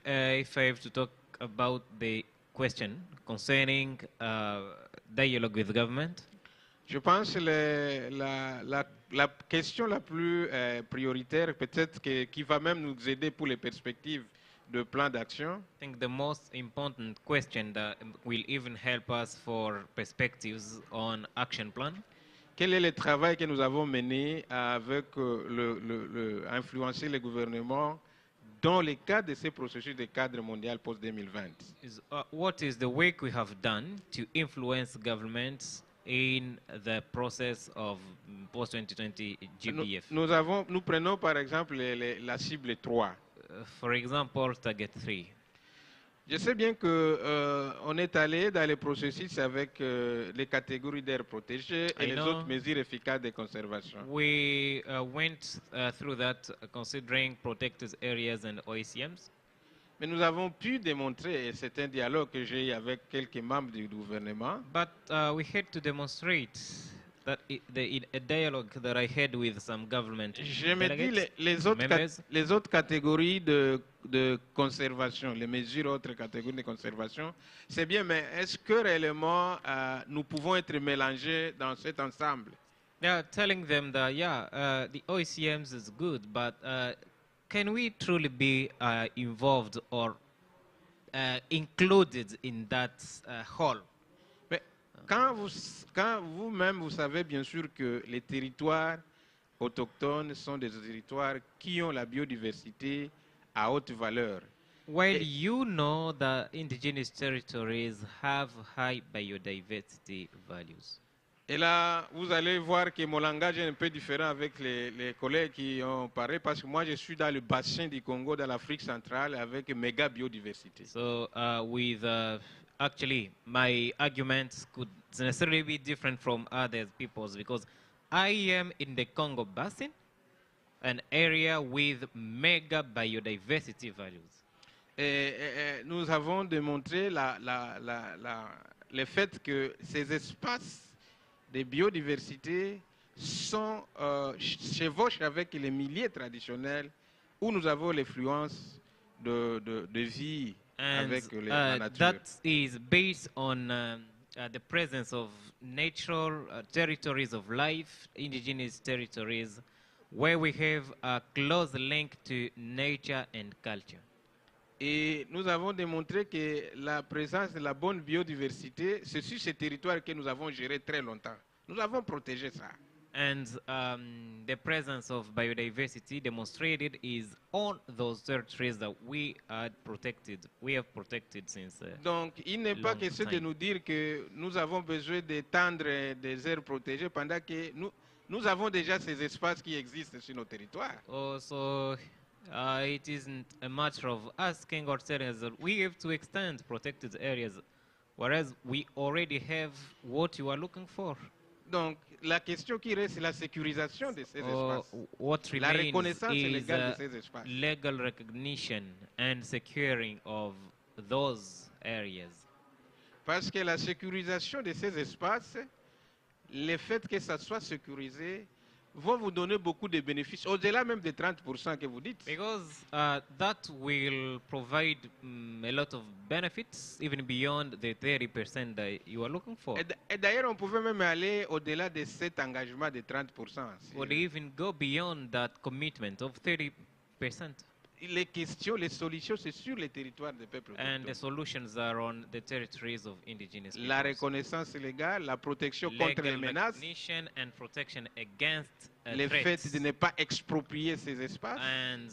If I have to talk about the question concerning dialogue with government, je pense que la question la plus prioritaire, peut-être qui va même nous aider pour les perspectives de plan d'action. I think the most important question that will even help us for perspectives on action plan. Quel est le travail que nous avons mené avec influencer le gouvernement dans le cadre de ces processus de cadre mondial post-2020. What is the work we have done to influence governments in the process of post-2020 GBF? Nous prenons par exemple la cible 3. For example, target 3. Je sais bien qu'on est allé dans les processus avec les catégories d'aires protégées et les autres mesures efficaces de conservation. We went through that considering protected areas and OECMs. Mais nous avons pu démontrer, et c'est un dialogue que j'ai eu avec quelques membres du gouvernement, But we had to demonstrate that a dialogue that I had with some government je me dis delegates, les autres catégories de conservation, les mesures autres catégories de conservation, c'est bien, mais est-ce que réellement nous pouvons être mélangés dans cet ensemble? Yeah, telling them that the OECMs is good, but can we truly be involved or included in that whole? Quand vous-même, vous savez bien sûr que les territoires autochtones sont des territoires qui ont la biodiversité à haute valeur. While you know that indigenous territories have high biodiversity values. Et là, vous allez voir que mon langage est un peu différent avec les collègues qui ont parlé, parce que moi, je suis dans le bassin du Congo, dans l'Afrique centrale, avec méga biodiversité. So, actually, my arguments could necessarily be different from other people's because I am in the Congo Basin, an area with mega biodiversity values. Et nous avons démontré le fait que ces espaces de biodiversité chevauchent avec les milieux traditionnels où nous avons l'influence de vie avec la nature. That is based on the presence of natural territories of life, indigenous territories, where we have a close link to nature and culture. Et nous avons démontré que la présence de la bonne biodiversité, c'est sur ces territoires que nous avons géré très longtemps. Nous avons protégé ça. And the presence of biodiversity demonstrated is on those territories that we had protected. We have protected since. Donc, il n'est pas question de nous dire que nous avons besoin d'étendre des aires protégées pendant que nous avons déjà ces espaces qui existent sur nos territoires. So it isn't a matter of asking or telling us that we have to extend protected areas, whereas we already have what you are looking for. Donc, la question qui reste, c'est la sécurisation de ces espaces. What La remains reconnaissance is légale de ces espaces. legal recognition and securing of those areas. Parce que la sécurisation de ces espaces, le fait que ça soit sécurisé, vont vous donner beaucoup de bénéfices, au-delà même des 30% que vous dites. Because that will provide a lot of benefits, even beyond the 30% that you are looking for. Et d'ailleurs, on pouvait même aller au-delà de cet engagement de 30%. Would even go beyond that commitment of 30%. Les questions, les solutions, c'est sur les territoires des peuples And the autochtones. solutions are on the territories of indigenous peoples. La reconnaissance légale, la protection contre les Legal menaces, recognition and protection against le threats. fait de ne pas exproprier ces espaces, And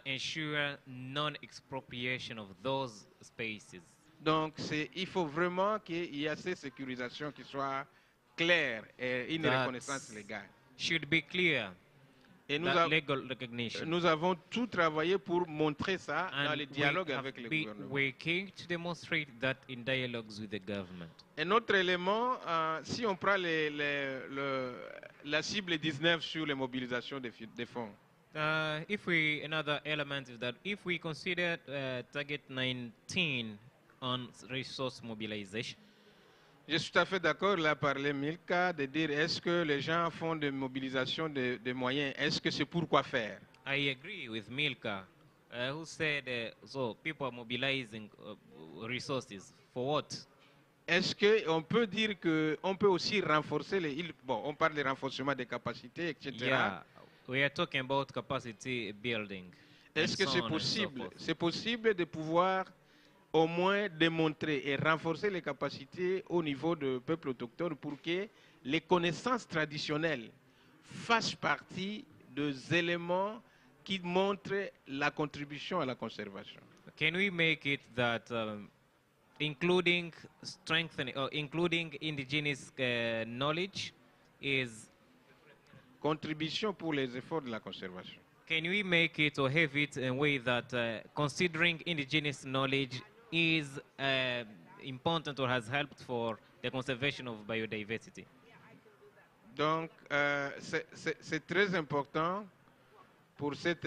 ensure non-expropriation of those spaces. donc il faut vraiment qu'il y ait cette sécurisation qui soit claire et une That reconnaissance légale. Should be clear. Et That legal recognition. nous avons tout travaillé pour montrer ça dans And les dialogues we avec have le been gouvernement. working to demonstrate that in dialogues with the government. Un autre élément, si on prend la cible 19 sur les mobilisations des fonds, Another element is that if we consider target 19 on resource mobilization, je suis tout à fait d'accord, là, par les Milka, de dire est-ce que les gens font de mobilisation de moyens, est-ce que c'est pour quoi faire? I agree with Milka, who said, so people are mobilizing resources for what? Est-ce qu'on peut dire qu'on peut aussi renforcer on parle de renforcement des capacités, etc. Yeah, we are talking about capacity building. Est-ce que and so c'est on and so possible? forth. C'est possible de pouvoir au moins démontrer et renforcer les capacités au niveau du peuple autochtone pour que les connaissances traditionnelles fassent partie des éléments qui montre la contribution à la conservation. Can we make it that including strengthening or including indigenous knowledge is contribution pour les efforts de la conservation? Can we make it or have it in a way that considering indigenous knowledge is important or has helped for the conservation of biodiversity? Donc, c'est très important pour cet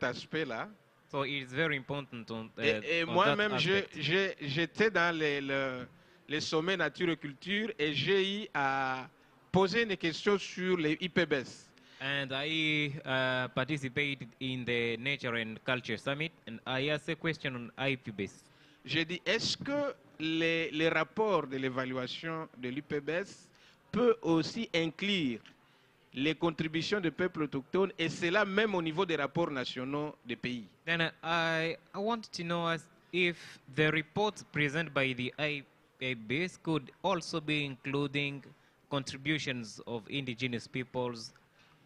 aspect-là. So it's very important on, et on moi-même, that aspect. j'étais dans les sommets nature et culture et j'ai eu à poser une question sur les IPBES. And I participated in the Nature and Culture Summit, and I asked a question on IPBES. J'ai dit, est-ce que les rapports de l'évaluation de l'IPBES peut aussi inclure les contributions des peuples autochtones, et cela même au niveau des rapports nationaux des pays? Then I wanted to know if the report presented by the IPBES could also be including contributions of indigenous peoples,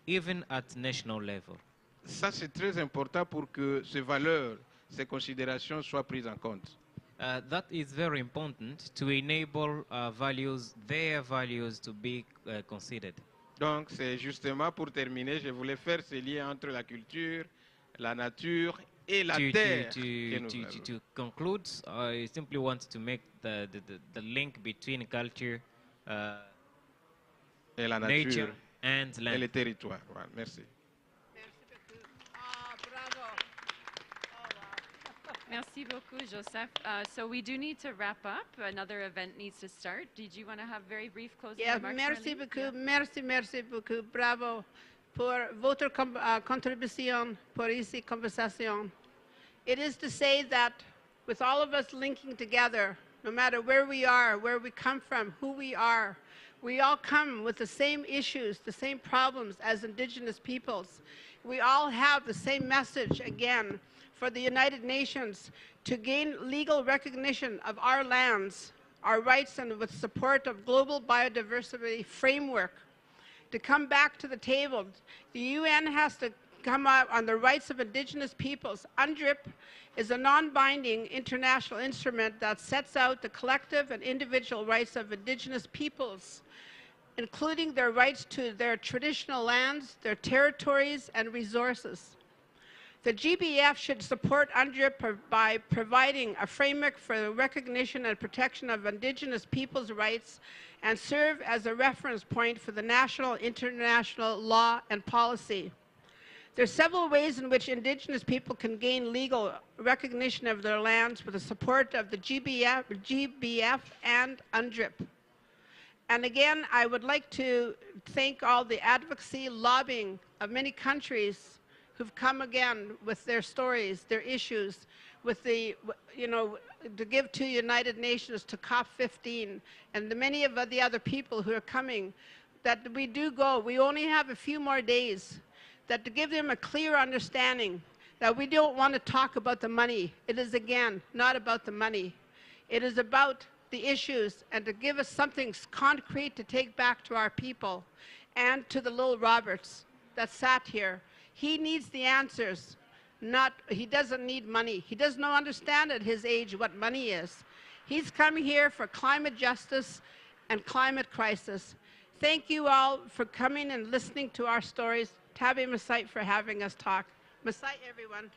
even at national level. Ça, c'est très important pour que ces valeurs, ces considérations soient prises en compte. That is very important to enable values, their values, to be considered. Donc, c'est justement pour terminer, je voulais faire ce lien entre la culture, la nature et la terre. To conclude, I simply want to make the link between culture, et la nature, nature, and land. Et les territoires. Voilà, merci. Merci beaucoup, Joseph. So we do need to wrap up. Another event needs to start. Did you want to have very brief closing remarks? Merci Marlene? beaucoup, merci beaucoup, bravo pour votre contribution pour ici conversation. It is to say that with all of us linking together, no matter where we are, where we come from, who we all come with the same issues, the same problems as indigenous peoples. We all have the same message, again, for the United Nations to gain legal recognition of our lands, our rights, and with support of global biodiversity framework, to come back to the table. The UN has to come up on the rights of indigenous peoples. UNDRIP is a non-binding international instrument that sets out the collective and individual rights of indigenous peoples, including their rights to their traditional lands, their territories, and resources. The GBF should support UNDRIP by providing a framework for the recognition and protection of indigenous peoples' rights and serve as a reference point for the national, international law and policy. There are several ways in which indigenous people can gain legal recognition of their lands with the support of the GBF and UNDRIP. And again, I would like to thank all the advocacy, lobbying of many countries who've come again with their stories, their issues, with the, to give to United Nations, to COP15, and the many of the other people who are coming, that we do go. We only have a few more days, that to give them a clear understanding that we don't want to talk about the money. It is, again, not about the money. It is about the issues, and to give us something concrete to take back to our people and to the little Roberts that sat here. He needs the answers, he doesn't need money. He doesn't understand at his age what money is. He's come here for climate justice and climate crisis. Thank you all for coming and listening to our stories. Tabi Masait for having us talk. Masait, everyone.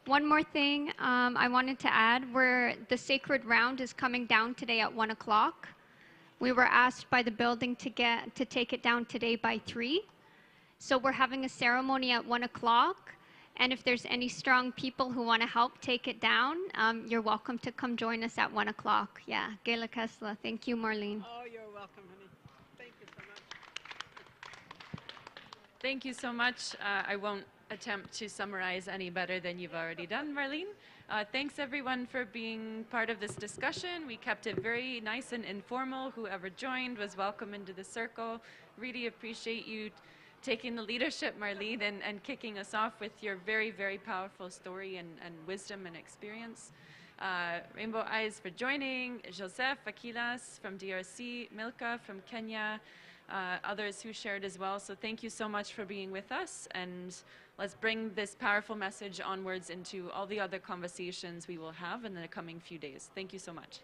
One more thing I wanted to add, the sacred round is coming down today at 1 o'clock. We were asked by the building to take it down today by 3. So we're having a ceremony at 1 o'clock. And if there's any strong people who want to help take it down, you're welcome to come join us at 1 o'clock. Yeah, Gela Kesla. Thank you, Marlene. Oh, you're welcome, honey. Thank you so much. Thank you so much. I won't attempt to summarize any better than you've already done, Marlene. Thanks everyone for being part of this discussion. We kept it very nice and informal. Whoever joined was welcome into the circle. Really appreciate you taking the leadership, Marlene, and kicking us off with your very, very powerful story and wisdom and experience. Rainbow Eyes for joining, Joseph Aquilas from DRC, Milka from Kenya, others who shared as well. So thank you so much for being with us, and let's bring this powerful message onwards into all the other conversations we will have in the coming few days. Thank you so much.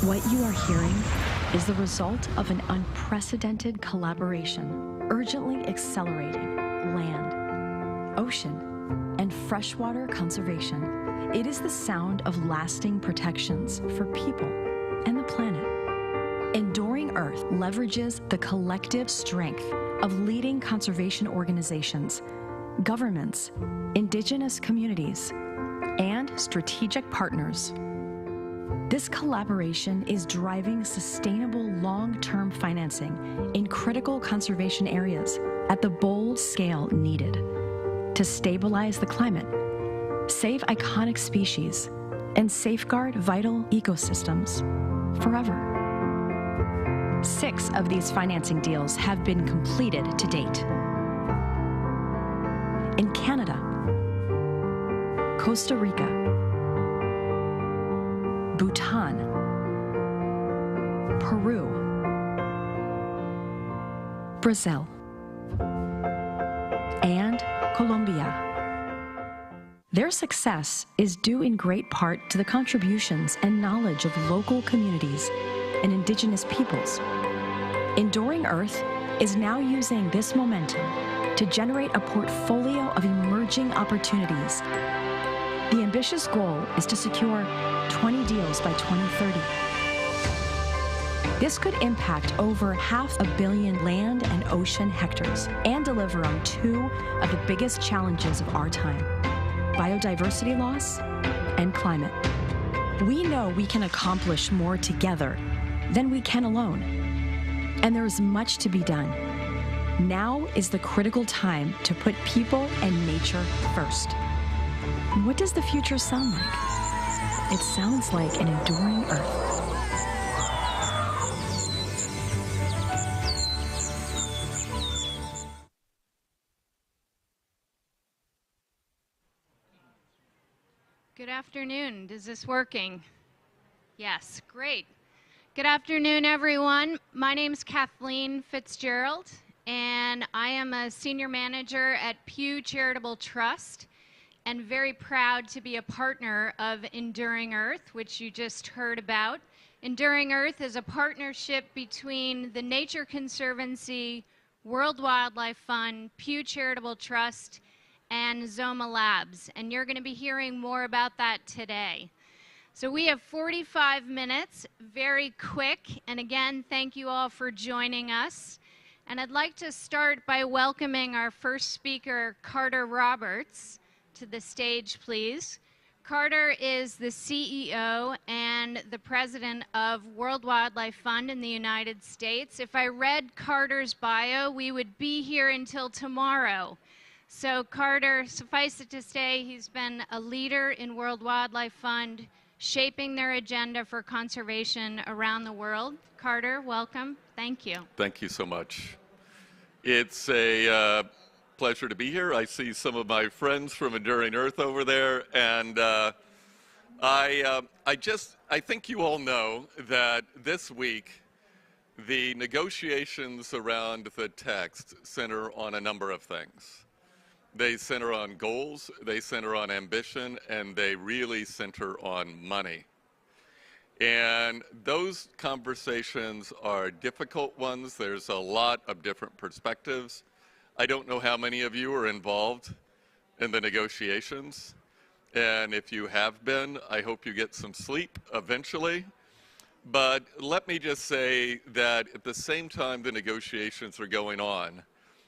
What you are hearing is the result of an unprecedented collaboration, urgently accelerating land, ocean, and freshwater conservation. It is the sound of lasting protections for people and the planet. Enduring Earth leverages the collective strength of leading conservation organizations, governments, indigenous communities, and strategic partners. This collaboration is driving sustainable long-term financing in critical conservation areas at the bold scale needed to stabilize the climate, save iconic species, and safeguard vital ecosystems forever. 6 of these financing deals have been completed to date. In Canada, Costa Rica, Bhutan, Peru, Brazil, and Colombia. Their success is due in great part to the contributions and knowledge of local communities and indigenous peoples. Enduring Earth is now using this momentum to generate a portfolio of emerging opportunities. The ambitious goal is to secure 20 deals by 2030. This could impact over 500 million land and ocean hectares and deliver on 2 of the biggest challenges of our time: biodiversity loss and climate. We know we can accomplish more together than we can alone, and there is much to be done. Now is the critical time to put people and nature first. What does the future sound like? It sounds like an enduring Earth. Good afternoon. Is this working? Yes, great. Good afternoon, everyone. My name is Kathleen Fitzgerald, and I am a senior manager at Pew Charitable Trust, and very proud to be a partner of Enduring Earth, which you just heard about. Enduring Earth is a partnership between the Nature Conservancy, World Wildlife Fund, Pew Charitable Trust, and Zoma Labs, and you're going to be hearing more about that today. So we have 45 minutes, very quick, and again, thank you all for joining us. And I'd like to start by welcoming our first speaker, Carter Roberts, to the stage, please. Carter is the CEO and the president of World Wildlife Fund in the United States. If I read Carter's bio, we would be here until tomorrow. So Carter, suffice it to say, he's been a leader in World Wildlife Fund, shaping their agenda for conservation around the world. Carter, welcome. Thank you. Thank you so much. It's a pleasure to be here. I see some of my friends from Enduring Earth over there, and I think you all know that this week the negotiations around the text center on a number of things. They center on goals, they center on ambition, and they really center on money. And those conversations are difficult ones. There's a lot of different perspectives. I don't know how many of you are involved in the negotiations. And if you have been, I hope you get some sleep eventually. But let me just say that at the same time the negotiations are going on,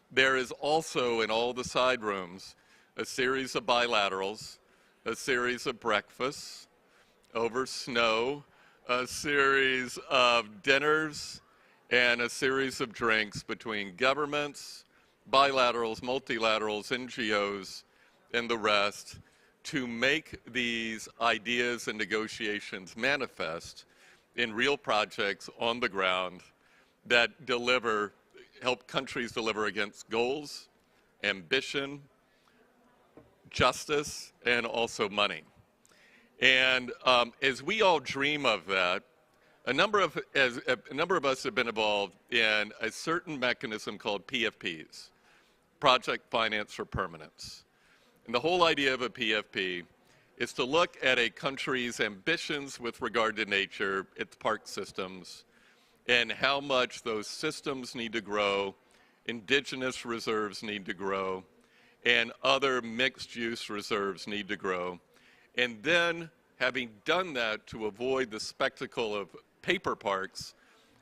there is also in all the side rooms a series of bilaterals, a series of breakfasts over snow, a series of dinners, and a series of drinks between governments, bilaterals, multilaterals, NGOs, and the rest to make these ideas and negotiations manifest in real projects on the ground that help countries deliver against goals, ambition, justice, and also money. And as we all dream of that, a number of us have been involved in a certain mechanism called PFPs, Project Finance for Permanence. And the whole idea of a PFP is to look at a country's ambitions with regard to nature, its park systems, and how much those systems need to grow, indigenous reserves need to grow, and other mixed-use reserves need to grow. And then, having done that to avoid the spectacle of paper parks,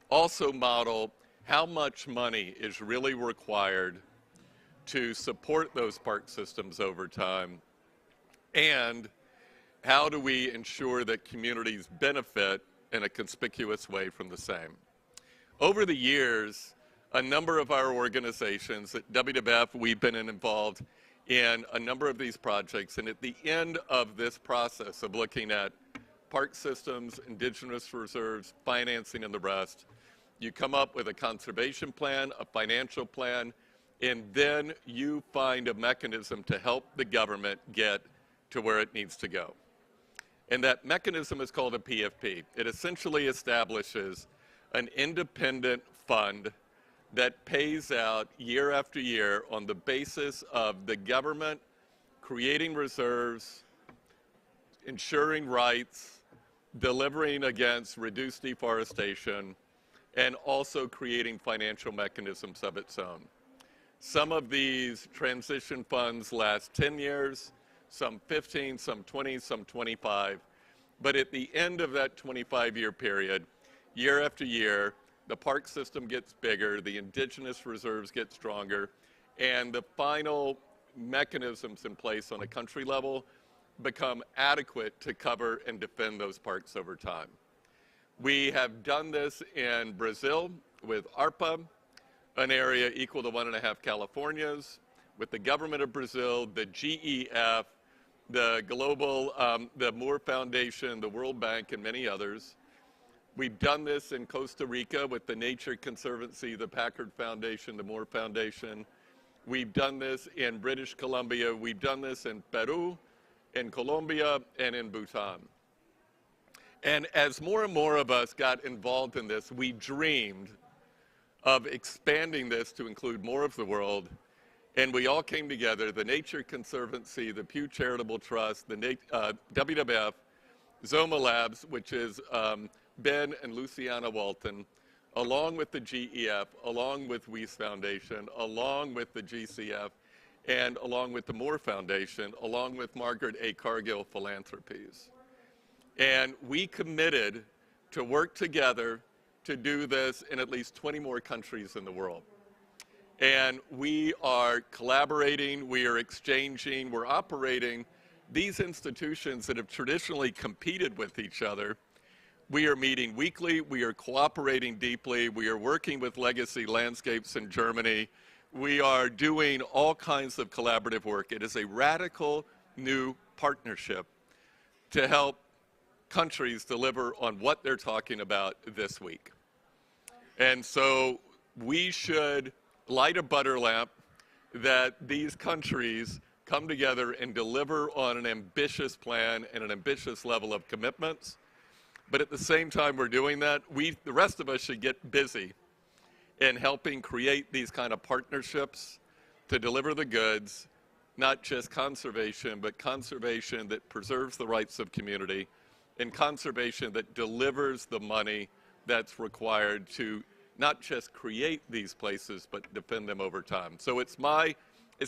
also model how much money is really required to support those park systems over time, and how do we ensure that communities benefit in a conspicuous way from the same. Over the years, a number of our organizations at WWF, we've been involved in a number of these projects, and at the end of this process of looking at park systems, indigenous reserves, financing, and the rest, you come up with a conservation plan, a financial plan, and then you find a mechanism to help the government get to where it needs to go. And that mechanism is called a PFP. It essentially establishes an independent fund that pays out year after year on the basis of the government creating reserves, ensuring rights, delivering against reduced deforestation, and also creating financial mechanisms of its own. Some of these transition funds last 10 years, some 15, some 20, some 25. But at the end of that 25-year period, year after year, the park system gets bigger, the indigenous reserves get stronger, and the final mechanisms in place on a country level become adequate to cover and defend those parks over time. We have done this in Brazil with ARPA, an area equal to 1.5 Californias, with the government of Brazil, the GEF, the Global, the Moore Foundation, the World Bank, and many others. We've done this in Costa Rica with the Nature Conservancy, the Packard Foundation, the Moore Foundation. We've done this in British Columbia. We've done this in Peru, in Colombia, and in Bhutan. And as more and more of us got involved in this, we dreamed of expanding this to include more of the world. And we all came together, the Nature Conservancy, the Pew Charitable Trust, the WWF, Zoma Labs, which is Ben and Luciana Walton, along with the GEF, along with Weiss Foundation, along with the GCF, and along with the Moore Foundation, along with Margaret A. Cargill Philanthropies. And we committed to work together to do this in at least 20 more countries in the world. And we are collaborating, we are exchanging, we're operating these institutions that have traditionally competed with each other. We are meeting weekly, we are cooperating deeply, we are working with Legacy Landscapes in Germany. We are doing all kinds of collaborative work. It is a radical new partnership to help countries deliver on what they're talking about this week. And so we should light a butter lamp that these countries come together and deliver on an ambitious plan and an ambitious level of commitments. But at the same time we're doing that, the rest of us should get busy in helping create these kind of partnerships to deliver the goods, not just conservation, but conservation that preserves the rights of community, and conservation that delivers the money that's required to not just create these places, but defend them over time. So it's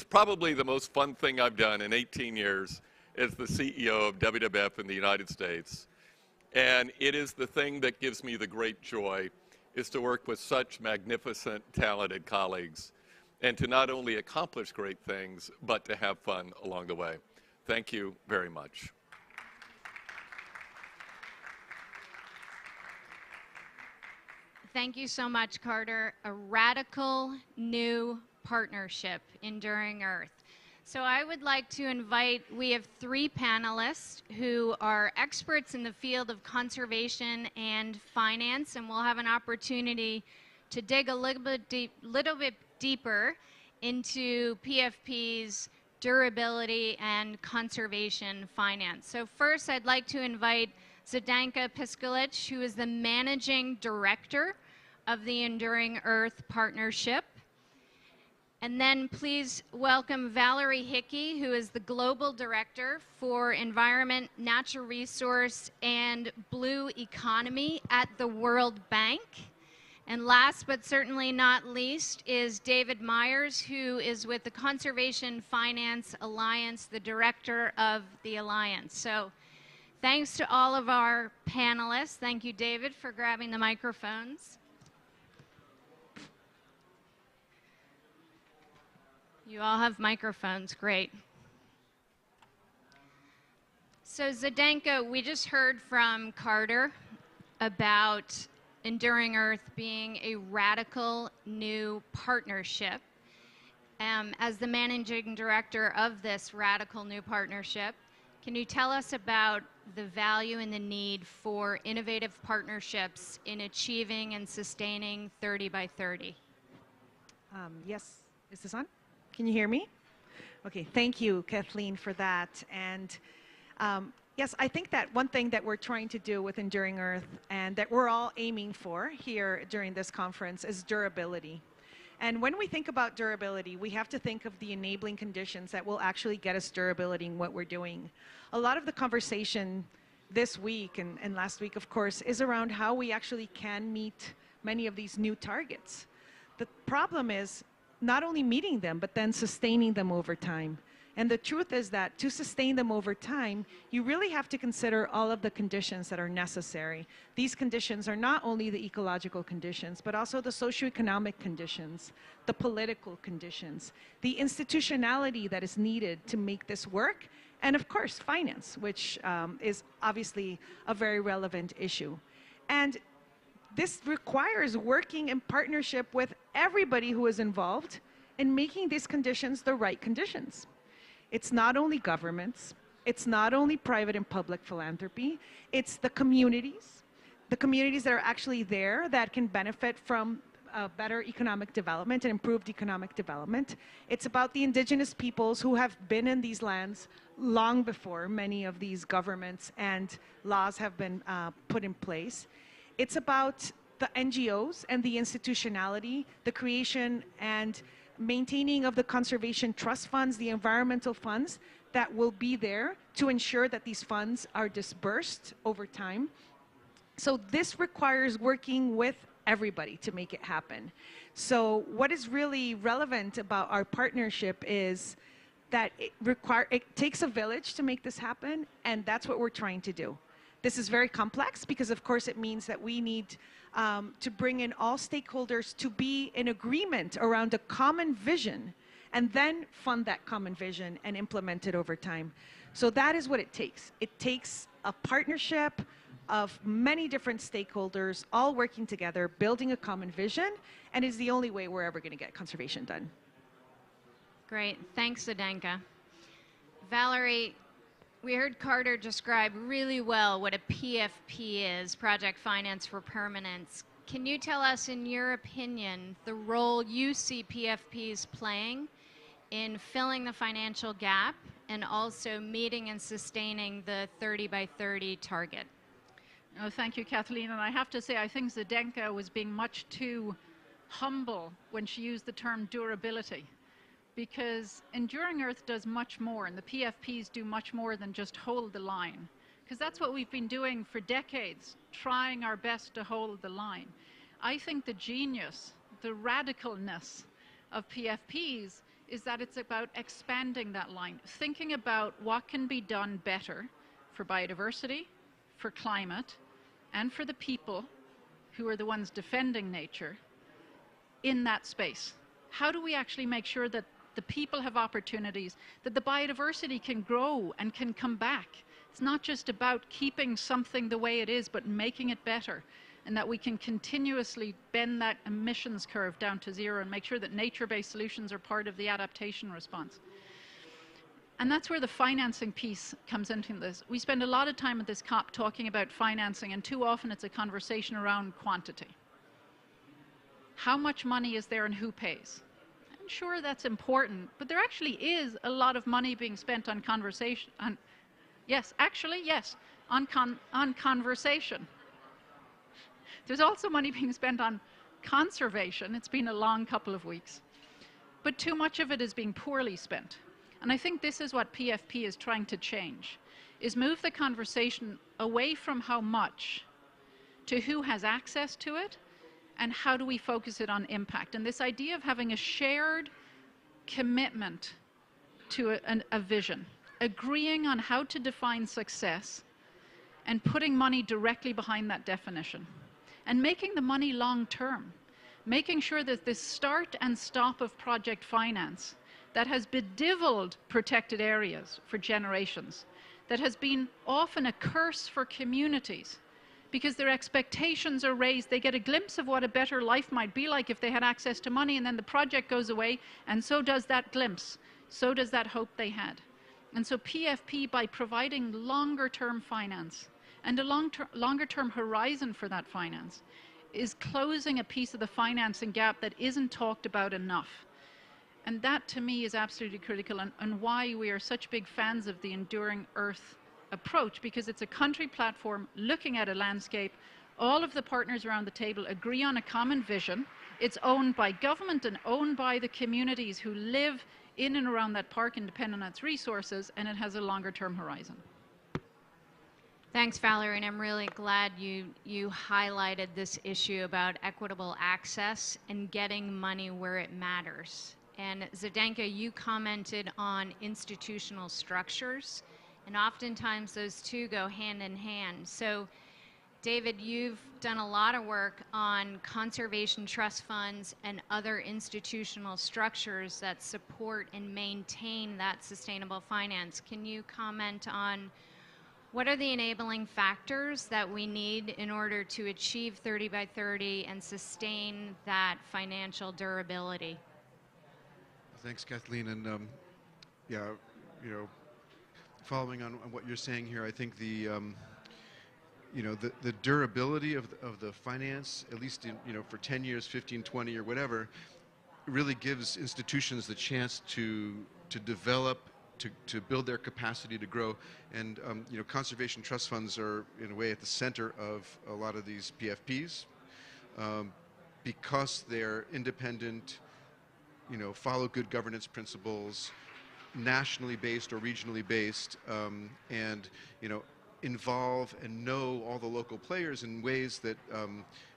probably the most fun thing I've done in 18 years as the CEO of WWF in the United States. And it is the thing that gives me the great joy, is to work with such magnificent, talented colleagues, and to not only accomplish great things, but to have fun along the way. Thank you very much. Thank you so much, Carter. A radical new partnership, Enduring Earth. So I would like to invite, we have 3 panelists who are experts in the field of conservation and finance, and we'll have an opportunity to dig a little bit deeper into PFP's durability and conservation finance. So first, I'd like to invite Zdenka Piskalic, who is the Managing Director of the Enduring Earth Partnership. And then please welcome Valerie Hickey, who is the Global Director for Environment, Natural Resource, and Blue Economy at the World Bank. And last but certainly not least is David Myers, who is with the Conservation Finance Alliance, the Director of the Alliance. So thanks to all of our panelists. Thank you, David, for grabbing the microphones. You all have microphones, great. So Zdenka, we just heard from Carter about Enduring Earth being a radical new partnership. As the managing director of this radical new partnership, can you tell us about the value and the need for innovative partnerships in achieving and sustaining 30 by 30? Yes, is this on? Can you hear me? Okay, thank you, Kathleen, for that. And yes, I think that one thing that we're trying to do with Enduring Earth and that we're all aiming for here during this conference is durability. And when we think about durability, we have to think of the enabling conditions that will actually get us durability in what we're doing. A lot of the conversation this week and last week, of course, is around how we actually can meet many of these new targets. The problem is not only meeting them, but then sustaining them over time. And the truth is that to sustain them over time, you really have to consider all of the conditions that are necessary. These conditions are not only the ecological conditions, but also the socioeconomic conditions, the political conditions, the institutionality that is needed to make this work, and of course, finance, which is obviously a very relevant issue. And this requires working in partnership with everybody who is involved in making these conditions the right conditions. It's not only governments, it's not only private and public philanthropy, it's the communities that are actually there that can benefit from better economic development and improved economic development. It's about the indigenous peoples who have been in these lands long before many of these governments and laws have been put in place. It's about the NGOs and the institutionality, the creation and maintaining of the conservation trust funds, the environmental funds that will be there to ensure that these funds are dispersed over time. So this requires working with everybody to make it happen. So what is really relevant about our partnership is that it takes a village to make this happen, and that's what we're trying to do. This is very complex because, of course, it means that we need to bring in all stakeholders to be in agreement around a common vision and then fund that common vision and implement it over time. So that is what it takes. It takes a partnership of many different stakeholders all working together, building a common vision, and is the only way we're ever going to get conservation done. Great. Thanks, Zdenka. Valerie, we heard Carter describe really well what a PFP is, Project Finance for Permanence. Can you tell us, in your opinion, the role you see PFPs playing in filling the financial gap and also meeting and sustaining the 30 by 30 target? Oh, thank you, Kathleen. And I have to say, I think Zdenka was being much too humble when she used the term durability, because Enduring Earth does much more, and the PFPs do much more than just hold the line, because that's what we've been doing for decades, trying our best to hold the line. I think the genius, the radicalness of PFPs is that it's about expanding that line, thinking about what can be done better for biodiversity, for climate, and for the people who are the ones defending nature in that space. How do we actually make sure that the people have opportunities, that the biodiversity can grow and can come back? It's not just about keeping something the way it is, but making it better, and that we can continuously bend that emissions curve down to zero and make sure that nature-based solutions are part of the adaptation response. And that's where the financing piece comes into this. We spend a lot of time at this COP talking about financing, and too often it's a conversation around quantity. How much money is there and who pays? And sure, that's important, but there actually is a lot of money being spent on conversation. Yes, on conversation. There's also money being spent on conservation. It's been a long couple of weeks. but too much of it is being poorly spent. And I think this is what PFP is trying to change, is move the conversation away from how much to who has access to it and how do we focus it on impact. And this idea of having a shared commitment to a vision, agreeing on how to define success and putting money directly behind that definition, and making the money long term, making sure that this start and stop of project finance that has bedeviled protected areas for generations, that has been often a curse for communities because their expectations are raised. They get a glimpse of what a better life might be like if they had access to money, and then the project goes away, and so does that glimpse, so does that hope they had. And so PFP, by providing longer-term finance and a longer-term horizon for that finance, is closing a piece of the financing gap that isn't talked about enough. And that, to me, is absolutely critical, and why we are such big fans of the Enduring Earth approach, because it's a country platform looking at a landscape. All of the partners around the table agree on a common vision. It's owned by government and owned by the communities who live in and around that park and depend on its resources, and it has a longer-term horizon. Thanks, Valerie, and I'm really glad you highlighted this issue about equitable access and getting money where it matters. And Zdenka, you commented on institutional structures, and oftentimes those two go hand in hand. So, David, you've done a lot of work on conservation trust funds and other institutional structures that support and maintain that sustainable finance. Can you comment on what are the enabling factors that we need in order to achieve 30 by 30 and sustain that financial durability? Thanks, Kathleen. And yeah, you know, following on what you're saying here, I think the you know, the durability of the finance, at least in, you know, for 10 years, 15, 20, or whatever, really gives institutions the chance to develop, to build their capacity to grow. And you know, conservation trust funds are in a way at the center of a lot of these PFPs because they're independent, you know, follow good governance principles, nationally based or regionally based, and you know, involve and know all the local players in ways that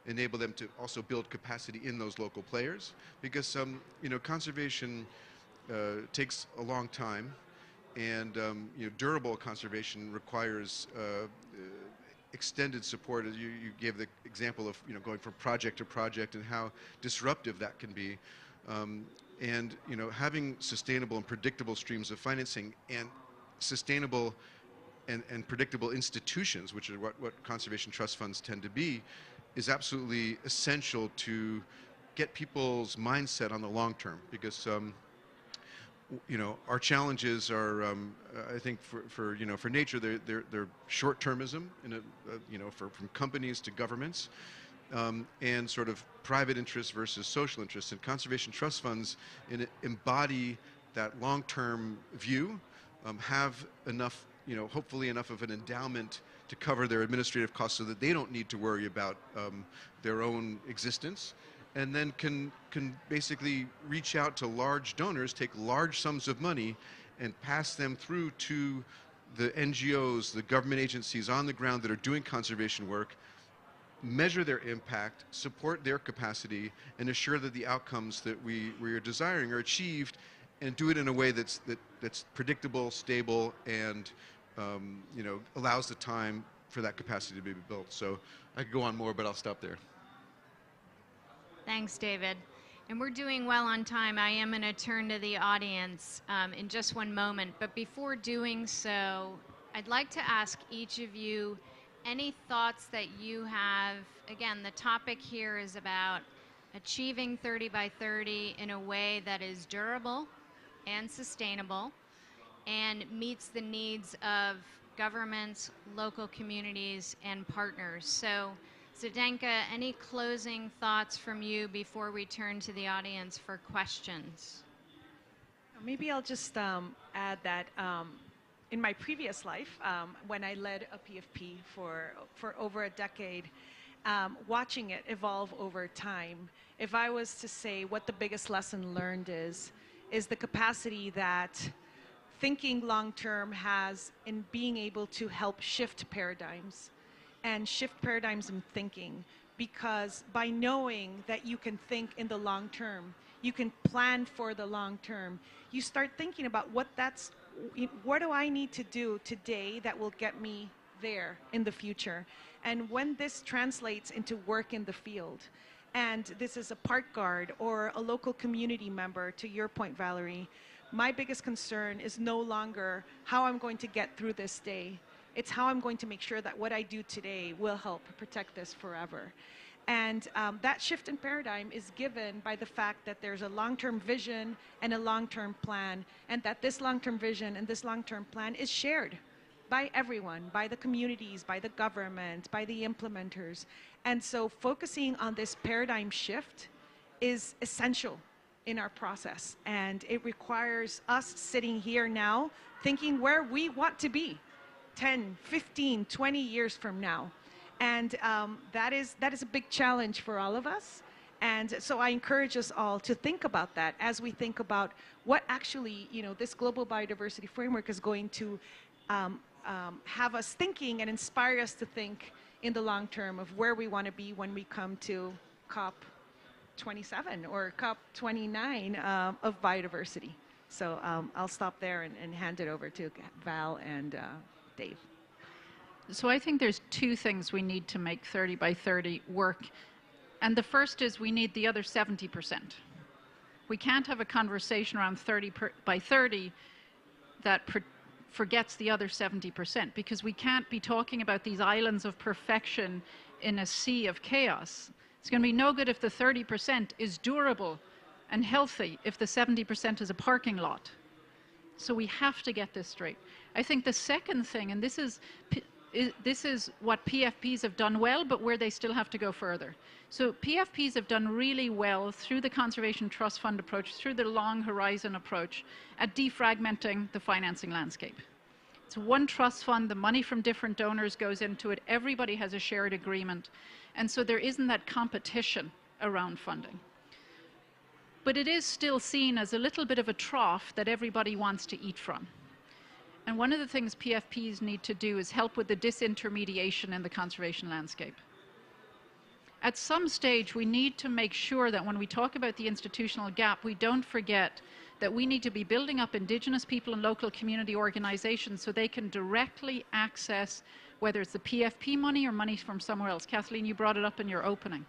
enable them to also build capacity in those local players. Because you know, conservation takes a long time, and you know, durable conservation requires extended support. As you gave the example of, you know, going from project to project and how disruptive that can be. And you know, having sustainable and predictable streams of financing and sustainable and predictable institutions, which are what conservation trust funds tend to be, is absolutely essential to get people's mindset on the long term. Because you know, our challenges are, I think, for you know, for nature, they're short-termism, you know, from companies to governments. And sort of private interests versus social interests. And conservation trust funds embody that long-term view, have enough, you know, hopefully enough of an endowment to cover their administrative costs so that they don't need to worry about their own existence, and then can basically reach out to large donors, take large sums of money, and pass them through to the NGOs, the government agencies on the ground that are doing conservation work, measure their impact, support their capacity, and assure that the outcomes that we are desiring are achieved, and do it in a way that's predictable, stable, and you know, allows the time for that capacity to be built. So I could go on more, but I'll stop there. Thanks, David. And we're doing well on time. I am going to turn to the audience in just one moment. But before doing so, I'd like to ask each of you any thoughts that you have. Again, the topic here is about achieving 30 by 30 in a way that is durable and sustainable and meets the needs of governments, local communities, and partners. So, Zdenka, any closing thoughts from you before we turn to the audience for questions? Maybe I'll just add that in my previous life, when I led a PFP for over a decade, watching it evolve over time, if I was to say what the biggest lesson learned is, is the capacity that thinking long-term has in being able to help shift paradigms and shift paradigms in thinking. Because by knowing that you can think in the long term, you can plan for the long term, you start thinking about what do I need to do today that will get me there in the future. And when this translates into work in the field, and this is a park guard or a local community member, to your point, Valerie, my biggest concern is no longer how I'm going to get through this day. It's how I'm going to make sure that what I do today will help protect this forever. And that shift in paradigm is given by the fact that there's a long-term vision and a long-term plan, and that this long-term vision and this long-term plan is shared by everyone, by the communities, by the government, by the implementers. And so focusing on this paradigm shift is essential in our process. And it requires us sitting here now thinking where we want to be 10, 15, 20 years from now. And that is a big challenge for all of us. And so I encourage us all to think about that as we think about what actually, this global biodiversity framework is going to have us thinking and inspire us to think in the long term of where we want to be when we come to COP27 or COP29 of biodiversity. So I'll stop there and hand it over to Val and Dave. So I think there's two things we need to make 30 by 30 work. And the first is we need the other 70%. We can't have a conversation around 30 by 30 that forgets the other 70%, because we can't be talking about these islands of perfection in a sea of chaos. It's going to be no good if the 30% is durable and healthy if the 70% is a parking lot. So we have to get this straight. I think the second thing, and this is what PFPs have done well, but where they still have to go further. So PFPs have done really well through the Conservation Trust Fund approach, through the long horizon approach, at defragmenting the financing landscape. It's one trust fund, the money from different donors goes into it, everybody has a shared agreement, and so there isn't that competition around funding. But it is still seen as a little bit of a trough that everybody wants to eat from. And one of the things PFPs need to do is help with the disintermediation in the conservation landscape. At some stage, we need to make sure that when we talk about the institutional gap, we don't forget that we need to be building up Indigenous people and local community organizations so they can directly access, whether it's the PFP money or money from somewhere else. Kathleen, you brought it up in your opening.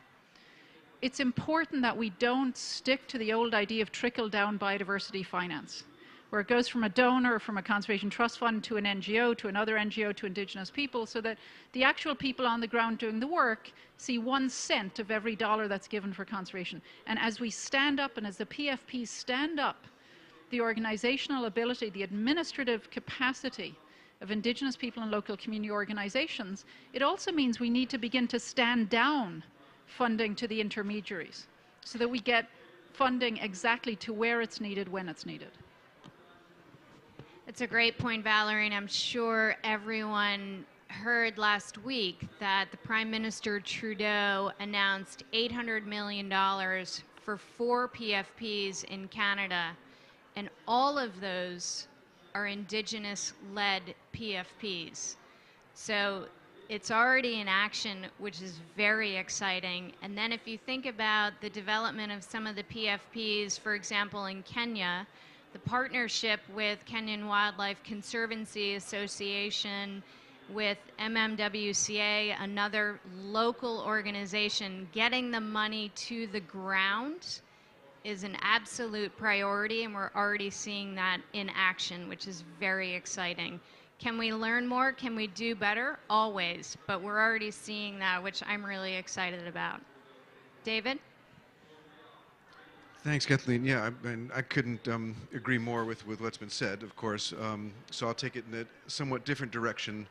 It's important that we don't stick to the old idea of trickle-down biodiversity finance, where it goes from a donor, from a conservation trust fund, to an NGO, to another NGO, to Indigenous people, so that the actual people on the ground doing the work see 1 cent of every dollar that's given for conservation. And as we stand up, and as the PFPs stand up, the organizational ability, the administrative capacity of Indigenous people and local community organizations, it also means we need to begin to stand down funding to the intermediaries so that we get funding exactly to where it's needed, when it's needed. It's a great point, Valerie, and I'm sure everyone heard last week that the Prime Minister Trudeau announced $800 million for 4 PFPs in Canada, and all of those are Indigenous-led PFPs. So it's already in action, which is very exciting. And then if you think about the development of some of the PFPs, for example, in Kenya, the partnership with Kenyan Wildlife Conservancy Association, with MMWCA, another local organization, getting the money to the ground is an absolute priority, and we're already seeing that in action, which is very exciting. Can we learn more? Can we do better? Always, but we're already seeing that, which I'm really excited about. David? Thanks, Kathleen. Yeah, I couldn't agree more with what's been said, of course. So I'll take it in a somewhat different direction.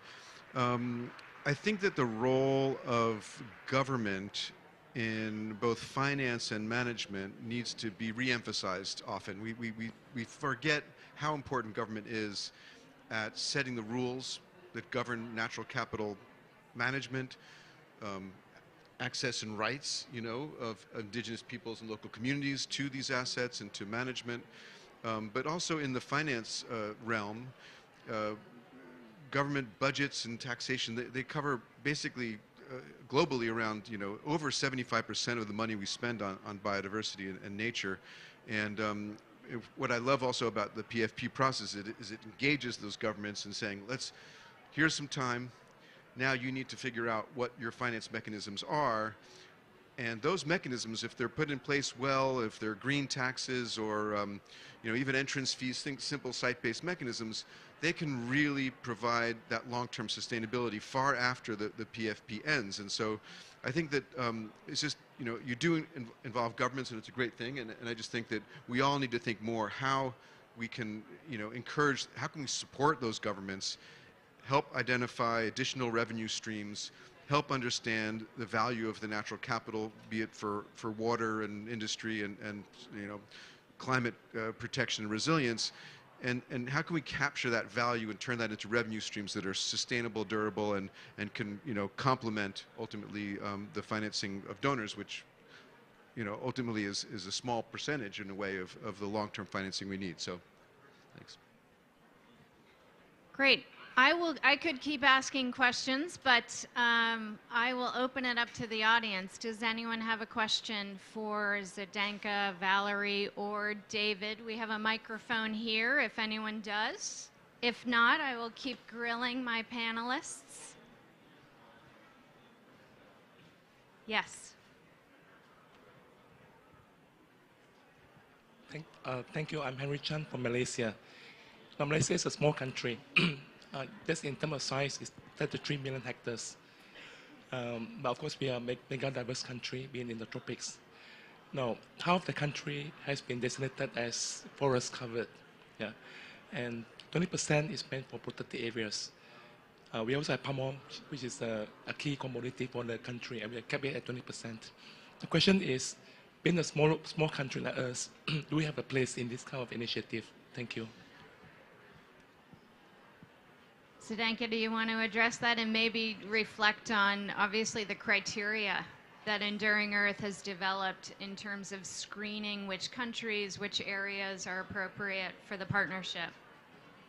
I think that the role of government in both finance and management needs to be re-emphasized often. We forget how important government is at setting the rules that govern natural capital management, access and rights, of Indigenous peoples and local communities to these assets and to management. but also in the finance realm. Government budgets and taxation, they cover basically globally around, over 75% of the money we spend on biodiversity and nature. And what I love also about the PFP process is it engages those governments in saying, here's some time, now you need to figure out what your finance mechanisms are. And those mechanisms, if they're put in place well, if they're green taxes or even entrance fees, simple site-based mechanisms, they can really provide that long-term sustainability far after the PFP ends. And so I think that it's just, you do involve governments, and it's a great thing. And I just think that we all need to think more how we can, encourage, how can we support those governments, help identify additional revenue streams, help understand the value of the natural capital, be it for water and industry and climate protection and resilience, and how can we capture that value and turn that into revenue streams that are sustainable, durable, and can complement ultimately the financing of donors, which ultimately is a small percentage in a way of the long-term financing we need. So, thanks. Great. I could keep asking questions, but I will open it up to the audience. Does anyone have a question for Zdenka, Valerie, or David? We have a microphone here if anyone does. If not, I will keep grilling my panelists. Yes. Thank you. I'm Henry Chan from Malaysia. Now, Malaysia is a small country. Just in terms of size, it's 33 million hectares. But of course, we are a mega diverse country, being in the tropics. Now, half the country has been designated as forest covered, and 20% is meant for protected areas. We also have palm oil, which is a key commodity for the country, and we are kept it at 20%. The question is, being a small country like us, do we have a place in this kind of initiative? Thank you. Zdenka, do you want to address that and maybe reflect on, obviously, the criteria that Enduring Earth has developed in terms of screening which countries, which areas are appropriate for the partnership?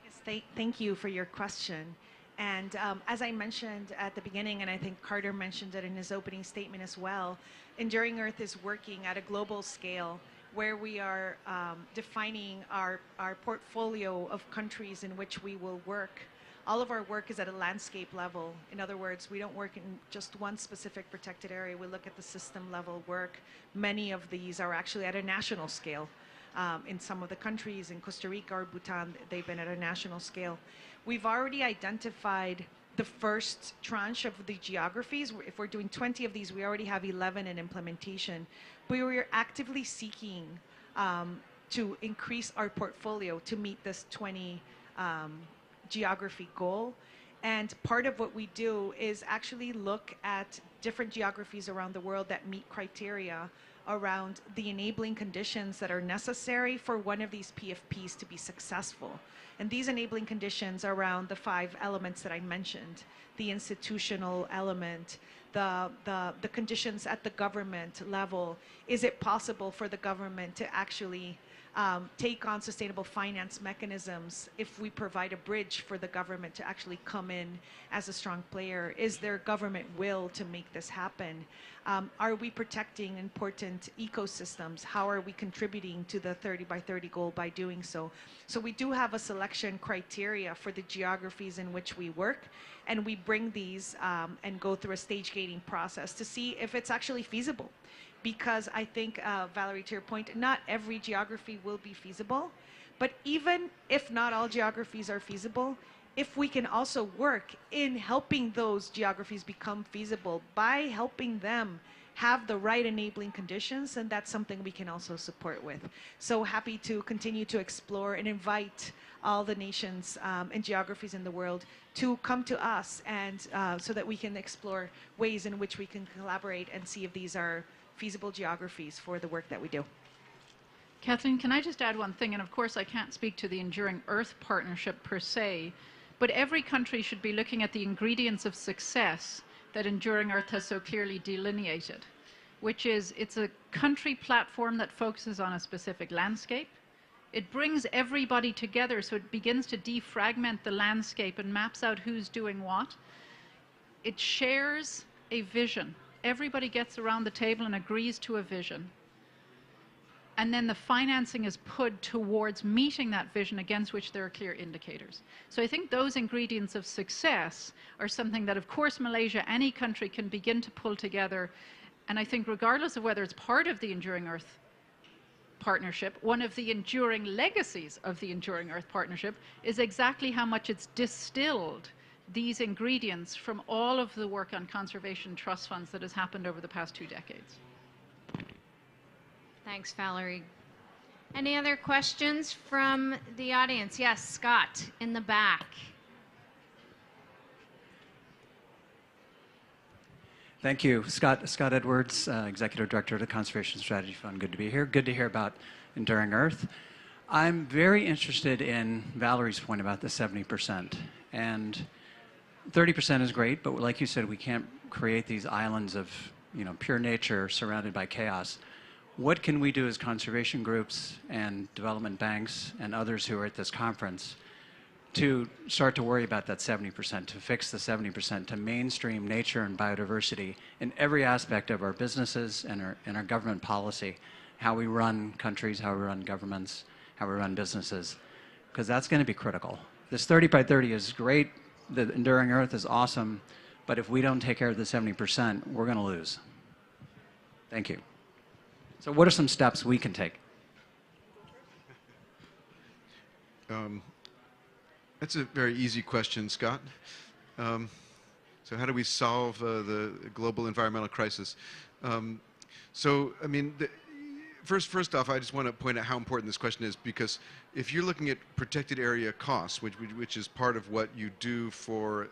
Yes, thank you for your question. And as I mentioned at the beginning, and I think Carter mentioned it in his opening statement as well, Enduring Earth is working at a global scale where we are defining our portfolio of countries in which we will work. All of our work is at a landscape level. In other words, we don't work in just one specific protected area. We look at the system level work. Many of these are actually at a national scale. In some of the countries, in Costa Rica or Bhutan, they've been at a national scale. We've already identified the first tranche of the geographies. If we're doing 20 of these, we already have 11 in implementation. But we're actively seeking to increase our portfolio to meet this 20 geography goal. And part of what we do is actually look at different geographies around the world that meet criteria around the enabling conditions that are necessary for one of these PFPs to be successful. And these enabling conditions are around the 5 elements that I mentioned: the institutional element, the conditions at the government level. Is it possible for the government to actually take on sustainable finance mechanisms if we provide a bridge for the government to actually come in as a strong player? Is there government will to make this happen? Are we protecting important ecosystems? How are we contributing to the 30 by 30 goal by doing so? So we do have a selection criteria for the geographies in which we work, and we bring these and go through a stage gating process to see if it's actually feasible. Because I think, Valerie, to your point, not every geography will be feasible. But even if not all geographies are feasible, if we can also work in helping those geographies become feasible by helping them have the right enabling conditions, and that's something we can also support with. So happy to continue to explore and invite all the nations and geographies in the world to come to us, and so that we can explore ways in which we can collaborate and see if these are feasible geographies for the work that we do. Kathleen, can I just add one thing? And of course, I can't speak to the Enduring Earth Partnership per se, but every country should be looking at the ingredients of success that Enduring Earth has so clearly delineated, which is it's a country platform that focuses on a specific landscape. It brings everybody together, so it begins to defragment the landscape and maps out who's doing what. It shares a vision. Everybody gets around the table and agrees to a vision. And then the financing is put towards meeting that vision against which there are clear indicators. So I think those ingredients of success are something that, of course, Malaysia, any country can begin to pull together. And I think regardless of whether it's part of the Enduring Earth Partnership, one of the enduring legacies of the Enduring Earth Partnership is exactly how much it's distilled these ingredients from all of the work on conservation trust funds that has happened over the past 2 decades. Thanks, Valerie. Any other questions from the audience? Yes, Scott, in the back. Thank you. Scott Edwards, Executive Director of the Conservation Strategy Fund. Good to be here. Good to hear about Enduring Earth. I'm very interested in Valerie's point about the 70%. And 30% is great, but like you said, we can't create these islands of pure nature surrounded by chaos. What can we do as conservation groups and development banks and others who are at this conference to start to worry about that 70%, to fix the 70%, to mainstream nature and biodiversity in every aspect of our businesses and our government policy, how we run countries, how we run governments, how we run businesses, because that's going to be critical. This 30 by 30 is great, the Enduring Earth is awesome, but if we don't take care of the 70%, we're going to lose. Thank you. So what are some steps we can take? That's a very easy question, Scott. So how do we solve the global environmental crisis? So, I mean, first off, I just want to point out how important this question is, because if you're looking at protected area costs, which is part of what you do for,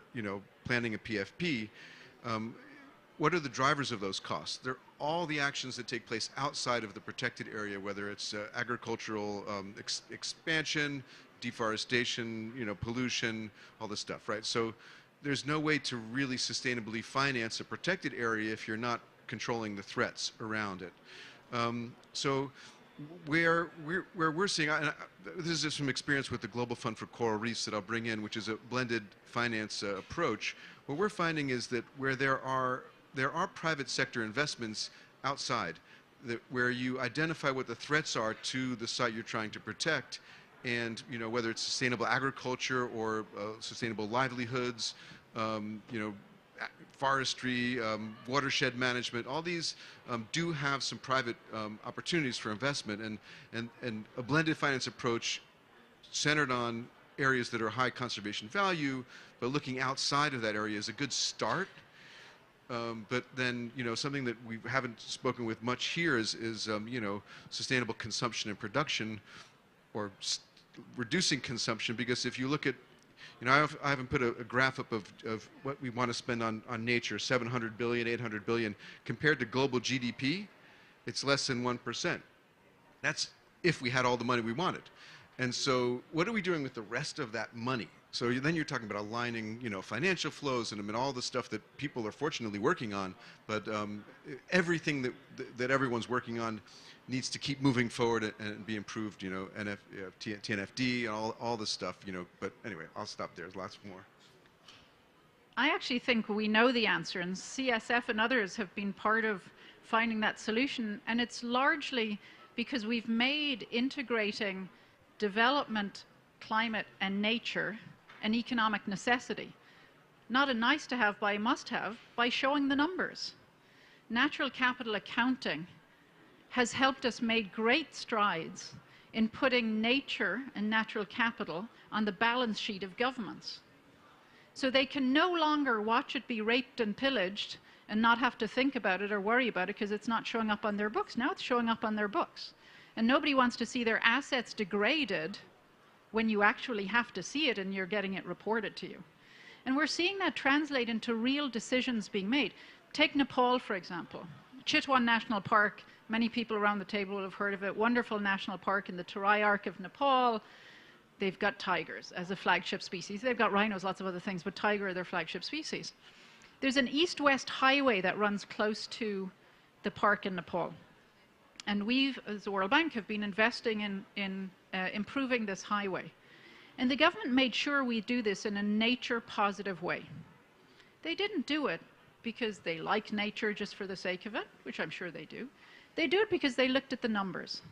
planning a PFP, what are the drivers of those costs? They're all the actions that take place outside of the protected area, whether it's agricultural expansion, deforestation, pollution, all this stuff, right? So there's no way to really sustainably finance a protected area if you're not controlling the threats around it. So where we're seeing, this is just from experience with the Global Fund for Coral Reefs that I'll bring in, which is a blended finance approach. What we're finding is that where there are private sector investments outside, where you identify what the threats are to the site you're trying to protect, and whether it's sustainable agriculture or sustainable livelihoods, forestry, watershed management, all these do have some private opportunities for investment, and a blended finance approach centered on areas that are high conservation value, but looking outside of that area is a good start. But then, something that we haven't spoken with much here is sustainable consumption and production, or reducing consumption, because if you look at, I haven't put a graph up of what we want to spend on nature, 700 billion, 800 billion, compared to global GDP, it's less than 1%. That's if we had all the money we wanted. And so what are we doing with the rest of that money? So then you're talking about aligning, financial flows and all the stuff that people are fortunately working on, but everything that everyone's working on needs to keep moving forward and be improved, TNFD, all this stuff, but anyway, I'll stop there. There's lots more. I actually think we know the answer, and CSF and others have been part of finding that solution, and it's largely because we've made integrating development, climate, and nature an economic necessity. Not a nice to have, but a must have, by showing the numbers. Natural capital accounting has helped us make great strides in putting nature and natural capital on the balance sheet of governments. So they can no longer watch it be raped and pillaged and not have to think about it or worry about it because it's not showing up on their books. Now it's showing up on their books. And nobody wants to see their assets degraded when you actually have to see it and you're getting it reported to you. And we're seeing that translate into real decisions being made. Take Nepal, for example. Chitwan National Park, many people around the table will have heard of it. Wonderful national park in the Terai Arc of Nepal. They've got tigers as a flagship species. They've got rhinos, lots of other things, but tiger are their flagship species. There's an east-west highway that runs close to the park in Nepal. And we've, as the World Bank, have been investing in improving this highway. And the government made sure we do this in a nature-positive way. They didn't do it because they like nature just for the sake of it, which I'm sure they do. They do it because they looked at the numbers.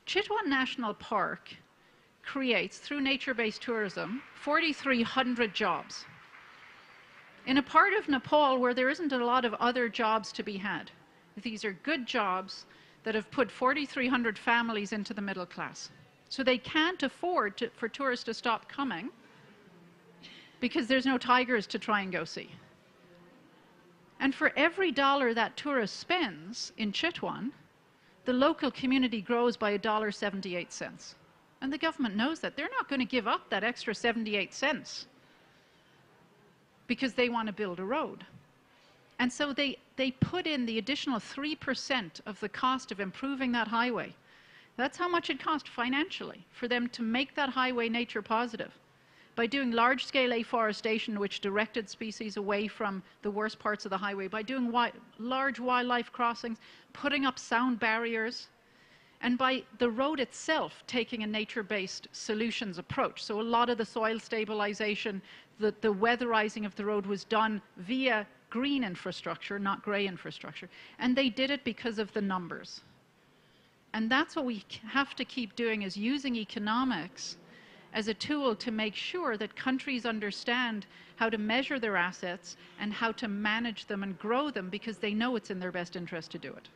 Chitwan National Park creates, through nature-based tourism, 4,300 jobs in a part of Nepal where there isn't a lot of other jobs to be had. These are good jobs that have put 4,300 families into the middle class. So they can't afford for tourists to stop coming because there's no tigers to try and go see. And for every dollar that tourist spends in Chitwan, the local community grows by $1.78. And the government knows that. They're not going to give up that extra 78 cents because they want to build a road. And so they put in the additional 3% of the cost of improving that highway. That's how much it cost financially for them to make that highway nature positive. By doing large-scale afforestation, which directed species away from the worst parts of the highway, by doing large wildlife crossings, putting up sound barriers, and by the road itself taking a nature-based solutions approach. So a lot of the soil stabilization, the weatherizing of the road was done via green infrastructure, not gray infrastructure. And they did it because of the numbers. And that's what we have to keep doing, is using economics as a tool to make sure that countries understand how to measure their assets and how to manage them and grow them, because they know it's in their best interest to do it.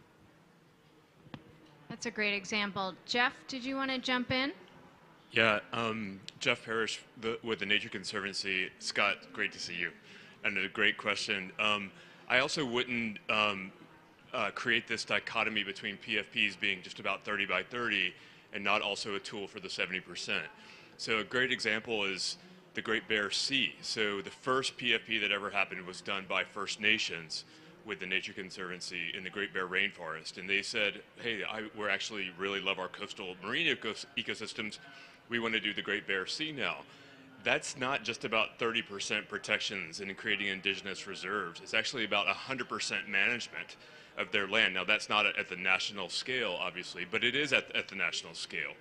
That's a great example. Jeff, did you want to jump in? Yeah, Jeff Parrish with the Nature Conservancy. Scott, great to see you. And a great question. I also wouldn't create this dichotomy between PFPs being just about 30 by 30 and not also a tool for the 70%. So a great example is the Great Bear Sea. So the first PFP that ever happened was done by First Nations with the Nature Conservancy in the Great Bear Rainforest. And they said, hey, we actually really love our coastal marine ecosystems. We want to do the Great Bear Sea now. That's not just about 30% protections and creating indigenous reserves. It's actually about 100% management of their land. Now, that's not at the national scale, obviously, but it is at the national scale.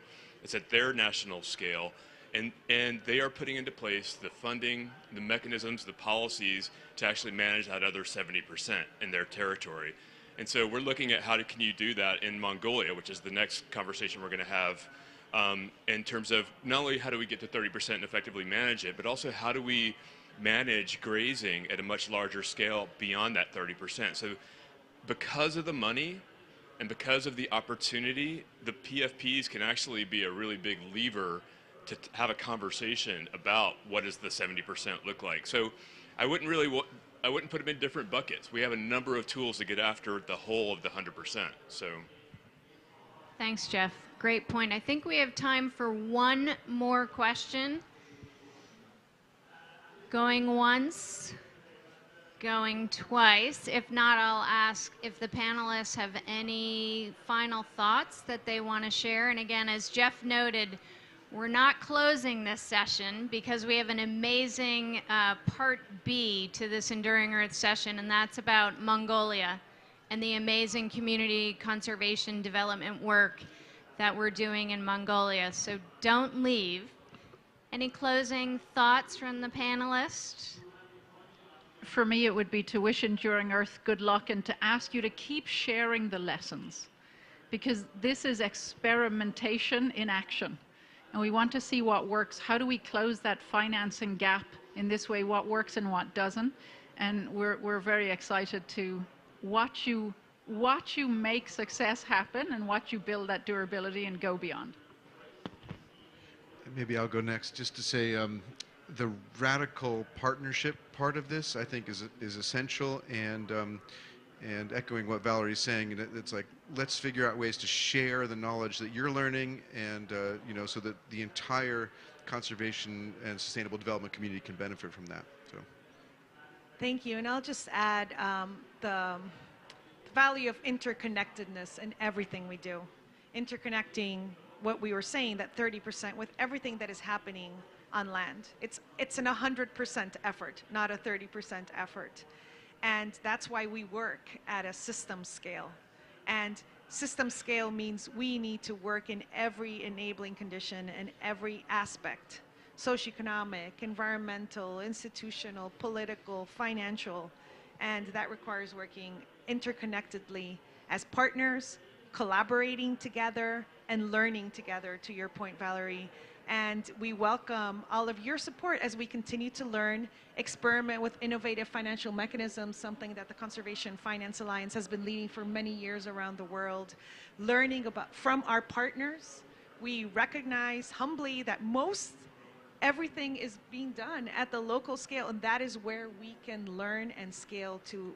It's at their national scale. And they are putting into place the funding, the mechanisms, the policies to actually manage that other 70% in their territory. And so we're looking at can you do that in Mongolia, which is the next conversation we're going to have, in terms of not only how do we get to 30% and effectively manage it, but also how do we manage grazing at a much larger scale beyond that 30%. So because of the money and because of the opportunity, the PFPs can actually be a really big lever to have a conversation about what does the 70% look like. So I wouldn't put them in different buckets. We have a number of tools to get after the whole of the 100%. So Thanks, Jeff. Great point. I think we have time for one more question. Going once, going twice. If not, I'll ask if the panelists have any final thoughts that they want to share. And again, as Jeff noted, we're not closing this session because we have an amazing part B to this Enduring Earth session, and that's about Mongolia and the amazing community conservation development work that we're doing in Mongolia. So don't leave. Any closing thoughts from the panelists? For me, it would be to wish Enduring Earth good luck and to ask you to keep sharing the lessons, because this is experimentation in action. And we want to see what works. How do we close that financing gap in this way? What works and what doesn't? And we're very excited to watch you make success happen and watch you build that durability and go beyond. Maybe I'll go next, just to say the radical partnership part of this, I think, is essential. And echoing what Valerie's saying, it's like, let's figure out ways to share the knowledge that you're learning, and so that the entire conservation and sustainable development community can benefit from that. So, thank you. And I'll just add the value of interconnectedness in everything we do. Interconnecting what we were saying, that 30%, with everything that is happening on land. It's an 100% effort, not a 30% effort. And that's why we work at a system scale. And System scale means we need to work in every enabling condition and every aspect, socioeconomic, environmental, institutional, political, financial, and that requires working interconnectedly as partners, collaborating together, and learning together, to your point, Valerie. And we welcome all of your support as we continue to learn, experiment with innovative financial mechanisms, something that the Conservation Finance Alliance has been leading for many years around the world. Learning about from our partners, we recognize humbly that everything is being done at the local scale, and that is where we can learn and scale to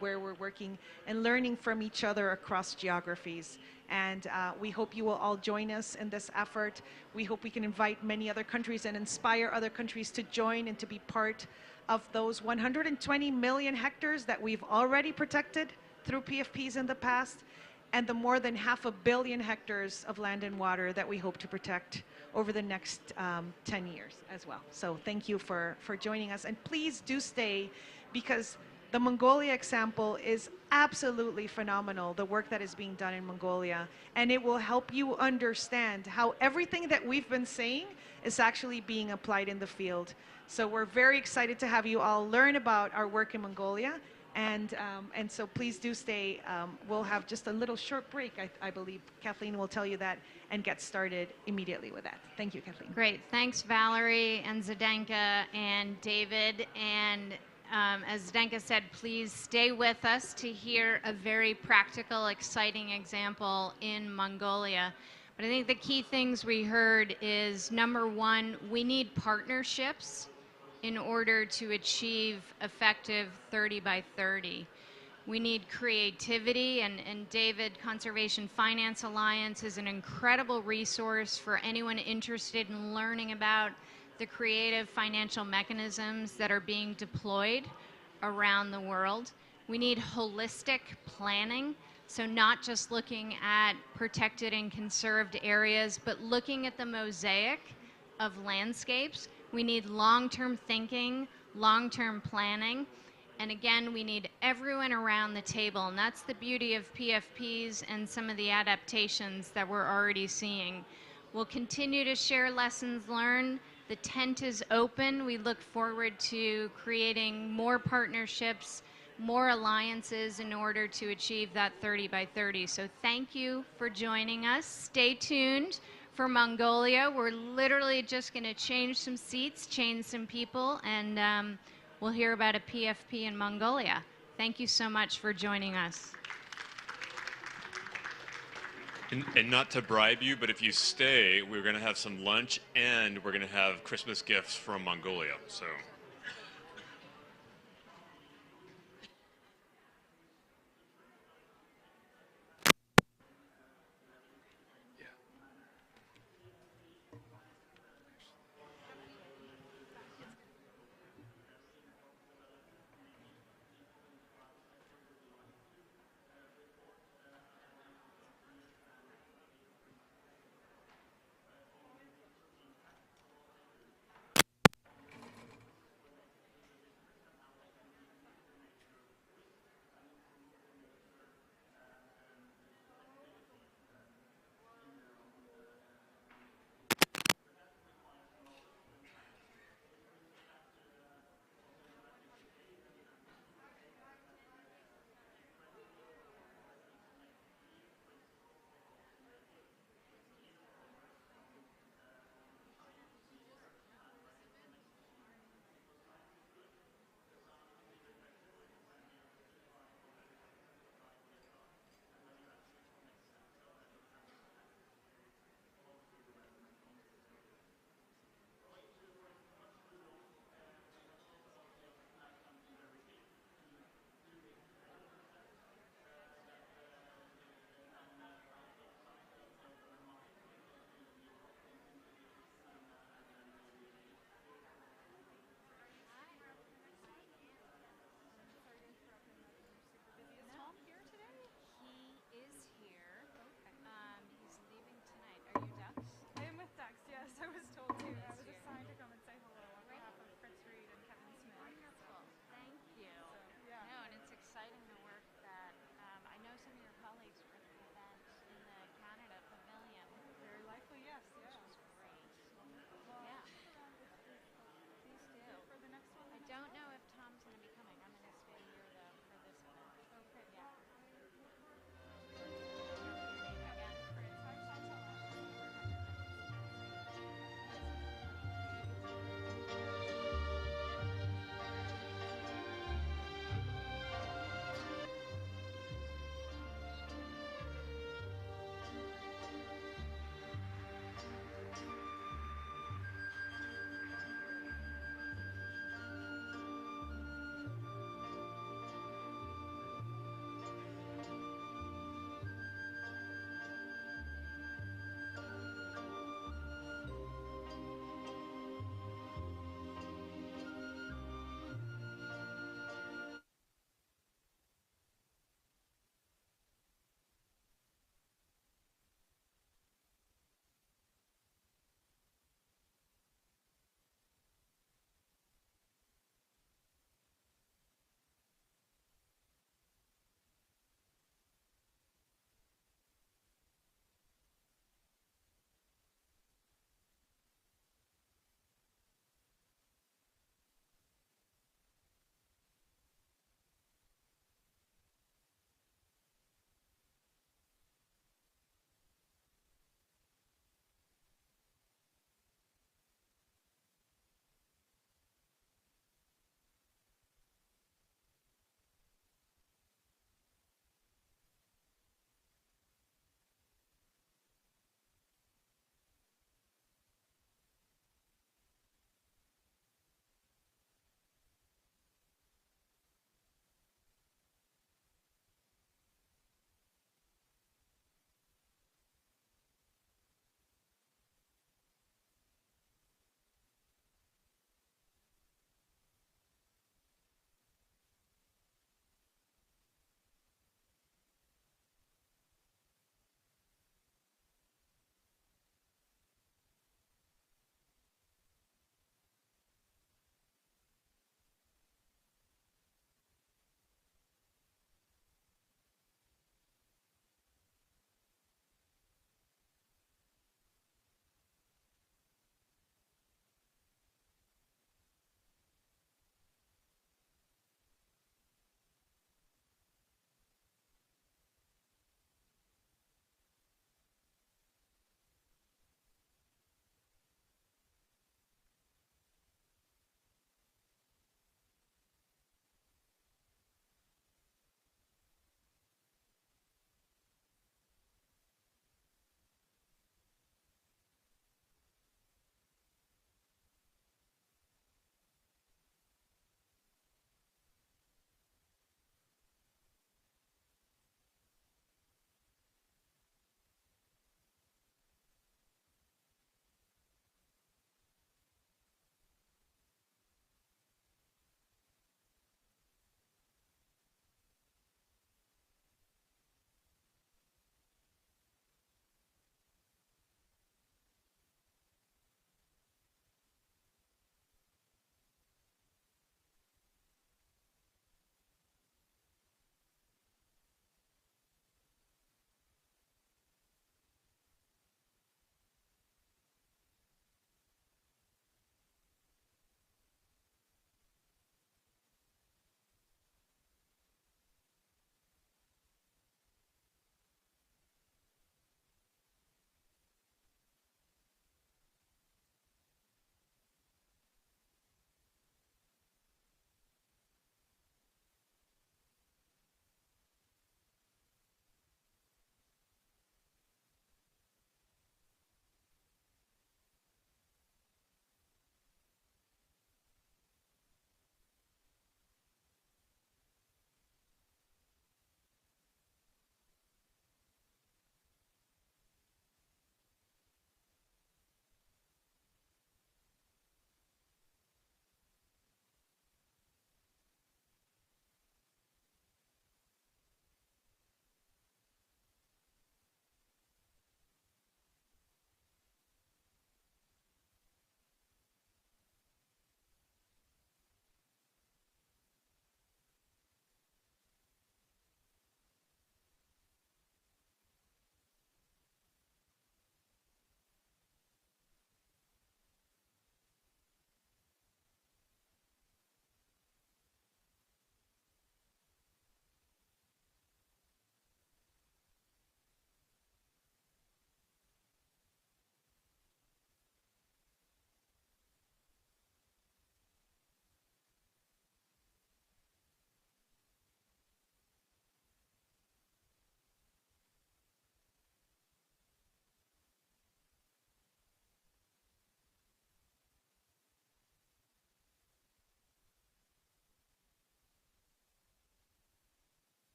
where we're working and learning from each other across geographies. And we hope you will all join us in this effort. We hope we can invite many other countries and inspire other countries to join and to be part of those 120 million hectares that we've already protected through PFPs in the past, and the more than 500 million hectares of land and water that we hope to protect over the next 10 years as well. So thank you for joining us. And please do stay, because the Mongolia example is absolutely phenomenal, the work that is being done in Mongolia. And it will help you understand how everything that we've been saying is actually being applied in the field. So we're very excited to have you all learn about our work in Mongolia. And so please do stay. We'll have just a little short break, I believe. Kathleen will tell you that, and get started immediately with that. Thank you, Kathleen. Great. Thanks, Valerie and Zdenka and David. And as Zdenka said, please stay with us to hear a very practical, exciting example in Mongolia. But I think the key things we heard is, number one, we need partnerships in order to achieve effective 30 by 30. We need creativity, and David, Conservation Finance Alliance is an incredible resource for anyone interested in learning about the creative financial mechanisms that are being deployed around the world. We need holistic planning, so not just looking at protected and conserved areas, but looking at the mosaic of landscapes. We need long-term thinking, long-term planning, and again, we need everyone around the table, and that's the beauty of PFPs and some of the adaptations that we're already seeing. We'll continue to share lessons learned. The tent is open. We look forward to creating more partnerships, more alliances in order to achieve that 30 by 30. So thank you for joining us. Stay tuned for Mongolia. We're literally just going to change some seats, change some people, and we'll hear about a PFP in Mongolia. Thank you so much for joining us. And not to bribe you, but if you stay, we're going to have some lunch, and we're going to have Christmas gifts from Mongolia. So.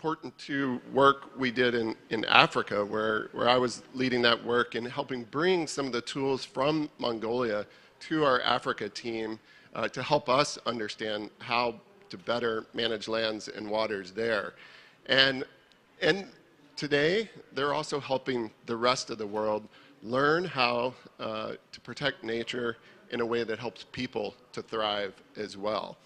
important to work we did in Africa, where I was leading that work and helping bring some of the tools from Mongolia to our Africa team to help us understand how to better manage lands and waters there. And today, they're also helping the rest of the world learn how to protect nature in a way that helps people to thrive as well.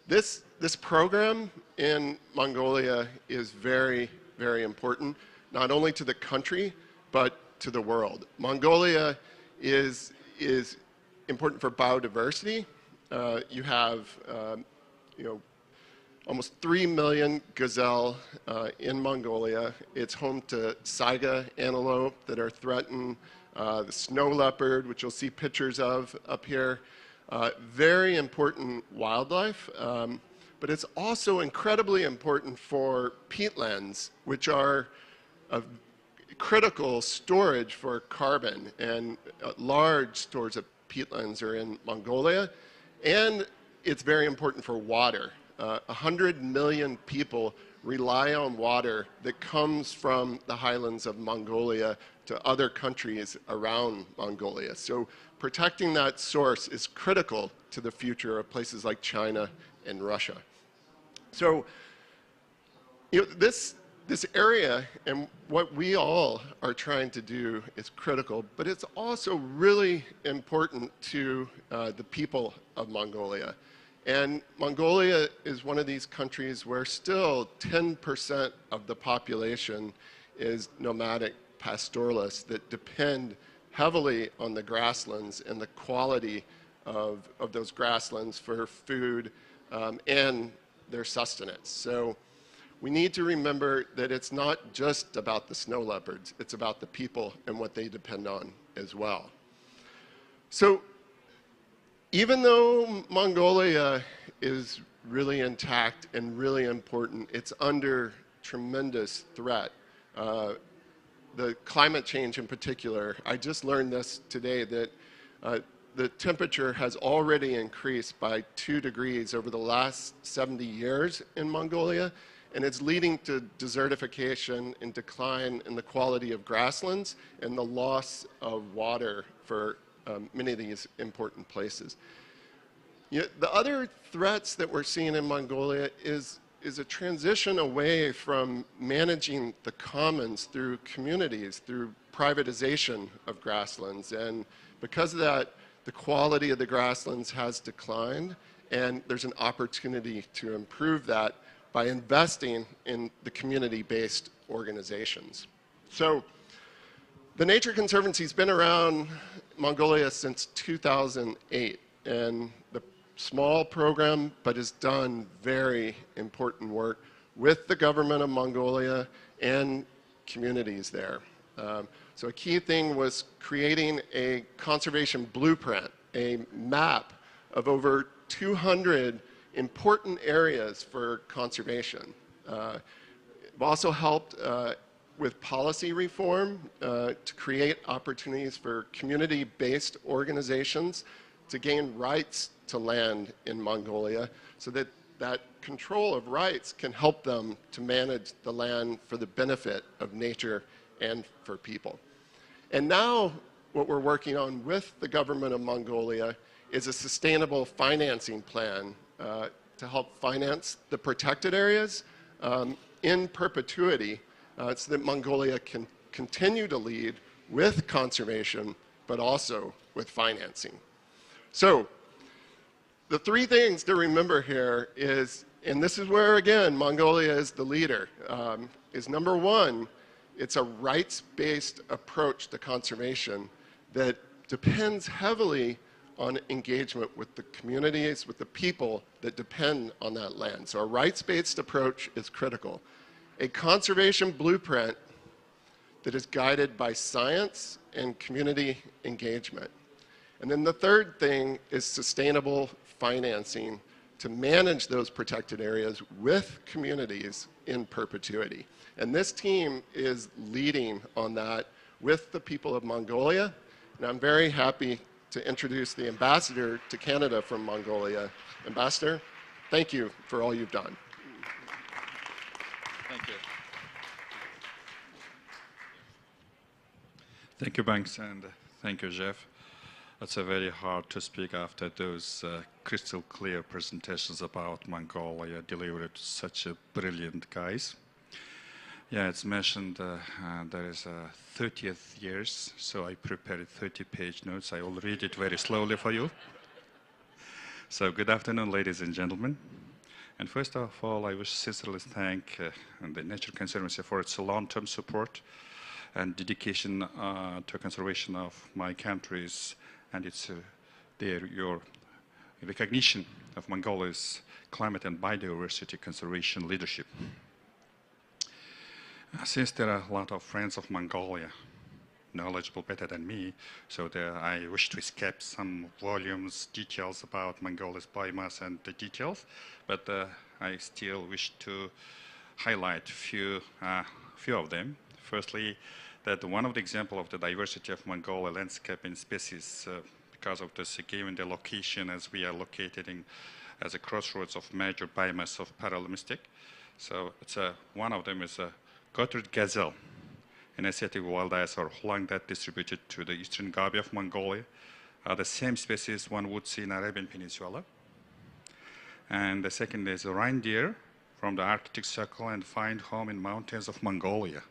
This program in Mongolia is very, very important, not only to the country, but to the world. Mongolia is important for biodiversity. You have, almost 3 million gazelle in Mongolia. It's home to saiga antelope that are threatened, the snow leopard, which you'll see pictures of up here. Very important wildlife, but it's also incredibly important for peatlands, which are a critical storage for carbon, and large stores of peatlands are in Mongolia, and it's very important for water. 100 million people rely on water that comes from the highlands of Mongolia to other countries around Mongolia. So protecting that source is critical to the future of places like China and Russia. So this area and what we all are trying to do is critical, but it's also really important to the people of Mongolia. And Mongolia is one of these countries where still 10% of the population is nomadic pastoralists that depend heavily on the grasslands and the quality of those grasslands for food and their sustenance. So we need to remember that it's not just about the snow leopards, it's about the people and what they depend on as well. So even though Mongolia is really intact and really important, it's under tremendous threat. The climate change in particular, I just learned this today, that the temperature has already increased by 2 degrees over the last 70 years in Mongolia, and it's leading to desertification and decline in the quality of grasslands and the loss of water for many of these important places. The other threats that we're seeing in Mongolia is a transition away from managing the commons through communities, through privatization of grasslands. And because of that, the quality of the grasslands has declined, and there's an opportunity to improve that by investing in the community-based organizations. So the Nature Conservancy has been around Mongolia since 2008, and the small program, but has done very important work with the government of Mongolia and communities there. So a key thing was creating a conservation blueprint, a map of over 200 important areas for conservation. We've also helped with policy reform to create opportunities for community-based organizations to gain rights to land in Mongolia, so that that control of rights can help them to manage the land for the benefit of nature and for people. And now what we're working on with the government of Mongolia is a sustainable financing plan to help finance the protected areas in perpetuity so that Mongolia can continue to lead with conservation, but also with financing. So the 3 things to remember here is, and this is where, again, Mongolia is the leader, is number 1, it's a rights-based approach to conservation that depends heavily on engagement with the communities, with the people that depend on that land. So a rights-based approach is critical. A conservation blueprint that is guided by science and community engagement. And then the 3rd thing is sustainable financing to manage those protected areas with communities in perpetuity. And this team is leading on that with the people of Mongolia. And I'm very happy to introduce the ambassador to Canada from Mongolia. Ambassador, thank you for all you've done. Thank you. Thank you, Banks, and thank you, Jeff. It's very hard to speak after those crystal clear presentations about Mongolia delivered to such a brilliant guys. Yeah, it's mentioned there is 30th years, so I prepared 30-page notes. I will read it very slowly for you. So good afternoon, ladies and gentlemen. And first of all, I wish to sincerely thank the Nature Conservancy for its long-term support and dedication to conservation of my countries, and it's your recognition of Mongolia's climate and biodiversity conservation leadership. Since there are a lot of friends of Mongolia knowledgeable better than me, so I wish to skip some volumes, details about Mongolia's biomass and the details, but I still wish to highlight few of them. Firstly, that one of the examples of the diversity of Mongolia landscape and species because of this, given the location as we are located in as a crossroads of major biomass of paralymnistic. So it's one of them is a Gotthard gazelle, an Asiatic wild dinosaur long that distributed to the eastern Gobi of Mongolia. The same species one would see in Arabian Peninsula. And the second is a reindeer from the Arctic Circle and find home in mountains of Mongolia.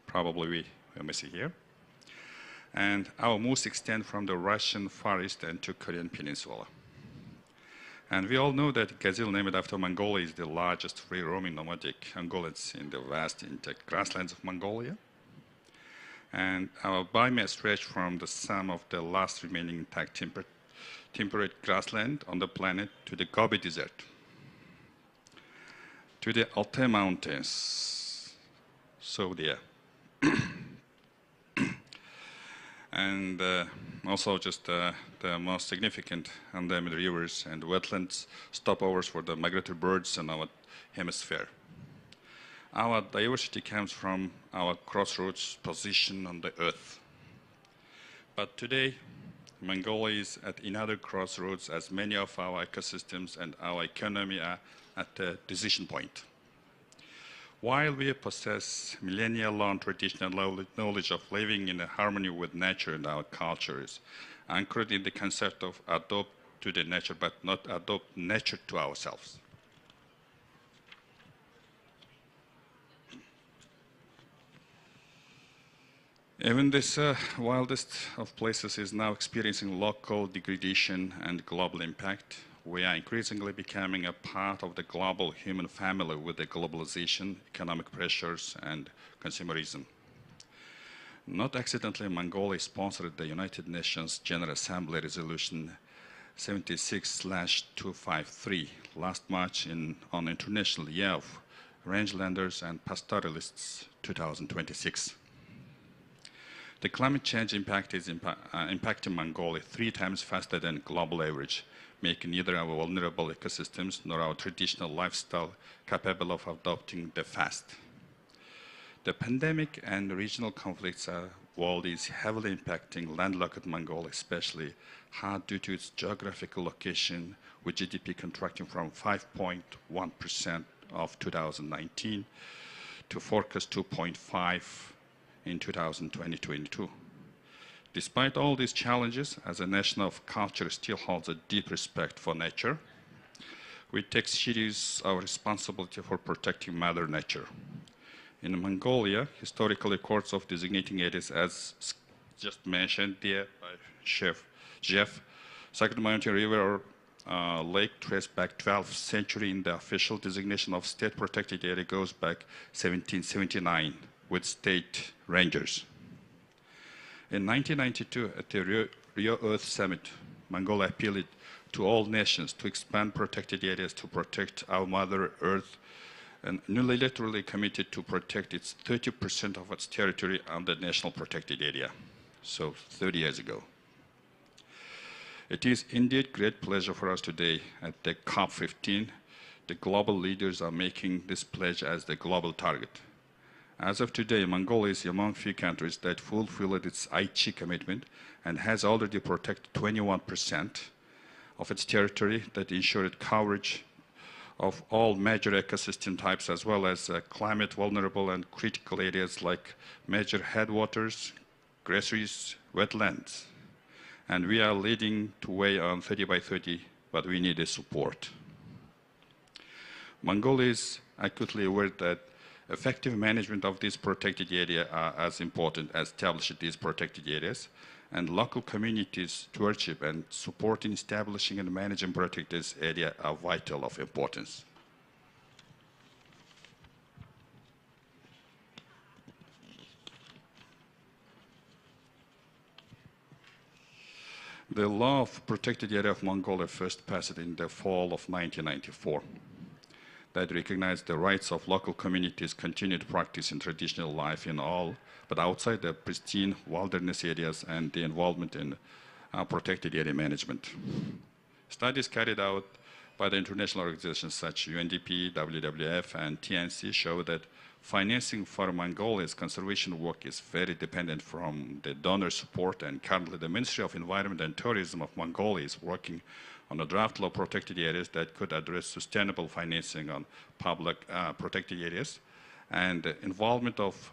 Probably we may see here. And our moose extend from the Russian Far East and to Korean Peninsula. And we all know that gazelle named after Mongolia is the largest free-roaming nomadic ungulates in the vast intact grasslands of Mongolia. And our biomass stretch from the sum of the last remaining intact temperate grassland on the planet to the Gobi Desert, to the Altai Mountains. So there. And also just the most significant endemic rivers and wetlands stopovers for the migratory birds in our hemisphere. Our diversity comes from our crossroads position on the earth. But today, Mongolia is at another crossroads as many of our ecosystems and our economy are at a decision point. While we possess millennia-long traditional knowledge of living in harmony with nature and our cultures, anchored in the concept of adopt to the nature, but not adopt nature to ourselves. Even this wildest of places is now experiencing local degradation and global impact. We are increasingly becoming a part of the global human family with the globalization, economic pressures, and consumerism. Not accidentally, Mongolia sponsored the United Nations General Assembly Resolution 76/253 last March on International Year of Rangelanders and Pastoralists 2026. The climate change impact is impacting Mongolia 3 times faster than global average, making neither our vulnerable ecosystems nor our traditional lifestyle capable of adopting the fast. The pandemic and regional conflicts world is heavily impacting landlocked Mongolia, especially hard due to its geographical location, with GDP contracting from 5.1% of 2019 to forecast 2.5 in 2022. Despite all these challenges, as a nation of culture still holds a deep respect for nature, we take serious our responsibility for protecting Mother Nature. In Mongolia, historical records of designating areas, as just mentioned there by Chef Jeff, Sacred Mountain River or lake trace back 12th century in the official designation of state protected area goes back 1779 with state rangers. In 1992, at the Rio Earth Summit, Mongolia appealed to all nations to expand protected areas to protect our Mother Earth and unilaterally committed to protect its 30% of its territory under national protected area, so 30 years ago. It is indeed great pleasure for us today at the COP15. The global leaders are making this pledge as the global target. As of today, Mongolia is among few countries that fulfilled its ICCA commitment and has already protected 21% of its territory that ensured coverage of all major ecosystem types, as well as climate vulnerable and critical areas like major headwaters, glaciers, wetlands. And we are leading the way on 30 by 30, but we need the support. Mongolia is acutely aware that effective management of these protected areas are as important as establishing these protected areas, and local communities' stewardship and support in establishing and managing protected areas are vital of importance. The law of protected area of Mongolia first passed in the fall of 1994 that recognized the rights of local communities' continued practice in traditional life in all, but outside the pristine wilderness areas and the involvement in protected area management. Studies carried out by the international organizations such as UNDP, WWF, and TNC show that financing for Mongolia's conservation work is very dependent from the donor support, and currently the Ministry of Environment and Tourism of Mongolia is working on a draft law protected areas that could address sustainable financing on public protected areas and the involvement of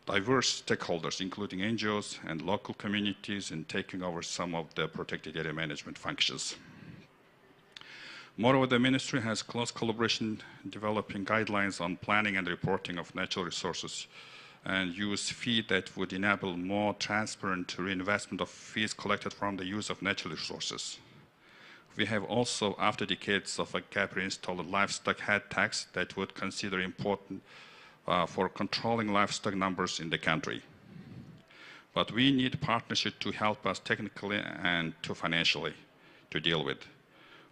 diverse stakeholders, including NGOs and local communities, in taking over some of the protected area management functions. Moreover, the ministry has close collaboration developing guidelines on planning and reporting of natural resources and use fee that would enable more transparent reinvestment of fees collected from the use of natural resources. We have also, after decades of a gap, installed a livestock head tax that would consider important for controlling livestock numbers in the country. But we need partnership to help us technically and to financially to deal with.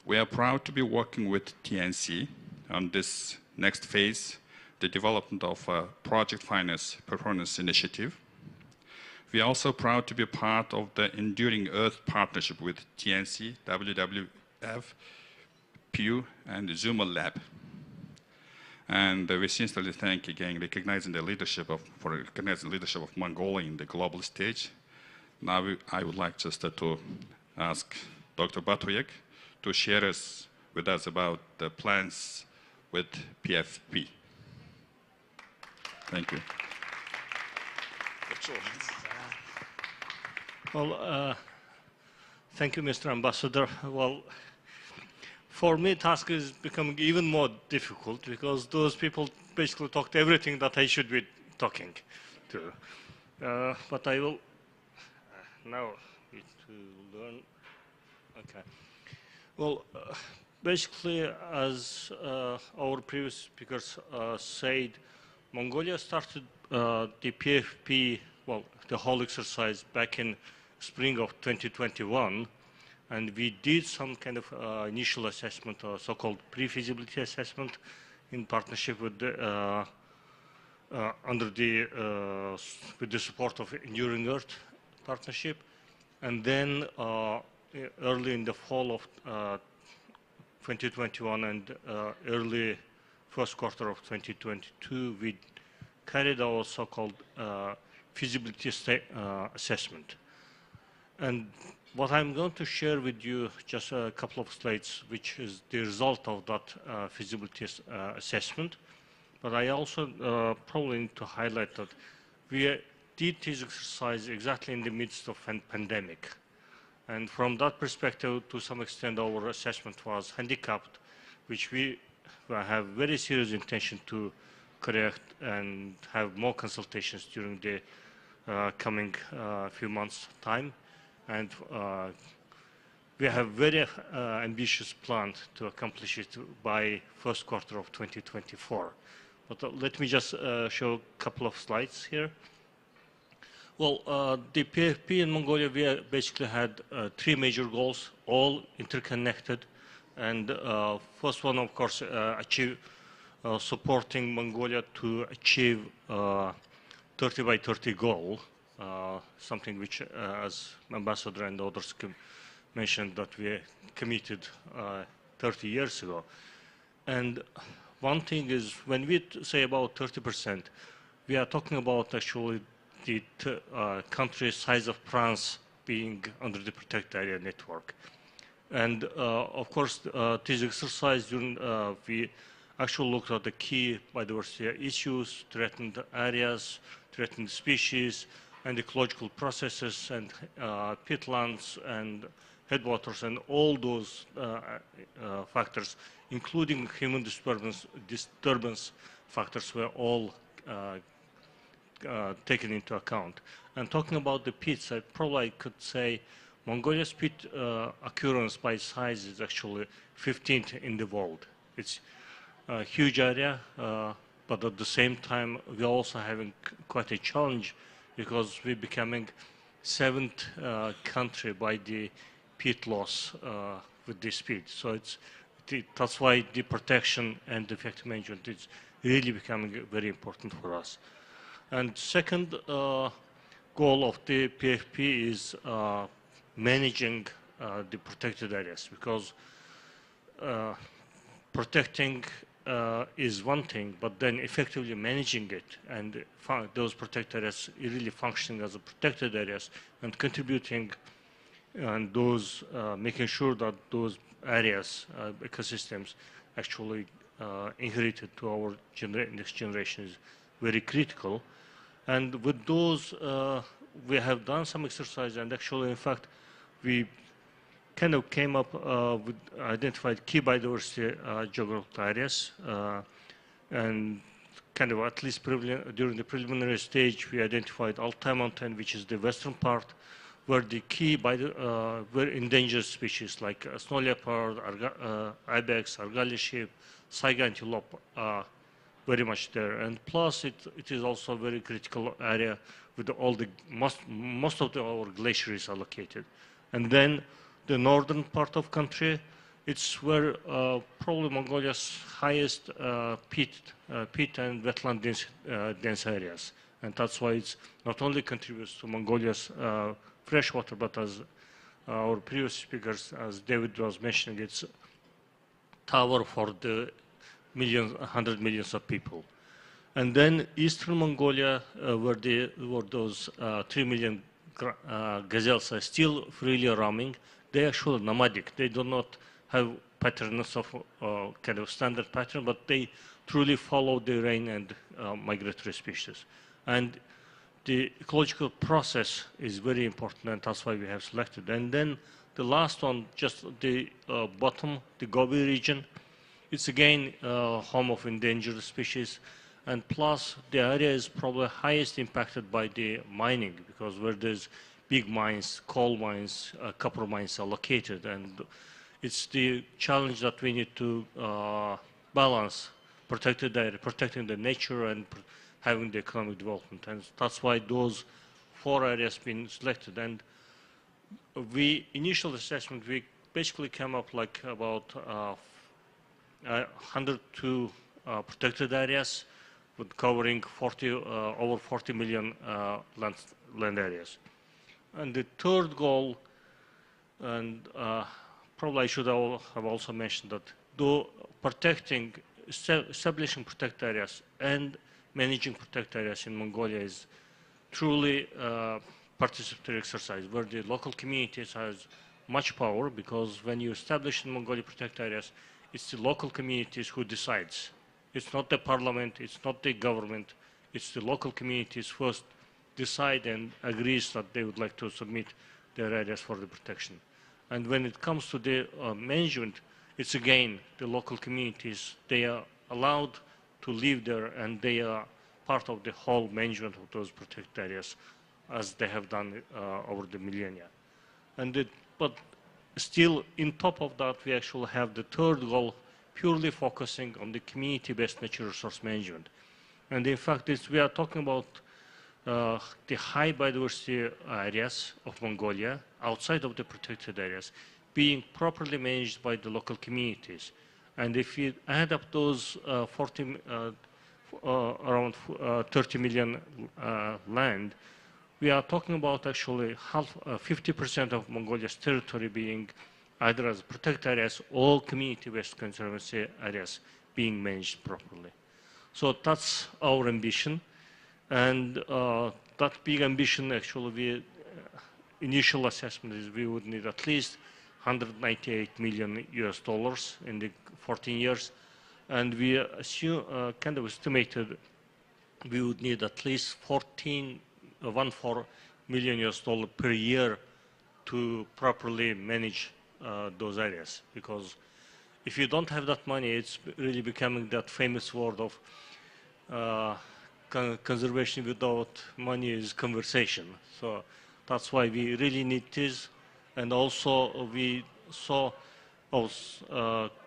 We are proud to be working with TNC on this next phase, the development of a project finance performance initiative. We are also proud to be part of the Enduring Earth partnership with TNC, WWF, Pew, and Zuma Lab. And we sincerely thank again recognizing the leadership of Mongolia in the global stage. Now I would like just to ask Dr. Batoyek to share with us about the plans with PFP. Thank you. Well, thank you, Mr. Ambassador. Well, for me, task is becoming even more difficult because those people basically talked everything that I should be talking to. But I will now need to learn. Okay. Well, basically, as our previous speakers said, Mongolia started the PFP, well, the whole exercise back in spring of 2021, and we did some kind of initial assessment, so-called pre-feasibility assessment, in partnership with the, with the support of Enduring Earth partnership, and then early in the fall of 2021 and early first quarter of 2022, we carried our so-called feasibility assessment. And what I'm going to share with you, just a couple of slides, which is the result of that feasibility assessment. But I also probably need to highlight that we did this exercise exactly in the midst of a pandemic. And from that perspective, to some extent, our assessment was handicapped, which we have very serious intention to correct and have more consultations during the coming few months' time. And we have very ambitious plan to accomplish it by first quarter of 2024. But let me just show a couple of slides here. Well, the PFP in Mongolia, we basically had three major goals, all interconnected. And first one, of course, supporting Mongolia to achieve 30 by 30 goal, something which, as Ambassador and others mentioned, that we committed 30 years ago. And one thing is, when we say about 30%, we are talking about actually the country size of France being under the protected area network. And of course, this exercise, we actually looked at the key biodiversity issues, threatened areas, threatened species, and ecological processes, and peatlands, and headwaters, and all those factors, including human disturbance factors, were all taken into account. And talking about the peats, I could say Mongolia's peat occurrence by size is actually 15th in the world. It's a huge area, but at the same time, we're also having quite a challenge because we're becoming 7th country by the peat loss with this peat. So that's why the protection and effective management is really becoming very important for us. And second goal of the PFP is managing the protected areas, because protecting is one thing, but then effectively managing it and those protected areas really functioning as a protected areas and contributing and those making sure that those areas, ecosystems, actually inherited to our next generation is very critical. And with those, we have done some exercise, and actually, in fact, we kind of came up with identified key biodiversity geographical areas, and kind of at least during the preliminary stage, we identified Altai Mountain, which is the western part, where the key where endangered species like snow leopard, ibex, Argali sheep, Saiga antelope are very much there. And plus, it is also a very critical area with all the most of our glaciers are located. And then the northern part of country, it's where probably Mongolia's highest peat and wetland dense areas. And that's why it's not only contributes to Mongolia's freshwater, but as our previous speakers, as David was mentioning, it's tower for the hundred millions of people. And then Eastern Mongolia, where those 3 million gazelles are still freely roaming, they are actually nomadic. They do not have patterns of kind of standard pattern, but they truly follow the rain and migratory species. And the ecological process is very important, and that's why we have selected. And then the last one, just the bottom, the Gobi region, it's again home of endangered species, and plus the area is probably highest impacted by the mining, because where there's big mines, coal mines, copper mines are located, and it's the challenge that we need to balance protecting the nature and having the economic development, and that's why those 4 areas been selected. And initial assessment, we basically came up like about 102 protected areas, with covering over 40 million land areas. And the third goal, and probably I should have also mentioned that, though establishing protected areas and managing protected areas in Mongolia is truly participatory exercise, where the local communities has much power, because when you establish in Mongolia protected areas, it's the local communities who decides. It's not the parliament, it's not the government, it's the local communities first decide and agrees that they would like to submit their areas for the protection. And when it comes to the management, it's again the local communities, they are allowed to live there, and they are part of the whole management of those protected areas, as they have done over the millennia. But still, in top of that, we actually have the third goal, purely focusing on the community-based natural resource management. And in fact, we are talking about the high biodiversity areas of Mongolia, outside of the protected areas, being properly managed by the local communities. And if you add up those around 30 million land, we are talking about actually 50% of Mongolia's territory being either as protected areas or community-based conservancy areas being managed properly. So that's our ambition. And that big ambition, actually, initial assessment is we would need at least $198 million US in the 14 years. And we assume, kind of estimated we would need at least 14 million US dollar per year to properly manage those areas. Because if you don't have that money, it's really becoming that famous word of conservation without money is conversation. So that's why we really need this. And also we saw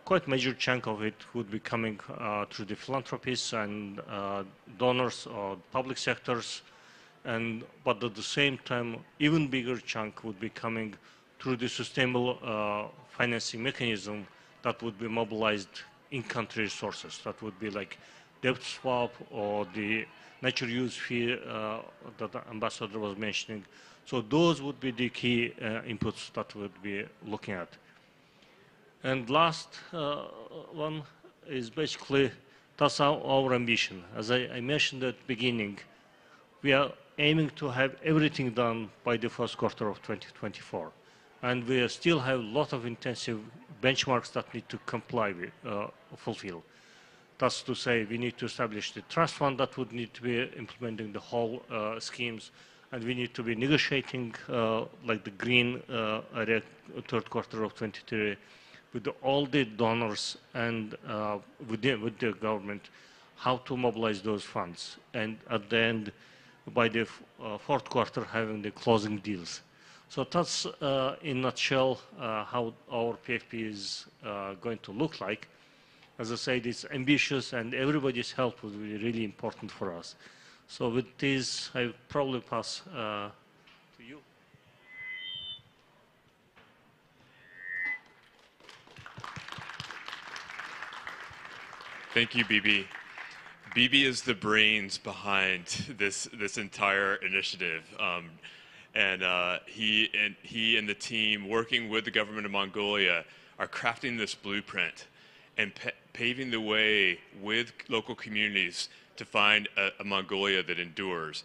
quite major chunk of it would be coming through the philanthropists and donors or public sectors. But at the same time, even bigger chunk would be coming through the sustainable financing mechanism that would be mobilized in-country resources. That would be like debt swap or the nature use fee that the ambassador was mentioning. So those would be the key inputs that we'd be looking at. And last one is basically, that's our ambition. As I mentioned at the beginning, we are aiming to have everything done by the first quarter of 2024. And we still have a lot of intensive benchmarks that need to comply with, fulfill. That's to say, we need to establish the trust fund that would need to be implementing the whole schemes, and we need to be negotiating like the green area, third quarter of 2023 with all the donors and with the government, how to mobilize those funds. And at the end, by the fourth quarter, having the closing deals. So that's, in a nutshell, how our PFP is going to look like. As I said, it's ambitious, and everybody's help will be really important for us. So with this, I probably pass to you. Thank you, Bibi. Bibi is the brains behind this entire initiative. He and the team working with the government of Mongolia are crafting this blueprint and paving the way with local communities to find a Mongolia that endures.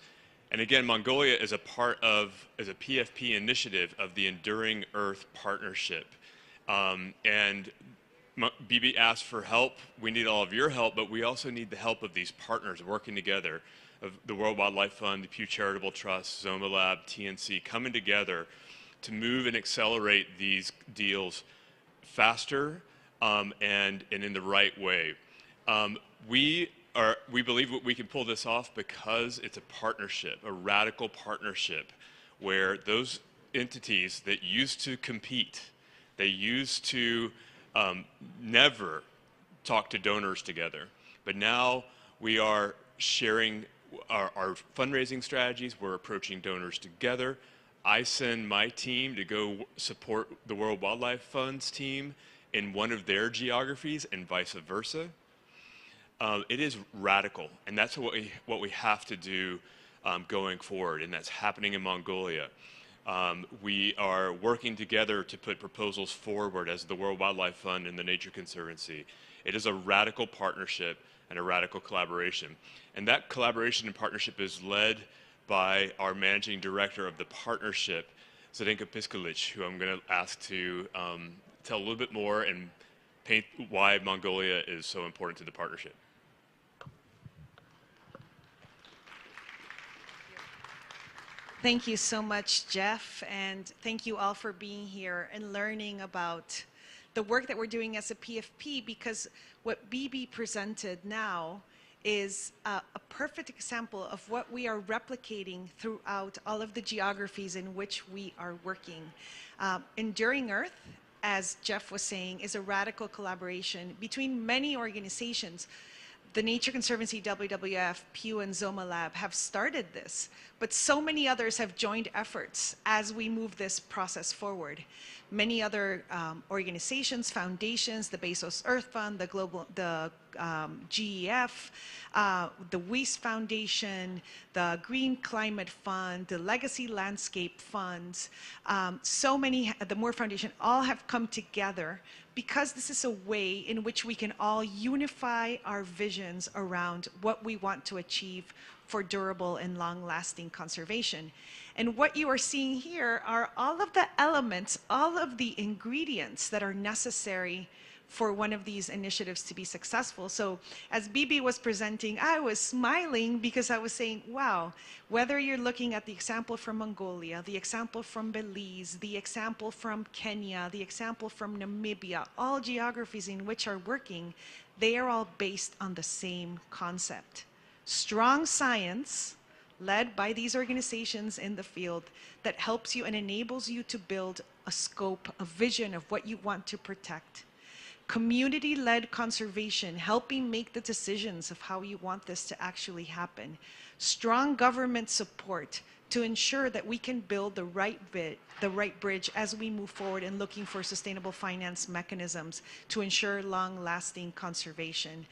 And again, Mongolia is a PFP initiative of the Enduring Earth Partnership. And Bibi asked for help. We need all of your help, but we also need the help of these partners working together, of the World Wildlife Fund, the Pew Charitable Trust, Zoma Lab, TNC, coming together to move and accelerate these deals faster and in the right way. We believe we can pull this off because it's a partnership, a radical partnership, where those entities that used to compete, they used to never talk to donors together, but now we are sharing our fundraising strategies. We're approaching donors together. I send my team to go support the World Wildlife Fund's team in one of their geographies and vice versa. It is radical, and that's what we have to do going forward, and that's happening in Mongolia. We are working together to put proposals forward as the World Wildlife Fund and the Nature Conservancy. It is a radical partnership and a radical collaboration. And that collaboration and partnership is led by our managing director of the partnership, Zdenka Piskalic, who I'm going to ask to tell a little bit more and paint why Mongolia is so important to the partnership. Thank you so much, Jeff, and thank you all for being here and learning about the work that we're doing as a PFP, because what Bibi presented now is a perfect example of what we are replicating throughout all of the geographies in which we are working. Enduring Earth, as Jeff was saying, is a radical collaboration between many organizations. The Nature Conservancy, WWF, Pew, and Zoma Lab have started this, but so many others have joined efforts as we move this process forward. Many other organizations, foundations, the Bezos Earth Fund, the GEF, the Weiss Foundation, the Green Climate Fund, the Legacy Landscape Funds, so many, the Moore Foundation, all have come together because this is a way in which we can all unify our visions around what we want to achieve for durable and long-lasting conservation. And what you are seeing here are all of the elements, all of the ingredients that are necessary for one of these initiatives to be successful. So as Bibi was presenting, I was smiling because I was saying, wow, whether you're looking at the example from Mongolia, the example from Belize, the example from Kenya, the example from Namibia, all geographies in which are working, they are all based on the same concept. Strong science led by these organizations in the field that helps you and enables you to build a scope, a vision of what you want to protect. Community-led conservation, helping make the decisions of how you want this to actually happen. Strong government support to ensure that we can build the right bridge as we move forward in looking for sustainable finance mechanisms to ensure long-lasting conservation.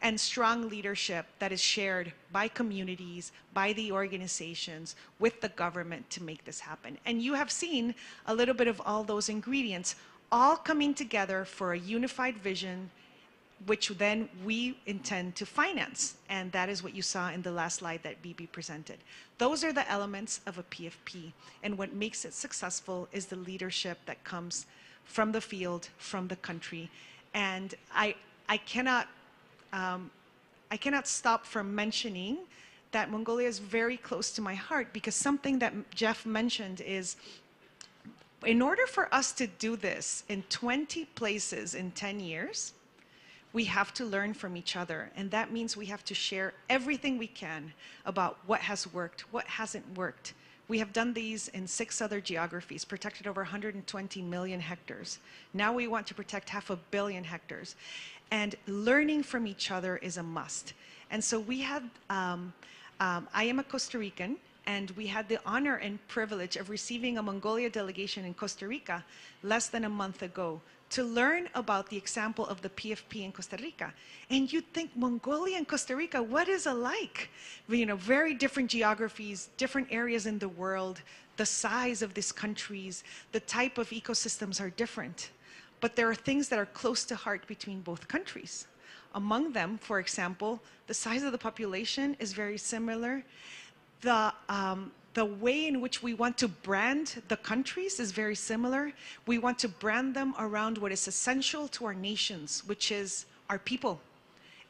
And strong leadership that is shared by communities, by the organizations, with the government to make this happen. And you have seen a little bit of all those ingredients all coming together for a unified vision, which then we intend to finance. And that is what you saw in the last slide that Bibi presented. Those are the elements of a PFP. And what makes it successful is the leadership that comes from the field, from the country. And I cannot stop from mentioning that Mongolia is very close to my heart, because something that Jeff mentioned is, in order for us to do this in 20 places in 10 years, we have to learn from each other. And that means we have to share everything we can about what has worked, what hasn't worked. We have done these in 6 other geographies, protected over 120 million hectares. Now we want to protect 500 million hectares. And learning from each other is a must. And so we had, I am a Costa Rican, and we had the honor and privilege of receiving a Mongolia delegation in Costa Rica less than a month ago to learn about the example of the PFP in Costa Rica. And you'd think, Mongolia and Costa Rica, what is alike? You know, very different geographies, different areas in the world, the size of these countries, the type of ecosystems are different. But there are things that are close to heart between both countries. Among them, for example, the size of the population is very similar. The way in which we want to brand the countries is very similar. We want to brand them around what is essential to our nations, which is our people,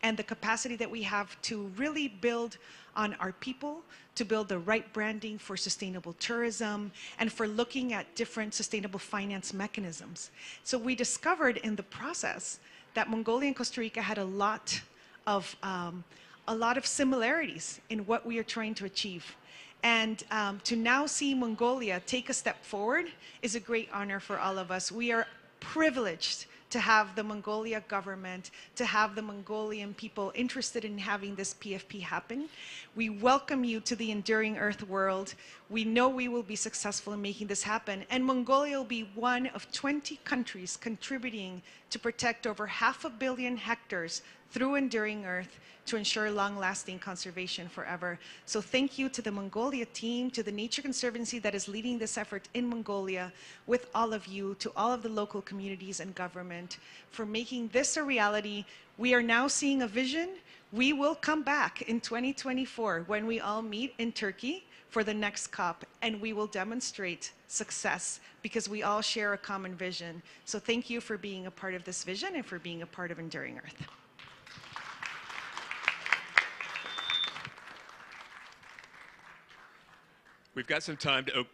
and the capacity that we have to really build on our people, to build the right branding for sustainable tourism, and for looking at different sustainable finance mechanisms. So we discovered in the process that Mongolia and Costa Rica had a lot of similarities in what we are trying to achieve. And to now see Mongolia take a step forward is a great honor for all of us. We are privileged to have the Mongolia government, to have the Mongolian people interested in having this PFP happen. We welcome you to the Enduring Earth world. We know we will be successful in making this happen. And Mongolia will be one of 20 countries contributing to protect over 500 million hectares through Enduring Earth to ensure long-lasting conservation forever. So thank you to the Mongolia team, to the Nature Conservancy that is leading this effort in Mongolia, with all of you, to all of the local communities and government for making this a reality. We are now seeing a vision. We will come back in 2024 when we all meet in Turkey for the next COP, and we will demonstrate success because we all share a common vision. So thank you for being a part of this vision and for being a part of Enduring Earth. We've got some time to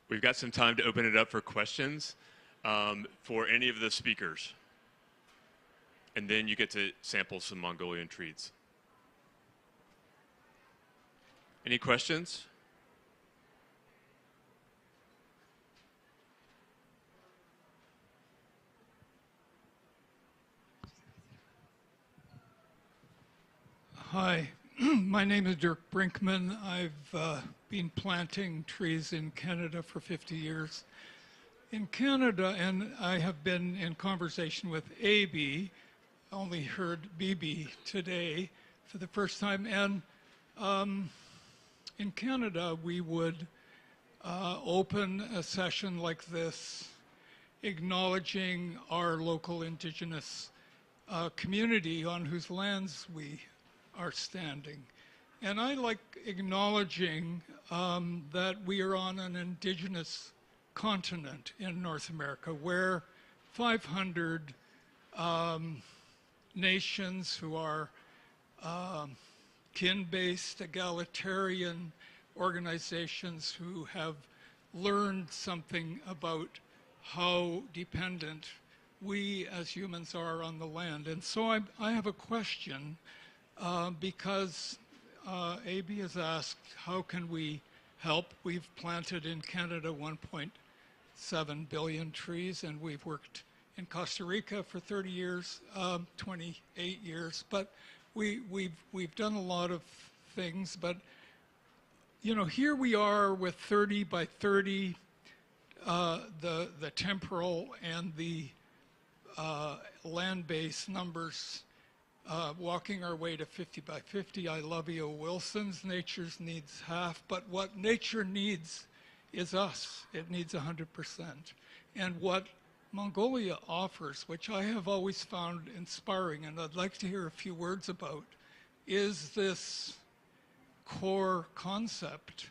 We've got some time to open it up for questions for any of the speakers. And then you get to sample some Mongolian treats. Any questions? Hi, my name is Dirk Brinkman. I've been planting trees in Canada for 50 years. In Canada, and I have been in conversation with AB, only heard Bibi today for the first time. And in Canada, we would open a session like this, acknowledging our local Indigenous community on whose lands we are standing. And I like acknowledging that we are on an Indigenous continent in North America where 500 nations who are kin-based, egalitarian organizations who have learned something about how dependent we as humans are on the land. And so I have a question because AB has asked, how can we help? We've planted in Canada 1.7 billion trees, and we've worked in Costa Rica for 30 years, 28 years. But we've done a lot of things. But you know, here we are with 30 by 30, the temporal and the land-based numbers, walking our way to 50 by 50. I love E.O. Wilson's Nature's needs half, but what nature needs is us. It needs 100%. And what Mongolia offers, which I have always found inspiring, and I'd like to hear a few words about, is this core concept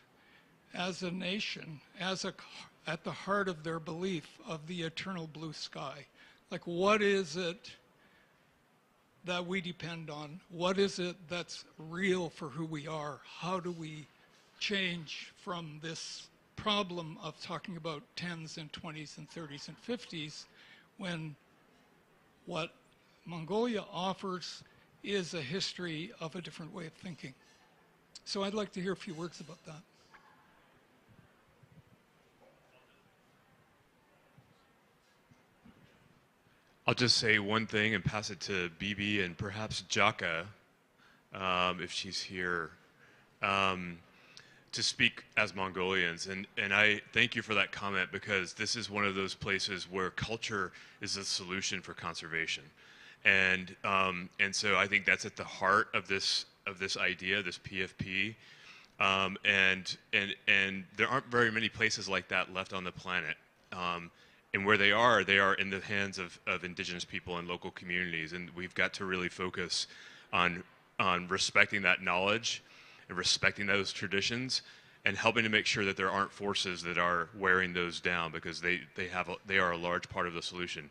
as a nation, at the heart of their belief of the eternal blue sky. Like, what is it that we depend on? What is it that's real for who we are? How do we change from this problem of talking about 10s and 20s and 30s and 50s when what Mongolia offers is a history of a different way of thinking? So I'd like to hear a few words about that. I'll just say one thing and pass it to Bibi and perhaps Jaka, if she's here, to speak as Mongolians. And I thank you for that comment, because this is one of those places where culture is the solution for conservation. And so I think that's at the heart of this idea, this PFP. And there aren't very many places like that left on the planet. And where they are in the hands of Indigenous people and local communities. And we've got to really focus on respecting that knowledge and respecting those traditions and helping to make sure that there aren't forces that are wearing those down, because they are a large part of the solution.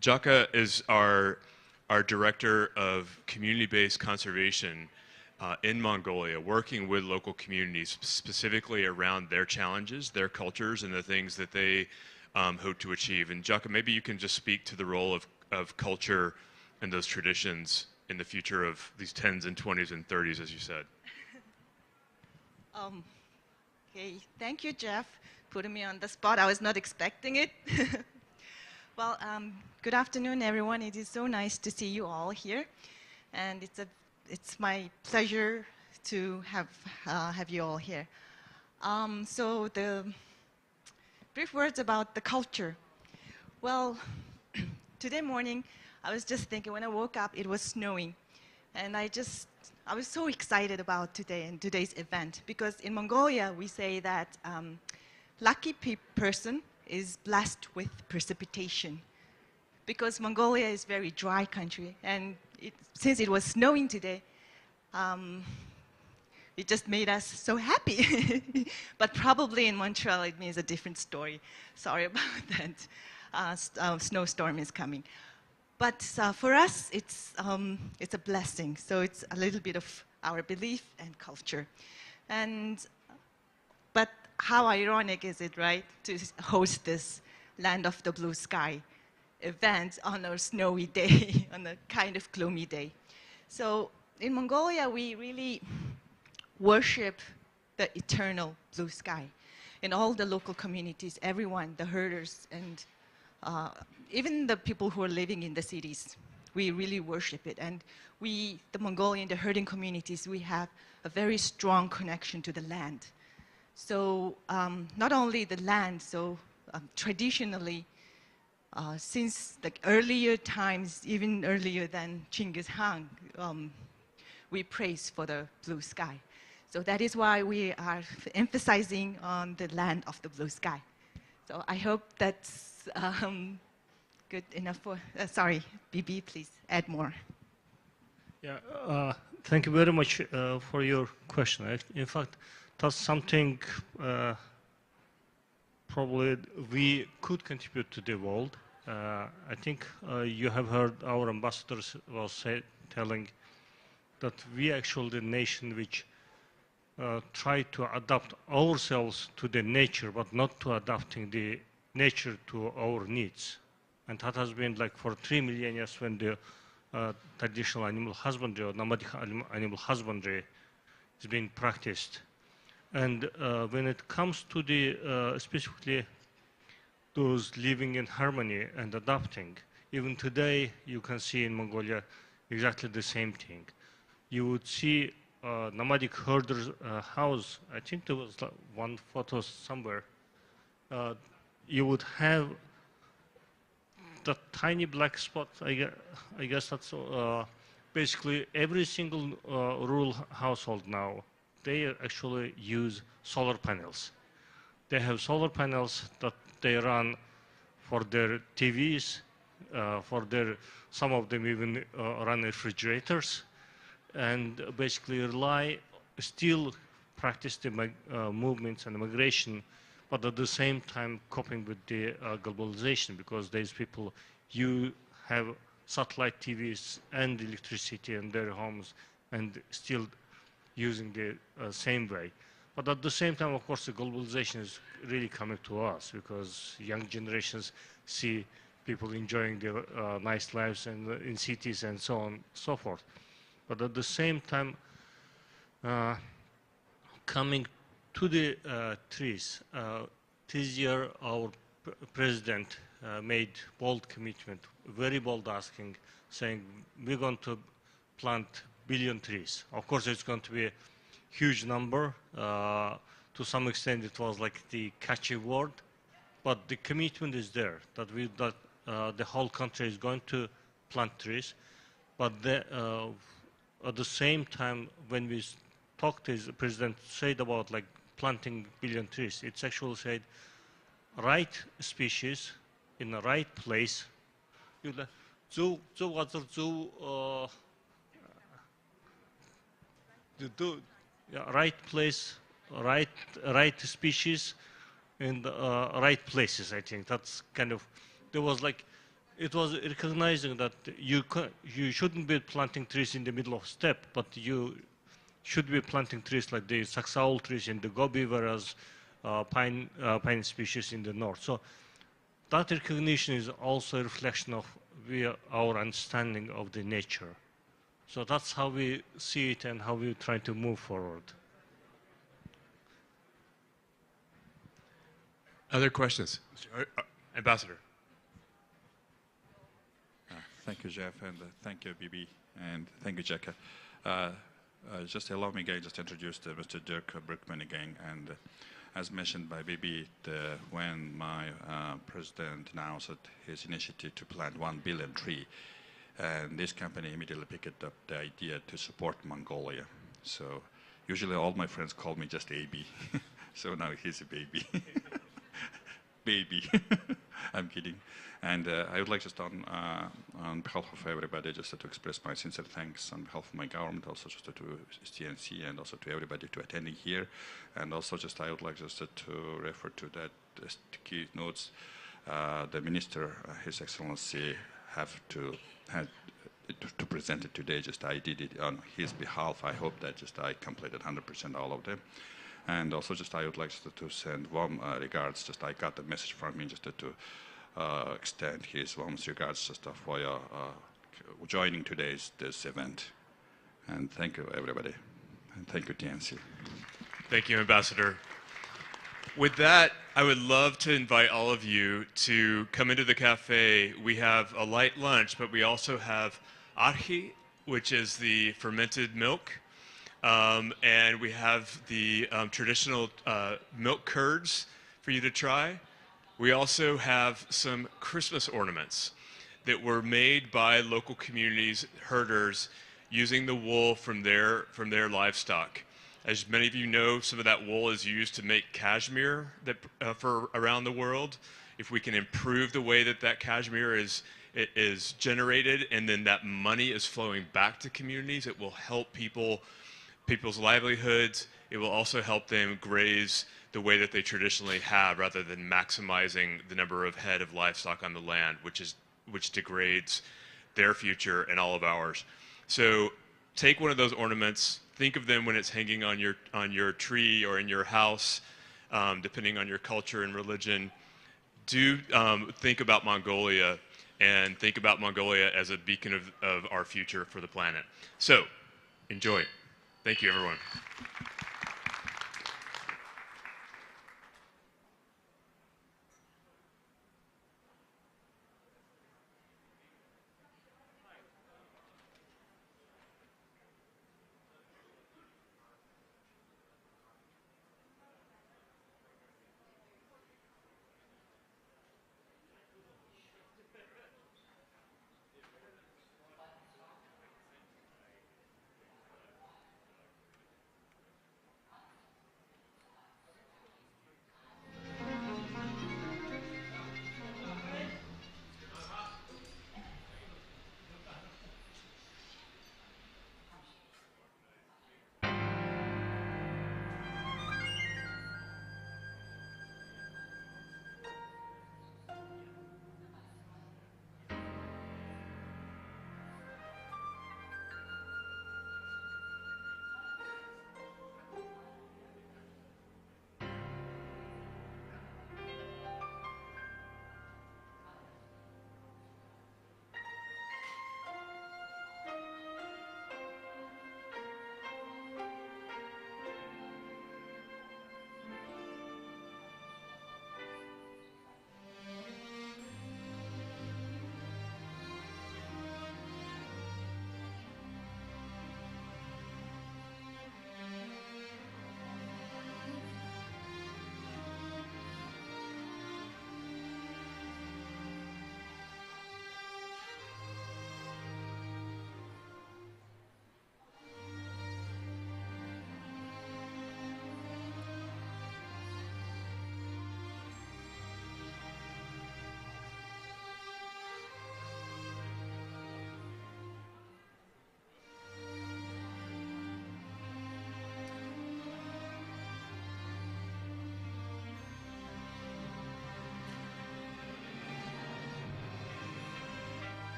Jaka is our director of community-based conservation in Mongolia, working with local communities specifically around their challenges, their cultures, and the things that they hope to achieve. And Jaka, maybe you can just speak to the role of culture and those traditions in the future of these 10s and 20s and 30s, as you said. Okay, thank you, Jeff, putting me on the spot. I was not expecting it. Well, good afternoon, everyone. It is so nice to see you all here, and it's my pleasure to have you all here. So the brief words about the culture. Well, today morning, I was just thinking, when I woke up, it was snowing. And I was so excited about today and today's event, because in Mongolia, we say that lucky person is blessed with precipitation. Because Mongolia is a very dry country, and since it was snowing today, it just made us so happy. But probably in Montreal, it means a different story. Sorry about that. Snowstorm is coming. But for us, it's a blessing. So it's a little bit of our belief and culture. But how ironic is it, right, to host this Land of the Blue Sky event on a snowy day, on a kind of gloomy day. So in Mongolia, we really worship the eternal blue sky. In all the local communities, everyone, the herders, and even the people who are living in the cities, we really worship it. And the Mongolian, the herding communities, we have a very strong connection to the land. So not only the land, so traditionally, Since the earlier times, even earlier than Genghis Khan, we praise for the blue sky. So that is why we are emphasizing on the land of the blue sky. So I hope that's good enough for, sorry, BB, please add more. Yeah, thank you very much for your question. In fact, that's something probably we could contribute to the world. I think you have heard our ambassadors was telling that we actually the nation which try to adapt ourselves to the nature, but not to adapting the nature to our needs. And that has been like for 3 million years when the traditional animal husbandry or nomadic animal husbandry is being practiced. And when it comes to the specifically those living in harmony and adapting, even today you can see in Mongolia exactly the same thing. You would see nomadic herders' house. I think there was one photo somewhere. You would have the tiny black spot. I guess that's basically every single rural household now. They actually use solar panels. They have solar panels that they run for their TVs, for their, some of them even run refrigerators, and basically rely, still practice the movements and migration, but at the same time coping with the globalization, because these people, you have satellite TVs and electricity in their homes and still using the same way. But at the same time, of course, the globalization is really coming to us because young generations see people enjoying their nice lives and in cities and so on and so forth. But at the same time, coming to the trees, this year our president made bold commitment, very bold asking, saying we're going to plant 1 billion trees. Of course, it's going to be a huge number. To some extent, it was like the catchy word, but the commitment is there that the whole country is going to plant trees. But at the same time, when we talked, the president said about like planting 1 billion trees, it's actually said right species in the right place. Right place, right species in the right places. I think that's kind of, there was like, it was recognizing that you shouldn't be planting trees in the middle of steppe, but you should be planting trees like the saxaul trees in the Gobi, whereas pine species in the north. So that recognition is also a reflection of our understanding of the nature. So that's how we see it and how we try to move forward. Other questions? Ambassador. Thank you, Jeff, and thank you, Bibi, and thank you, Jacka. Just allow me again just to introduce Mr. Dirk Brookman again. And as mentioned by Bibi, when my president announced his initiative to plant 1 billion tree, and this company immediately picked up the idea to support Mongolia. So usually all my friends call me just AB. So now he's a baby. Baby. I'm kidding. And I would like just on behalf of everybody just to express my sincere thanks on behalf of my government, also just to TNC and also to everybody to attending here. And also just I would like just to refer to that key notes. The minister, His Excellency, had to present it today. Just I did it on his behalf. I hope that just I completed 100% all of them. And also just I would like to send warm regards. Just I got the message from him just to extend his warm regards just for your joining this event. And thank you, everybody. And thank you, TNC. Thank you, Ambassador. With that, I would love to invite all of you to come into the cafe. We have a light lunch, but we also have arhi, which is the fermented milk. And we have the traditional milk curds for you to try. We also have some Christmas ornaments that were made by local communities, herders, using the wool from their livestock. As many of you know, some of that wool is used to make cashmere for around the world. If we can improve the way that cashmere is generated, and then that money is flowing back to communities, it will help people's livelihoods. It will also help them graze the way that they traditionally have, rather than maximizing the number of head of livestock on the land, which degrades their future and all of ours. So take one of those ornaments, think of them when it's hanging on your tree or in your house, depending on your culture and religion. Do think about Mongolia, and think about Mongolia as a beacon of our future for the planet. So enjoy. Thank you, everyone.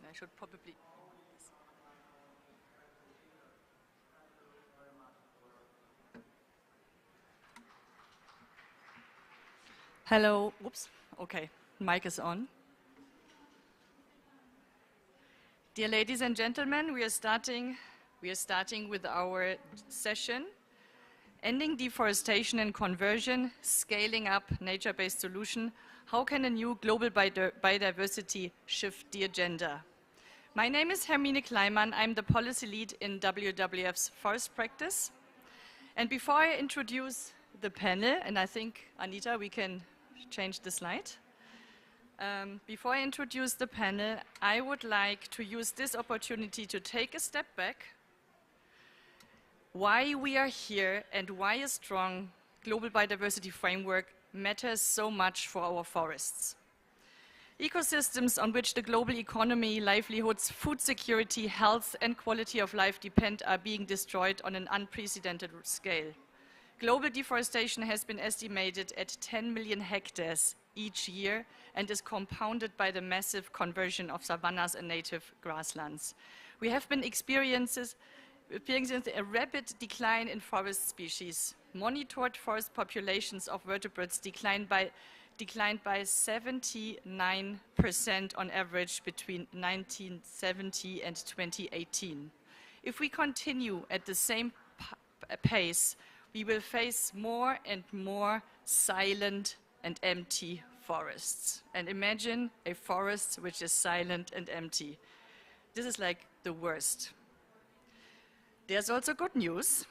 I should probably... Hello, whoops, okay, mic is on. Dear ladies and gentlemen, we are starting with our session, Ending Deforestation and Conversion, Scaling Up Nature-Based Solution, How Can a New Global Biodiversity Shift the Agenda? My name is Hermine Kleimann, I'm the policy lead in WWF's forest practice. And before I introduce the panel, and I think, Anita, we can change the slide. Before I introduce the panel, I would like to use this opportunity to take a step back, why we are here and why a strong global biodiversity framework matters so much for our forests. Ecosystems on which the global economy, livelihoods, food security, health and quality of life depend are being destroyed on an unprecedented scale. Global deforestation has been estimated at 10 million hectares each year and is compounded by the massive conversion of savannas and native grasslands. We have been experiencing a rapid decline in forest species. Monitored forest populations of vertebrates declined by 79% on average between 1970 and 2018. If we continue at the same pace, we will face more and more silent and empty forests. And imagine a forest which is silent and empty. This is like the worst. There's also good news.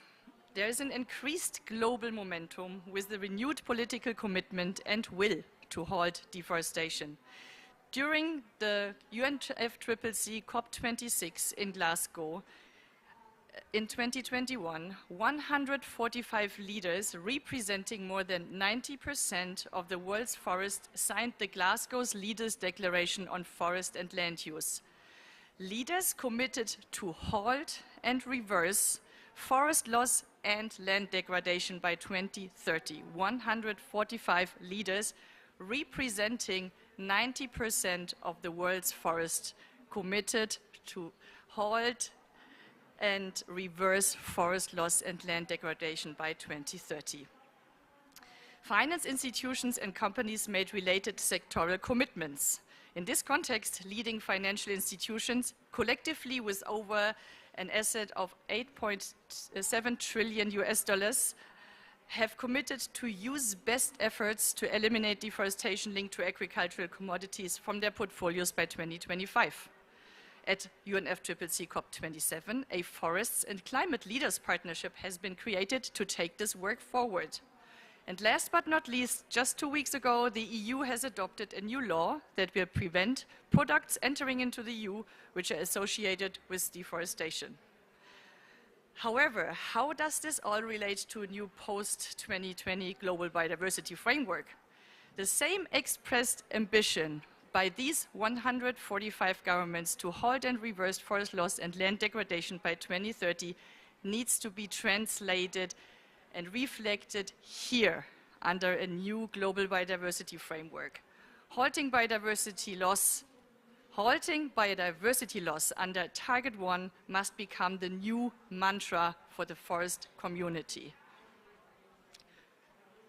There is an increased global momentum with the renewed political commitment and will to halt deforestation. During the UNFCCC COP15 in Glasgow, in 2021, 145 leaders representing more than 90% of the world's forests signed the Glasgow's Leaders' Declaration on Forest and Land Use. Leaders committed to halt and reverse forest loss and land degradation by 2030. 145 leaders representing 90% of the world's forests committed to halt and reverse forest loss and land degradation by 2030. Finance institutions and companies made related sectoral commitments. In this context, leading financial institutions, collectively with over an asset of $8.7 trillion have committed to use best efforts to eliminate deforestation linked to agricultural commodities from their portfolios by 2025. At UNFCCC COP27, a Forests and Climate Leaders Partnership has been created to take this work forward. And last but not least, just 2 weeks ago, the EU has adopted a new law that will prevent products entering into the EU which are associated with deforestation. However, how does this all relate to a new post-2020 global biodiversity framework? The same expressed ambition by these 145 governments to halt and reverse forest loss and land degradation by 2030 needs to be translated and reflected here under a new global biodiversity framework. Halting biodiversity loss under Target 1 must become the new mantra for the forest community.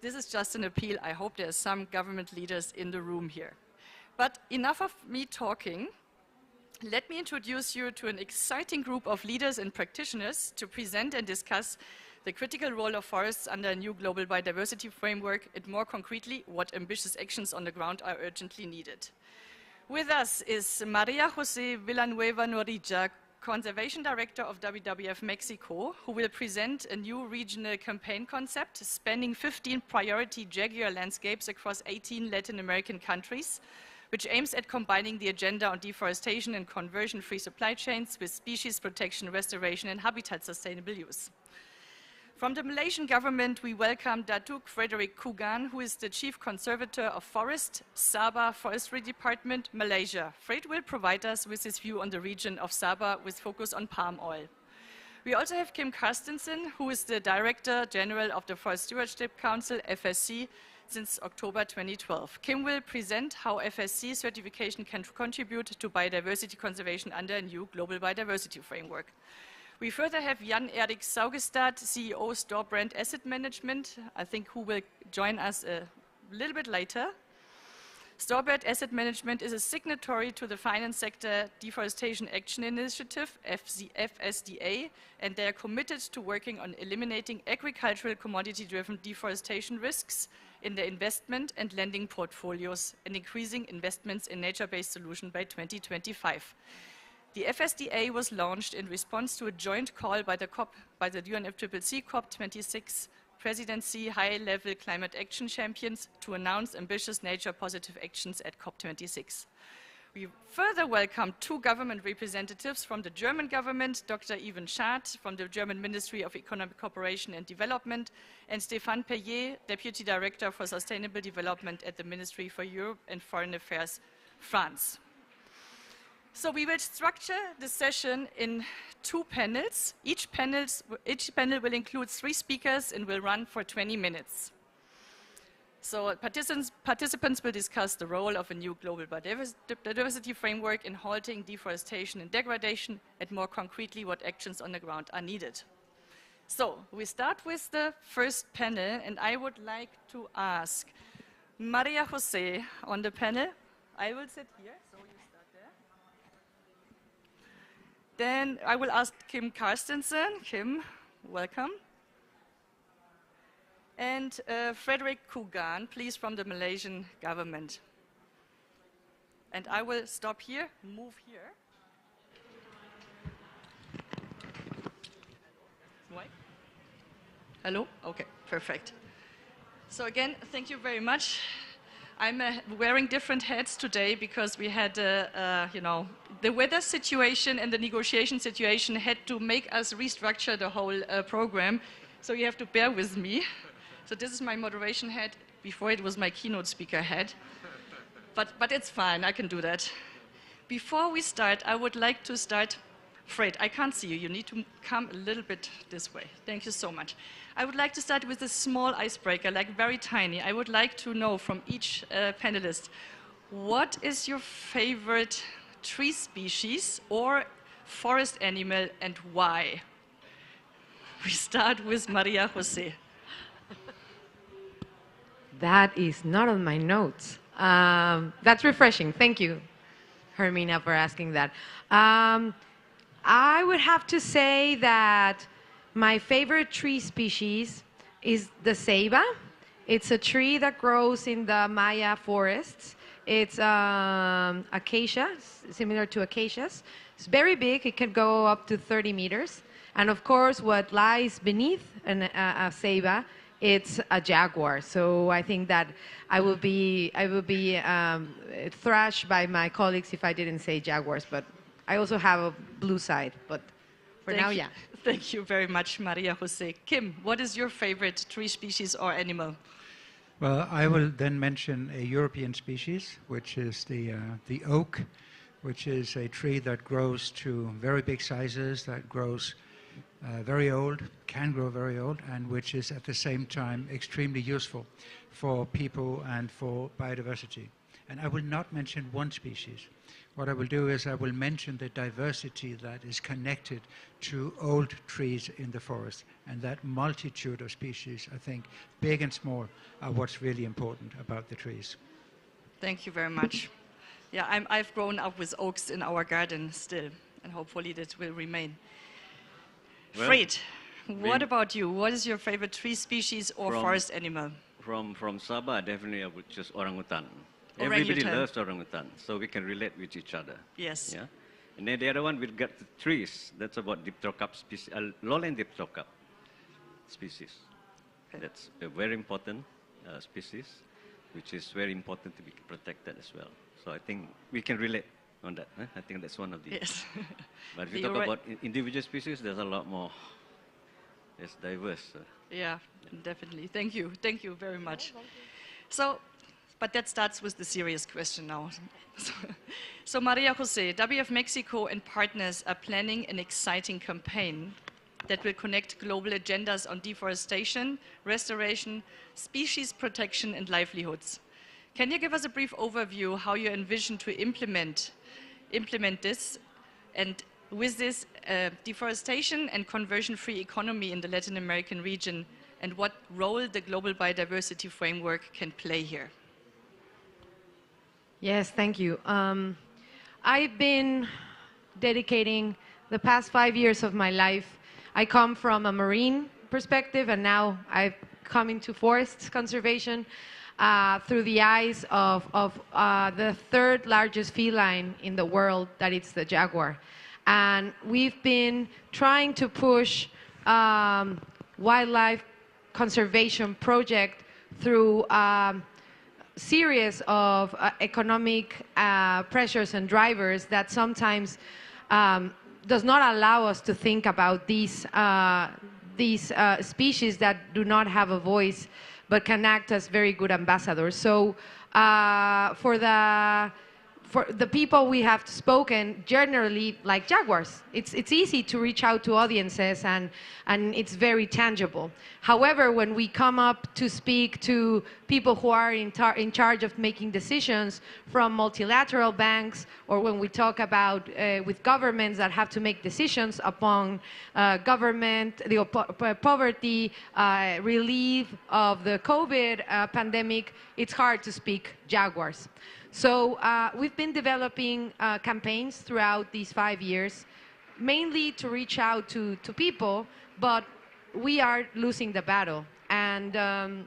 This is just an appeal. I hope there are some government leaders in the room here. But enough of me talking. Let me introduce you to an exciting group of leaders and practitioners to present and discuss the critical role of forests under a new global biodiversity framework, and more concretely, what ambitious actions on the ground are urgently needed. With us is Maria Jose Villanueva Norija, Conservation Director of WWF Mexico, who will present a new regional campaign concept spanning 15 priority jaguar landscapes across 18 Latin American countries, which aims at combining the agenda on deforestation and conversion-free supply chains with species protection, restoration, and habitat sustainable use. From the Malaysian government, we welcome Datuk Frederick Kugan, who is the Chief Conservator of Forest, Sabah Forestry Department, Malaysia. Fred will provide us with his view on the region of Sabah with focus on palm oil. We also have Kim Carstensen, who is the Director General of the Forest Stewardship Council, FSC, since October 2012. Kim will present how FSC certification can contribute to biodiversity conservation under a new global biodiversity framework. We further have Jan-Erik Saugestad, CEO Storebrand Asset Management, I think who will join us a little bit later. Storebrand Asset Management is a signatory to the Finance Sector Deforestation Action Initiative, FSDA, and they are committed to working on eliminating agricultural commodity-driven deforestation risks in their investment and lending portfolios and increasing investments in nature-based solutions by 2025. The FSDA was launched in response to a joint call by the UNFCCC COP26 Presidency high-level climate action champions to announce ambitious nature-positive actions at COP26. We further welcome two government representatives from the German government, Dr. Yves Schad from the German Ministry of Economic Cooperation and Development, and Stéphane Payet, Deputy Director for Sustainable Development at the Ministry for Europe and Foreign Affairs, France. So we will structure the session in two panels. Each panel will include 3 speakers and will run for 20 minutes. So participants will discuss the role of a new global biodiversity framework in halting deforestation and degradation, and more concretely, what actions on the ground are needed. So we start with the first panel, and I would like to ask Maria Jose on the panel. I will sit here. Then I will ask Kim Carstensen. Kim, welcome. And Frederick Kugan, please, from the Malaysian government. And I will stop here, move here. Wait. Hello? Okay, perfect. So again, thank you very much. I'm wearing different hats today because we had, the weather situation and the negotiation situation had to make us restructure the whole program. So you have to bear with me. So this is my moderation hat. Before it was my keynote speaker hat. But it's fine, I can do that. Before we start, I would like to start. Fred, I can't see you. You need to come a little bit this way. Thank you so much. I would like to start with a small icebreaker, like very tiny. I would like to know from each panelist, what is your favorite tree species or forest animal and why? We start with Maria Jose. That is not on my notes. That's refreshing. Thank you, Hermina, for asking that. I would have to say that my favorite tree species is the ceiba. It's a tree that grows in the Maya forests. It's acacia, similar to acacias. It's very big. It can go up to 30 meters. And of course, what lies beneath a ceiba, it's a jaguar. So I think that I will be thrashed by my colleagues if I didn't say jaguars. But I also have a blue side. But for now, yeah. Thank you very much, Maria Jose. Kim, what is your favorite tree species or animal? Well, I will then mention a European species, which is the oak, which is a tree that grows to very big sizes, that grows very old, can grow very old, and which is at the same time extremely useful for people and for biodiversity. And I will not mention one species. What I will do is I will mention the diversity that is connected to old trees in the forest. And that multitude of species, I think, big and small, are what's really important about the trees. Thank you very much. Yeah, I've grown up with oaks in our garden still, and hopefully that will remain. Well, Fred, what about you? What is your favorite tree species or forest animal? From Sabah, definitely I would choose orangutan. Everybody loves orangutan, so we can relate with each other. Yes. Yeah. And then the other one, we've got the trees. That's about Dipterocarp species, lowland Dipterocarp species. Okay. That's a very important species, which is very important to be protected as well. So I think we can relate on that. I think that's one of the. Yes. But if you talk about individual species, there's a lot more. It's diverse. Yeah, definitely. Thank you. Thank you very much. So. But that starts with the serious question now. So Maria Jose, WF Mexico and partners are planning an exciting campaign that will connect global agendas on deforestation, restoration, species protection, and livelihoods. Can you give us a brief overview how you envision to implement this, and with this deforestation and conversion-free economy in the Latin American region, and what role the global biodiversity framework can play here? Yes, thank you. I've been dedicating the past 5 years of my life. I come from a marine perspective, and now I've come into forest conservation through the eyes of the third largest feline in the world, that it's the jaguar. And we've been trying to push wildlife conservation project through series of economic pressures and drivers that sometimes does not allow us to think about these species that do not have a voice but can act as very good ambassadors. So for the people we have spoken, generally like jaguars, it's easy to reach out to audiences, and it's very tangible. However, when we come up to speak to people who are in charge of making decisions from multilateral banks, or when we talk about with governments that have to make decisions upon poverty, relief of the COVID pandemic, it's hard to speak jaguars. So we've been developing campaigns throughout these 5 years, mainly to reach out to people, but we are losing the battle. And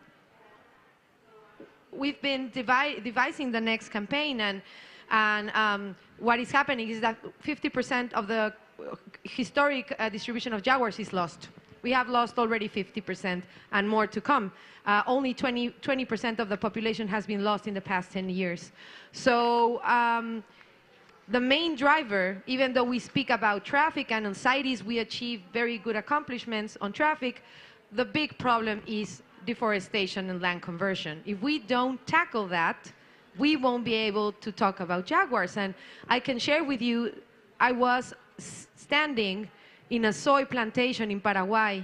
we've been devising the next campaign, and what is happening is that 50% of the historic distribution of jaguars is lost. We have lost already 50% and more to come. Only 20% of the population has been lost in the past 10 years. So the main driver, even though we speak about traffic and on CITES we achieve very good accomplishments on traffic, the big problem is deforestation and land conversion. If we don't tackle that, we won't be able to talk about jaguars. And I can share with you, I was standing in a soy plantation in Paraguay,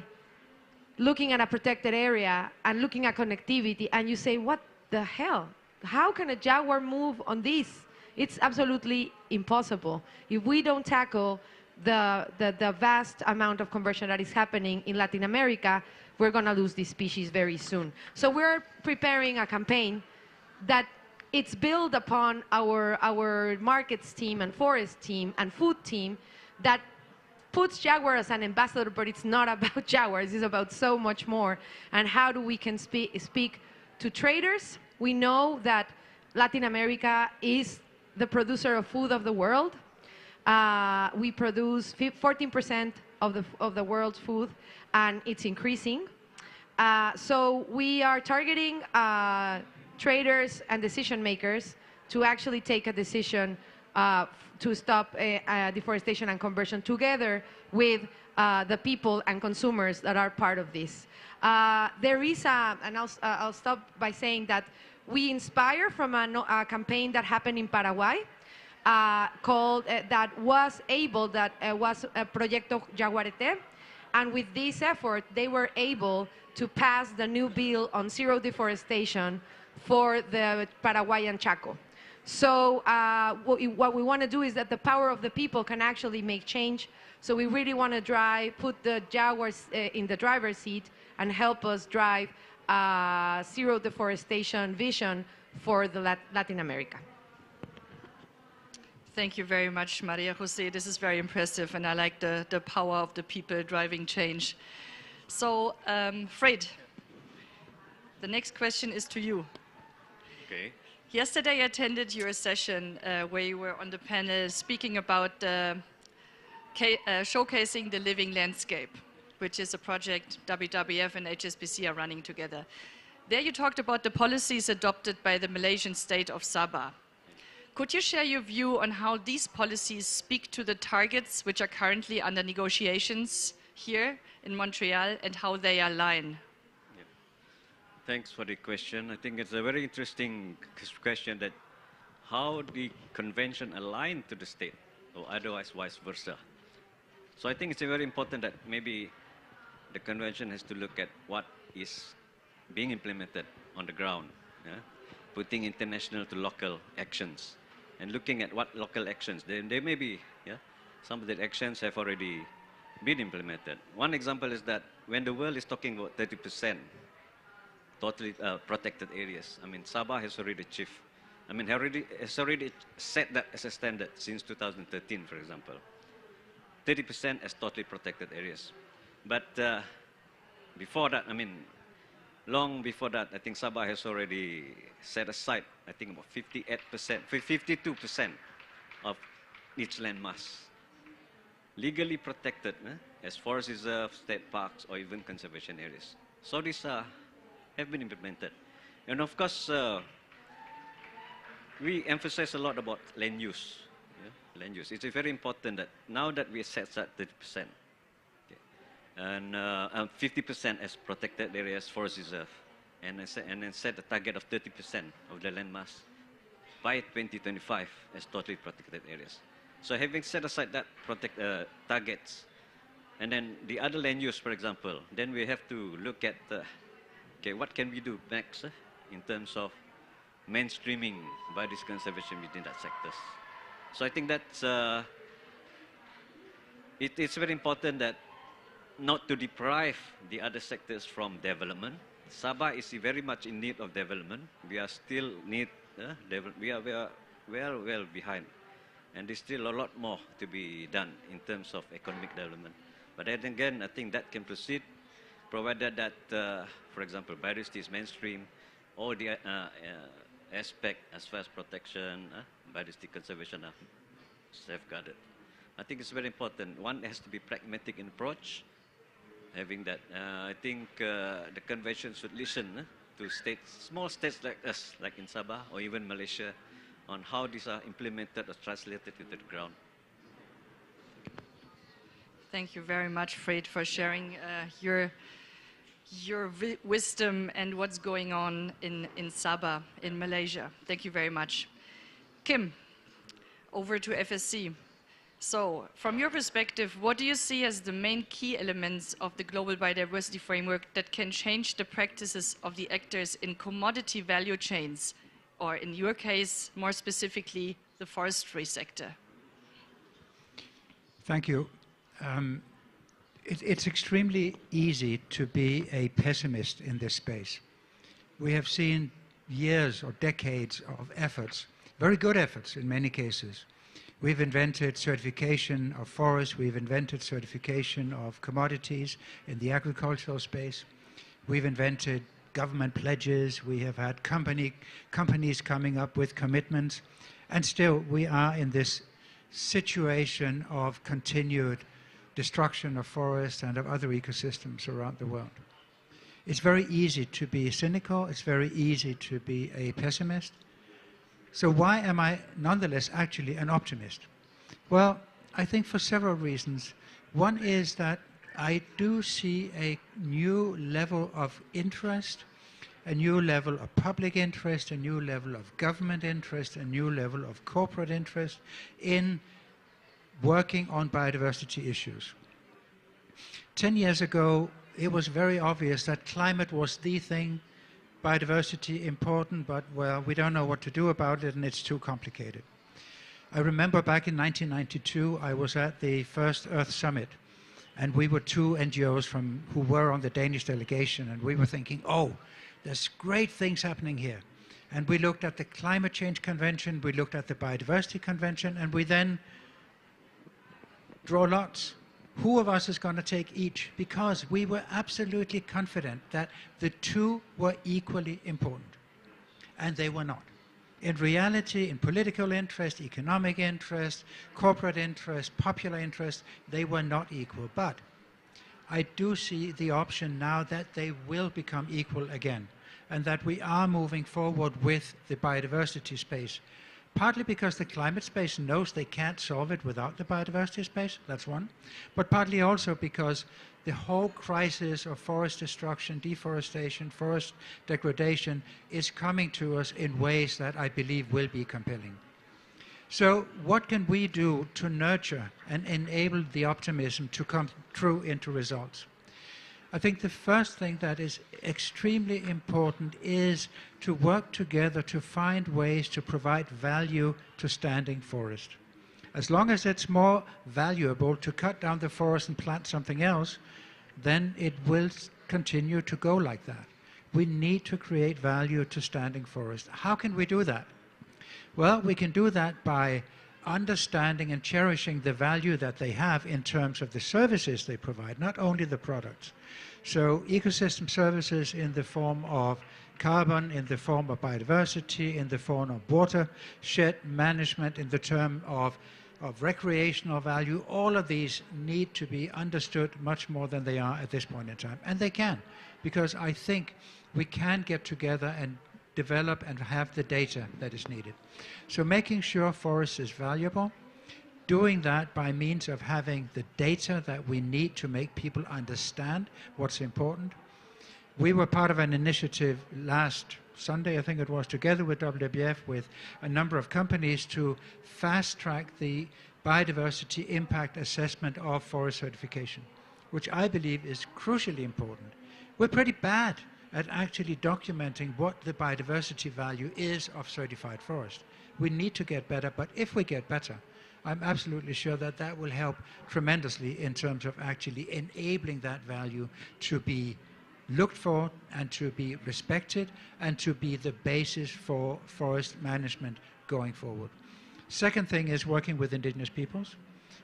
looking at a protected area and looking at connectivity, and you say, what the hell? How can a jaguar move on this? It's absolutely impossible. If we don't tackle the vast amount of conversion that is happening in Latin America, we're going to lose this species very soon. So we're preparing a campaign that it's built upon our markets team and forest team and food team that puts jaguar as an ambassador, but it's not about jaguars, it's about so much more. And how do we can speak to traders? We know that Latin America is the producer of food of the world. We produce 14% of the world's food, and it's increasing. So we are targeting traders and decision makers to actually take a decision to stop deforestation and conversion together with the people and consumers that are part of this. There is and I'll stop by saying that we inspire from a campaign that happened in Paraguay called, that was Proyecto Jaguarete, and with this effort they were able to pass the new bill on zero deforestation for the Paraguayan Chaco. So what we want to do is that the power of the people can actually make change. So we really want to put the jaguars in the driver's seat and help us drive zero deforestation vision for the Latin America. Thank you very much, Maria Jose. This is very impressive, and I like the power of the people driving change. So, Fred, the next question is to you. Okay. Yesterday I attended your session where you were on the panel speaking about showcasing the living landscape, which is a project WWF and HSBC are running together. There you talked about the policies adopted by the Malaysian state of Sabah. Could you share your view on how these policies speak to the targets which are currently under negotiations here in Montreal and how they align? Thanks for the question. I think it's a very interesting question, that how the convention align to the state, or otherwise vice versa. So I think it's very important that maybe the convention has to look at what is being implemented on the ground, yeah? Putting international to local actions, and looking at what local actions, there may be, yeah? Some of the actions have already been implemented. One example is that when the world is talking about 30% totally protected areas, I mean, Sabah has already achieved, I mean, has already set that as a standard since 2013, for example. 30% as totally protected areas. But before that, I mean, long before that, I think Sabah has already set aside, I think about 58%, 52% of its landmass legally protected as forest reserves, state parks, or even conservation areas. So these have been implemented. And of course, we emphasize a lot about land use. Yeah? Land use. It's very important that now that we set aside 30%, okay, and 50% as protected areas, forest reserve, and then set a target of 30% of the landmass by 2025 as totally protected areas. So having set aside that targets, and then the other land use, for example, then we have to look at, okay, what can we do next in terms of mainstreaming biodiversity conservation within that sectors. So I think that's, it's very important that not to deprive the other sectors from development. Sabah is very much in need of development. We are still we are well behind. And there's still a lot more to be done in terms of economic development. But then again, I think that can proceed, provided that, for example, biodiversity is mainstream, all the aspect as far as protection, biodiversity conservation are safeguarded. I think it's very important. One has to be pragmatic in approach. Having that, I think the convention should listen to states, small states like us, like in Sabah or even Malaysia, on how these are implemented or translated into the ground. Thank you very much, Fred, for sharing your wisdom and what's going on in Sabah, in Malaysia. Thank you very much. Kim, over to FSC. So, from your perspective, what do you see as the main key elements of the global biodiversity framework that can change the practices of the actors in commodity value chains, or in your case, more specifically, the forestry sector? Thank you. It's extremely easy to be a pessimist in this space. We have seen years or decades of efforts, very good efforts in many cases. We've invented certification of forests, we've invented certification of commodities in the agricultural space. We've invented government pledges, we have had companies coming up with commitments, and still we are in this situation of continued destruction of forests and of other ecosystems around the world. It's very easy to be cynical, it's very easy to be a pessimist. So why am I nonetheless actually an optimist? Well, I think for several reasons. One is that I do see a new level of interest, a new level of public interest, a new level of government interest, a new level of corporate interest in working on biodiversity issues. 10 years ago, it was very obvious that climate was the thing, biodiversity important, but well, we don't know what to do about it and it's too complicated. I remember back in 1992, I was at the first Earth Summit, and we were two NGOs who were on the Danish delegation, and we were thinking, oh, there's great things happening here. And we looked at the Climate Change Convention, we looked at the Biodiversity Convention, and we then draw lots. Who of us is going to take each? Because we were absolutely confident that the two were equally important. And they were not. In reality, in political interest, economic interest, corporate interest, popular interest, they were not equal. But I do see the option now that they will become equal again, and that we are moving forward with the biodiversity space. Partly because the climate space knows they can't solve it without the biodiversity space, that's one. But partly also because the whole crisis of forest destruction, deforestation, forest degradation is coming to us in ways that I believe will be compelling. So what can we do to nurture and enable the optimism to come true into results? I think the first thing that is extremely important is to work together to find ways to provide value to standing forest. As long as it's more valuable to cut down the forest and plant something else, then it will continue to go like that. We need to create value to standing forest. How can we do that? Well, we can do that by understanding and cherishing the value that they have in terms of the services they provide, not only the products. So ecosystem services in the form of carbon, in the form of biodiversity, in the form of watershed management, in the term of recreational value, all of these need to be understood much more than they are at this point in time. And they can, because I think we can get together and develop and have the data that is needed. So making sure forest is valuable, doing that by means of having the data that we need to make people understand what's important. We were part of an initiative last Sunday, I think it was, together with WWF, with a number of companies to fast-track the biodiversity impact assessment of forest certification, which I believe is crucially important. We're pretty bad at actually documenting what the biodiversity value is of certified forest. We need to get better, but if we get better, I'm absolutely sure that that will help tremendously in terms of actually enabling that value to be looked for and to be respected and to be the basis for forest management going forward. Second thing is working with indigenous peoples,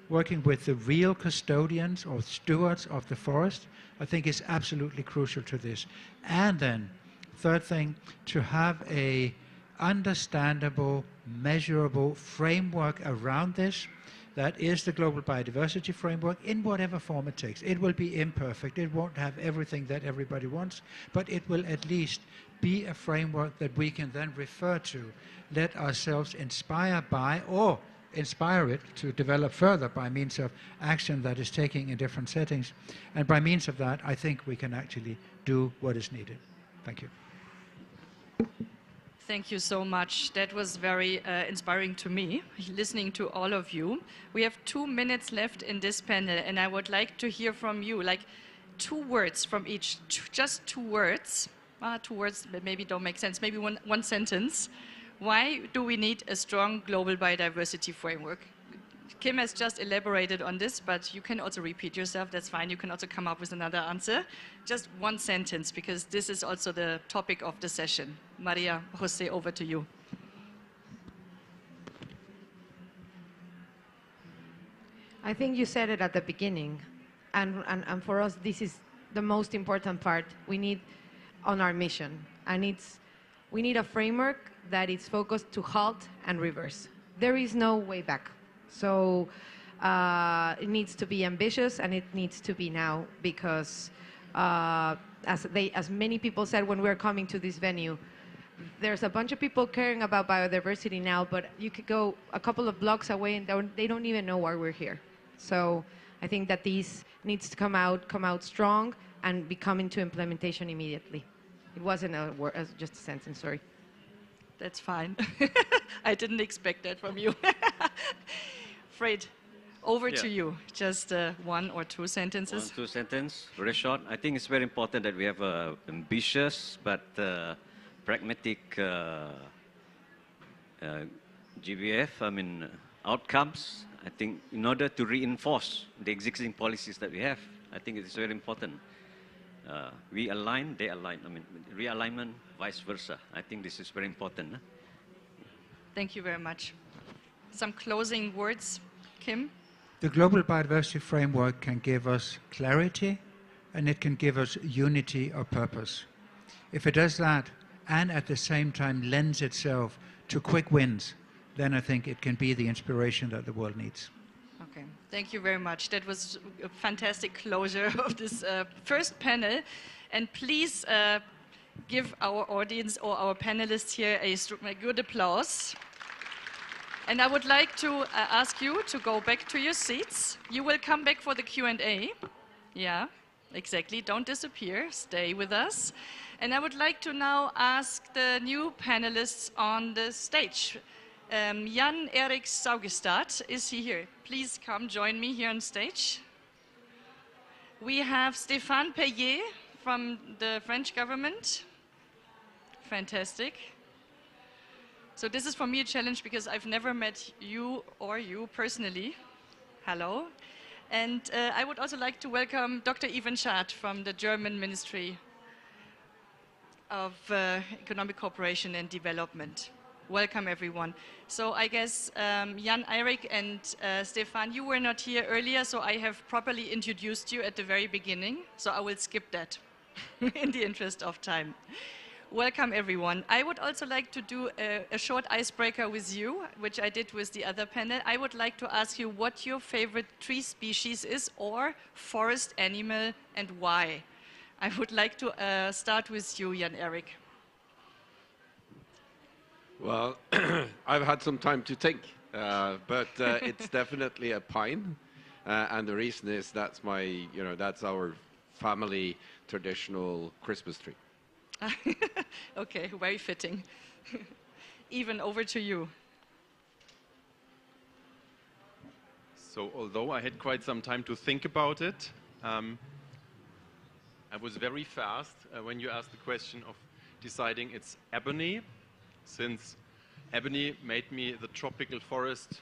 working with the real custodians or stewards of the forest, I think is absolutely crucial to this. And then, third thing, to have a understandable, measurable framework around this. That is the Global Biodiversity Framework in whatever form it takes. It will be imperfect. It won't have everything that everybody wants, but it will at least be a framework that we can then refer to, let ourselves inspire by, or inspire it to develop further by means of action that is taking in different settings. And by means of that, I think we can actually do what is needed. Thank you. Thank you so much. That was very inspiring to me, listening to all of you. We have 2 minutes left in this panel, and I would like to hear from you, like 2 words from each, just 2 words. 2 words that maybe don't make sense, maybe one sentence. Why do we need a strong global biodiversity framework? Kim has just elaborated on this, but you can also repeat yourself, that's fine. You can also come up with another answer. Just one sentence, because this is also the topic of the session. Maria Jose, over to you. I think you said it at the beginning, and for us, this is the most important part we need on our mission, and we need a framework that is focused to halt and reverse. There is no way back. So it needs to be ambitious, and it needs to be now, because as many people said when we were coming to this venue, there's a bunch of people caring about biodiversity now, but you could go a couple of blocks away and they don't even know why we're here. So I think that these needs to come out strong and be coming to implementation immediately. It wasn't a word, just a sentence, sorry. That's fine. I didn't expect that from you. Fred, over to you. Just 1 or 2 sentences. 1 or 2 sentences, very short. I think it's very important that we have ambitious but pragmatic GBF, outcomes. I think in order to reinforce the existing policies that we have, I think it is very important. We align, they align. Realignment, vice versa. I think this is very important. Thank you very much. Some closing words, Kim? The Global Biodiversity Framework can give us clarity, and it can give us unity of purpose. If it does that, and at the same time lends itself to quick wins, then I think it can be the inspiration that the world needs. Okay, thank you very much. That was a fantastic closure of this first panel. And please give our audience or our panelists here a good applause. And I would like to ask you to go back to your seats. You will come back for the Q&A. Yeah, exactly. Don't disappear. Stay with us. And I would like to now ask the new panelists on the stage. Jan Erik Saugestad, is he here? Please come join me here on stage. We have Stéphane Payet from the French government. Fantastic. So this is for me a challenge because I've never met you personally. Hello. And I would also like to welcome Dr. Ivan Schad from the German Ministry of Economic Cooperation and Development. Welcome, everyone. So I guess Jan Eirik and Stefan, you were not here earlier, so I have properly introduced you at the very beginning, so I will skip that in the interest of time. Welcome, everyone. I would also like to do a short icebreaker with you, which I did with the other panel. I would like to ask you what your favorite tree species is or forest animal and why. I would like to start with you, Jan Eirik. Well, I've had some time to think, but it's definitely a pine, and the reason is that's that's our family traditional Christmas tree. Okay, very fitting. Even over to you. So, although I had quite some time to think about it, I was very fast when you asked the question of deciding it's ebony, since ebony made me the tropical forest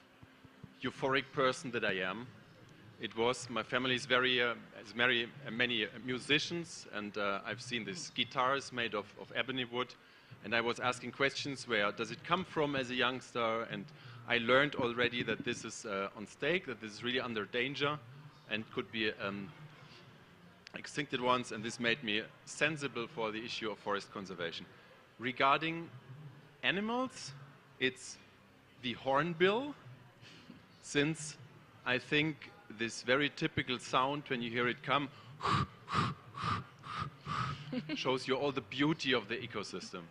euphoric person that I am. It was, my family is many musicians, and I've seen these guitars made of ebony wood, and I was asking questions, where does it come from as a youngster, and I learned already that this is on stake, that this is really under danger, and could be extincted once, and this made me sensible for the issue of forest conservation. Regarding animals, it's the hornbill, since I think this very typical sound when you hear it come shows you all the beauty of the ecosystem.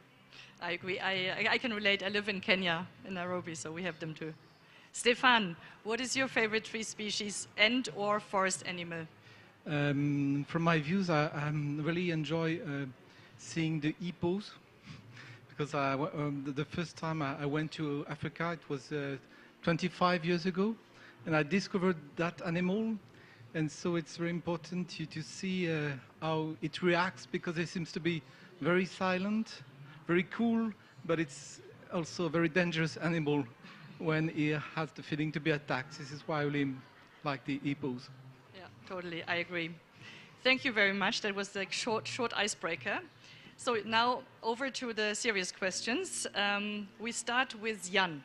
I agree. I can relate. I live in Kenya, in Nairobi, so we have them too. Stefan, what is your favorite tree species and or forest animal? From my views, I really enjoy seeing the hippos, because the first time I went to Africa, it was 25 years ago, and I discovered that animal, and so it's very important to see how it reacts, because it seems to be very silent, very cool, but it's also a very dangerous animal when it has the feeling to be attacked. This is why I really like the hippos. Yeah, totally, I agree. Thank you very much. That was like short icebreaker. So now over to the serious questions. We start with Jan.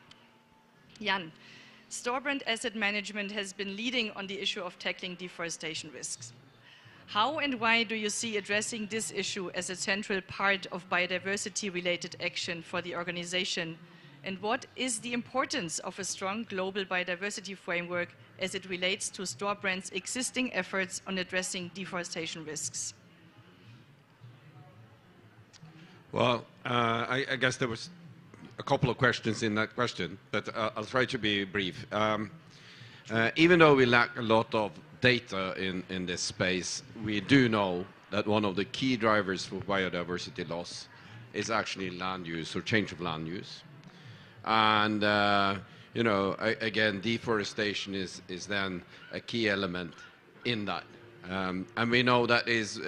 Jan, Storebrand Asset Management has been leading on the issue of tackling deforestation risks. How and why do you see addressing this issue as a central part of biodiversity-related action for the organization? And what is the importance of a strong global biodiversity framework as it relates to Storebrand's existing efforts on addressing deforestation risks? Well, I guess there was a couple of questions in that question, but I'll try to be brief. Even though we lack a lot of data in this space, we do know that one of the key drivers for biodiversity loss is actually land use or change of land use. And, you know, again, deforestation is then a key element in that. And we know that is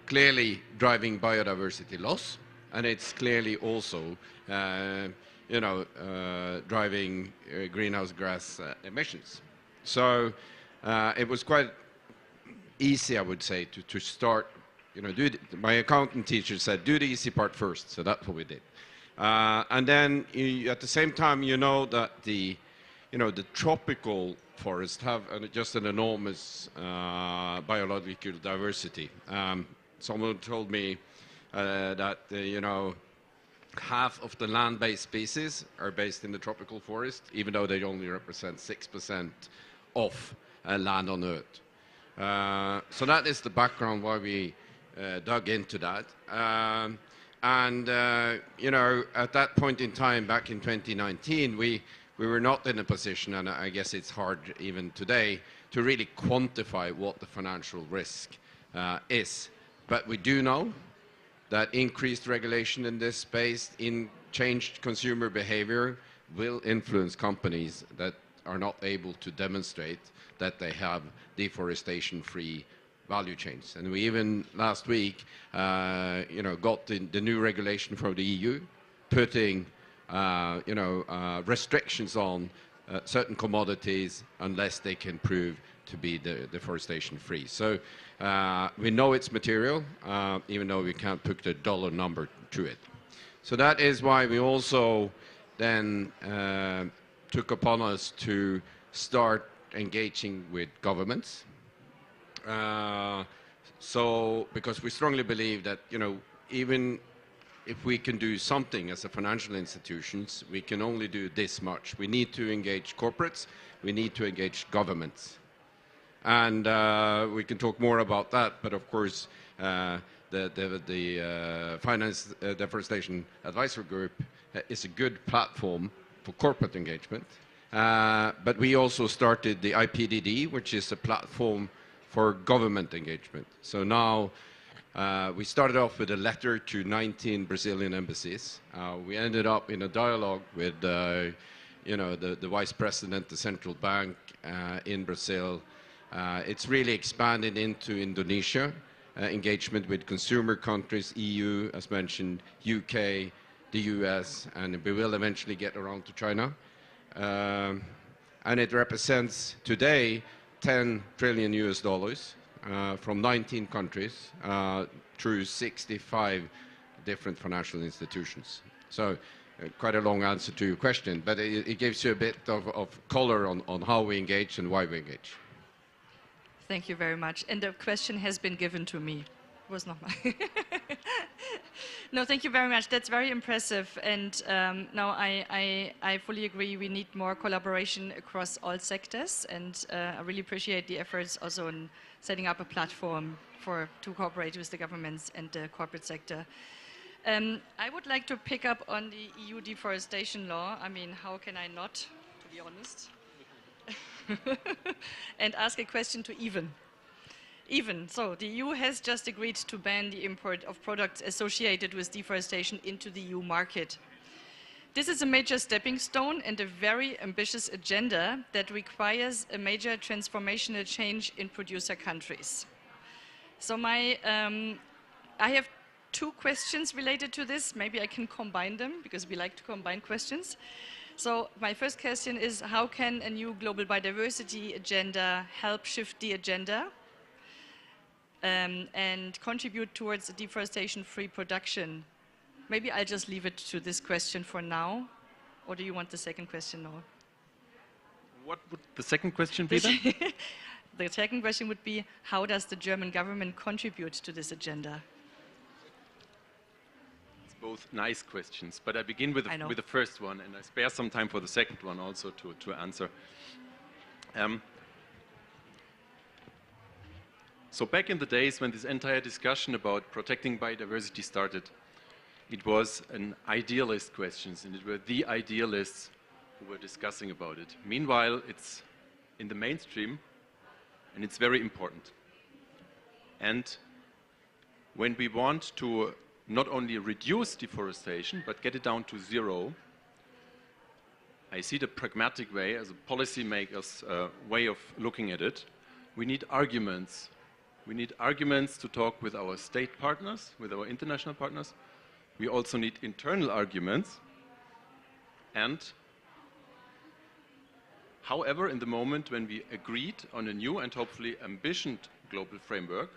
clearly driving biodiversity loss, and it's clearly also, you know, driving greenhouse gas emissions. So it was quite easy, I would say, to start, you know, my accountant teacher said, do the easy part first, so that's what we did. And then at the same time, you know that the tropical forests have just an enormous biological diversity. Someone told me that, you know, half of the land-based species are based in the tropical forest, even though they only represent 6% of land on Earth. So that is the background why we dug into that. And, you know, at that point in time, back in 2019, we were not in a position, and I guess it's hard even today, to really quantify what the financial risk is. But we do know that increased regulation in this space, in changed consumer behavior, will influence companies that are not able to demonstrate that they have deforestation-free value chains. And we even last week, got the new regulation from the EU, putting, restrictions on certain commodities unless they can prove to be deforestation-free. So we know it's material, even though we can't put a dollar number to it. So that is why we also then took upon us to start engaging with governments. Because we strongly believe that, even if we can do something as a financial institutions, we can only do this much. We need to engage corporates, we need to engage governments. And we can talk more about that, but of course, the Finance Deforestation Advisory Group is a good platform for corporate engagement. But we also started the IPDD, which is a platform for government engagement. So now we started off with a letter to 19 Brazilian embassies. We ended up in a dialogue with the vice president, the central bank in Brazil. It's really expanded into Indonesia, engagement with consumer countries, EU, as mentioned, UK, the US, and we will eventually get around to China. And it represents today $10 trillion from 19 countries through 65 different financial institutions. So quite a long answer to your question, but it gives you a bit of color on how we engage and why we engage. Thank you very much. And the question has been given to me. It was not mine. No, thank you very much. That's very impressive. And no, I fully agree. We need more collaboration across all sectors. And I really appreciate the efforts also in setting up a platform to cooperate with the governments and the corporate sector. I would like to pick up on the EU deforestation law. I mean, how can I not, to be honest? And ask a question to Even. So the EU has just agreed to ban the import of products associated with deforestation into the EU market. This is a major stepping stone and a very ambitious agenda that requires a major transformational change in producer countries. So I have two questions related to this. Maybe I can combine them because we like to combine questions. So my first question is, how can a new global biodiversity agenda help shift the agenda and contribute towards a deforestation-free production? Maybe I'll just leave it to this question for now. Or do you want the second question now? What would the second question be then? The second question would be, how does the German government contribute to this agenda? Both nice questions, but I begin with the first one, and I spare some time for the second one also to answer. So back in the days when this entire discussion about protecting biodiversity started, it was an idealist questions, and it were the idealists who were discussing about it. Meanwhile, it's in the mainstream, and it's very important. And when we want to not only reduce deforestation, but get it down to zero, I see the pragmatic way as a policymaker's way of looking at it. We need arguments. We need arguments to talk with our state partners, with our international partners. We also need internal arguments. And however, in the moment when we agreed on a new and hopefully ambitious global framework,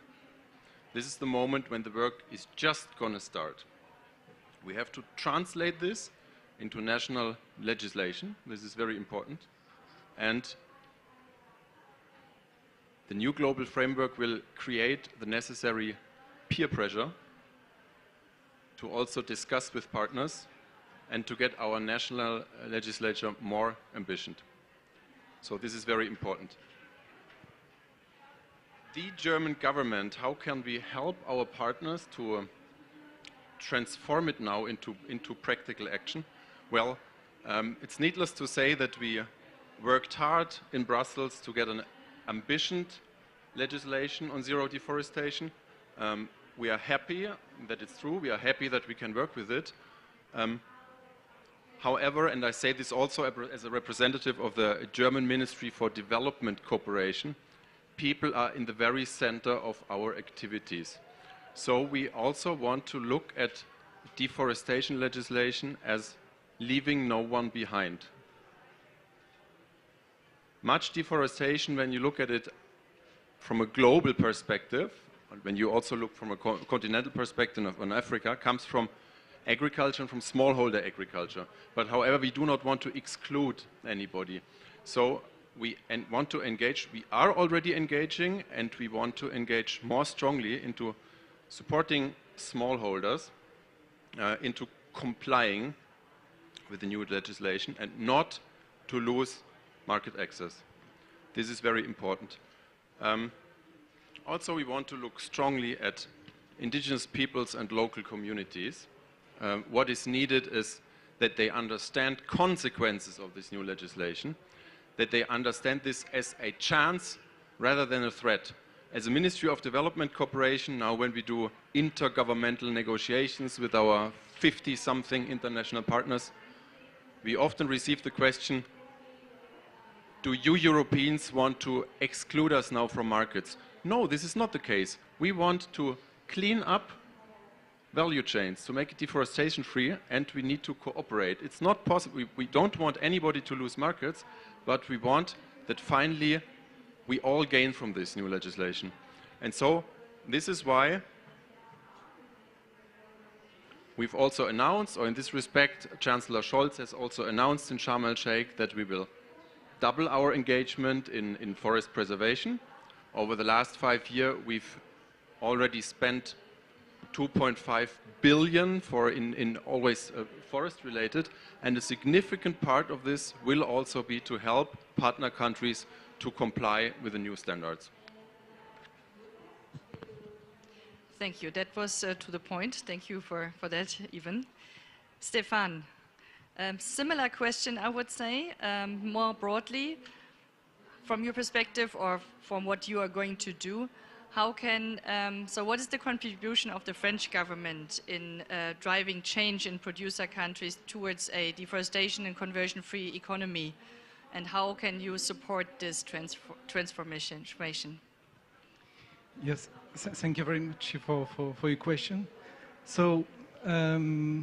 this is the moment when the work is just going to start. We have to translate this into national legislation. This is very important. And the new global framework will create the necessary peer pressure to also discuss with partners and to get our national legislature more ambitious. So this is very important. The German government, how can we help our partners to transform it now into practical action? Well, it's needless to say that we worked hard in Brussels to get an ambitious legislation on zero deforestation. We are happy that it's true. We are happy that we can work with it. However, and I say this also as a representative of the German Ministry for Development Cooperation, people are in the very center of our activities. So we also want to look at deforestation legislation as leaving no one behind. Much deforestation, when you look at it from a global perspective, when you also look from a continental perspective on Africa, comes from agriculture and from smallholder agriculture. But however, we do not want to exclude anybody. So we want to engage, we are already engaging, and we want to engage more strongly into supporting smallholders into complying with the new legislation and not to lose market access. This is very important. Also, we want to look strongly at indigenous peoples and local communities. What is needed is that they understand consequences of this new legislation, that they understand this as a chance rather than a threat. As a Ministry of Development Cooperation, now when we do intergovernmental negotiations with our 50-something international partners, we often receive the question, do you Europeans want to exclude us now from markets? No, this is not the case. We want to clean up value chains, to make it deforestation free, and we need to cooperate. It's not possible, we don't want anybody to lose markets, but we want that finally we all gain from this new legislation. And so this is why we've also announced, or in this respect, Chancellor Scholz has also announced in Sharm el-Sheikh that we will double our engagement in forest preservation. Over the last 5 years, we've already spent 2.5 billion in always forest related, and a significant part of this will also be to help partner countries to comply with the new standards. Thank you. That was to the point. Thank you for that, Ivan. Stefan, similar question, I would say, more broadly, from your perspective or from what you are going to do. How can, so what is the contribution of the French government in driving change in producer countries towards a deforestation and conversion-free economy? And how can you support this transformation? Yes, thank you very much for your question. So, so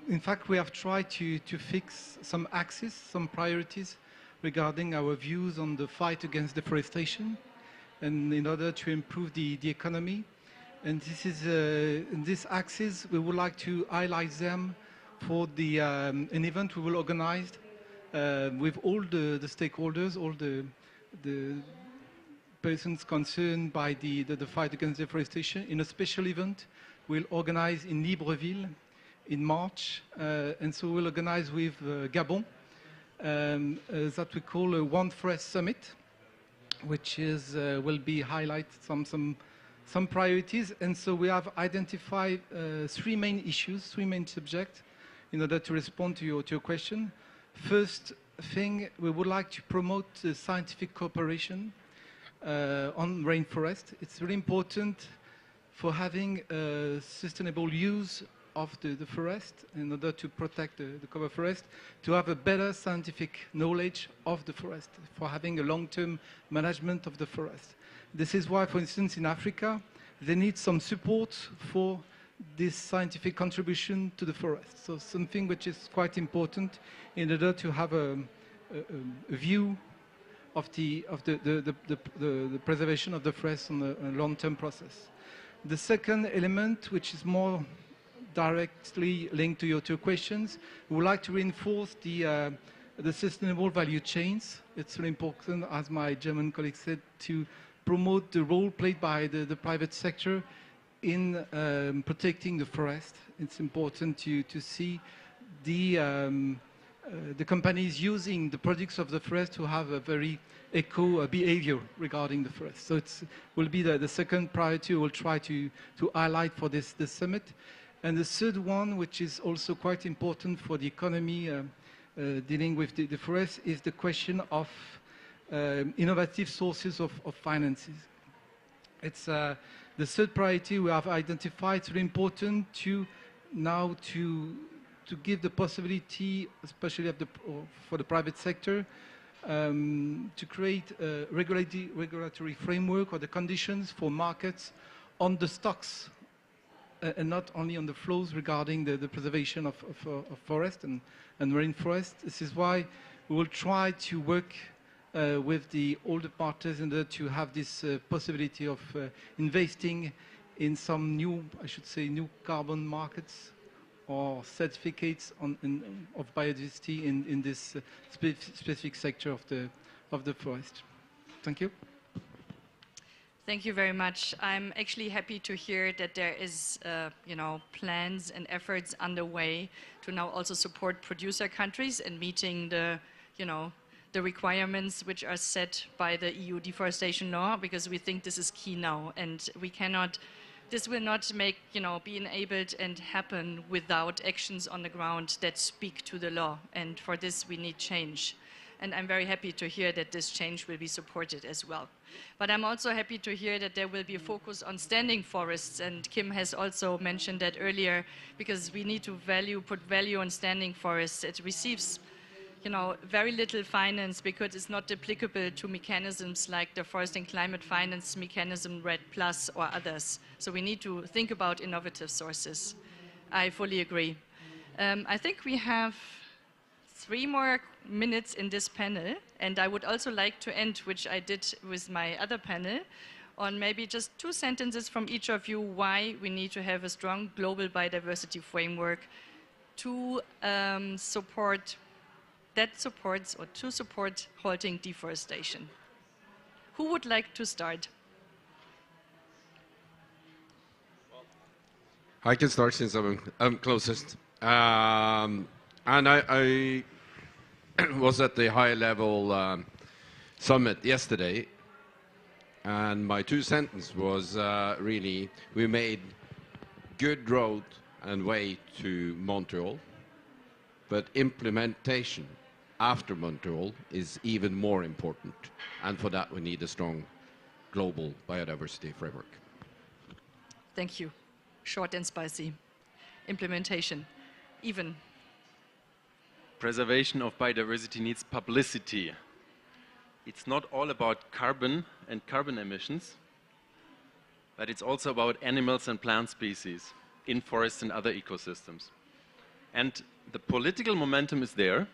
in fact, we have tried to fix some axes, some priorities regarding our views on the fight against deforestation, and in order to improve the economy. And this is in this axis, we would like to highlight them for the an event we will organize with all the stakeholders, all the persons concerned by the fight against deforestation, in a special event we'll organize in Libreville in March, and so we'll organize with Gabon that we call a One Forest Summit, which is will be highlight some priorities. And so we have identified 3 main issues, 3 main subjects in order to respond to your question. First thing, we would like to promote scientific cooperation on rainforest. It's really important for having a sustainable use of the forest in order to protect the cover forest, to have a better scientific knowledge of the forest, for having a long-term management of the forest. This is why, for instance, in Africa, they need some support for this scientific contribution to the forest. So something which is quite important in order to have a view of the preservation of the forest on a long-term process. The second element, which is more directly linked to your 2 questions, we would like to reinforce the sustainable value chains. It's really important, as my German colleague said, to promote the role played by the private sector in protecting the forest. It's important to see the companies using the products of the forest to have a very eco behavior regarding the forest. So it will be the second priority we'll try to highlight for this summit. And the third one, which is also quite important for the economy dealing with the forest, is the question of innovative sources of finances. It's the third priority we have identified. It's really important to to give the possibility, especially for the private sector, to create a regulatory framework or the conditions for markets on the stocks and not only on the flows regarding the preservation of forest and rainforest. This is why we will try to work with all the partners in order to have this possibility of investing in some new, I should say, new carbon markets or certificates of biodiversity in this specific sector of the forest. Thank you. Thank you very much. I'm actually happy to hear that there is, plans and efforts underway to now also support producer countries in meeting the requirements which are set by the EU deforestation law, because we think this is key now, and this will not be enabled and happen without actions on the ground that speak to the law, and for this we need change. And I'm very happy to hear that this change will be supported as well. But I'm also happy to hear that there will be a focus on standing forests, and Kim has also mentioned that earlier, because we need to put value on standing forests. It receives very little finance because it's not applicable to mechanisms like the Forest and Climate Finance Mechanism, RED Plus, or others. So we need to think about innovative sources. I fully agree. I think we have 3 more minutes in this panel, and I would also like to end, which I did with my other panel, on maybe just 2 sentences from each of you why we need to have a strong global biodiversity framework to support halting deforestation. Who would like to start? I can start since I'm closest. And I was at the high-level summit yesterday, and my 2 sentences was really, we made good road and way to Montreal, but implementation after Montreal is even more important, and for that we need a strong global biodiversity framework. Thank you. Short and spicy. Implementation. Even. Preservation of biodiversity needs publicity. It's not all about carbon and carbon emissions, but it's also about animals and plant species in forests and other ecosystems. And the political momentum is there,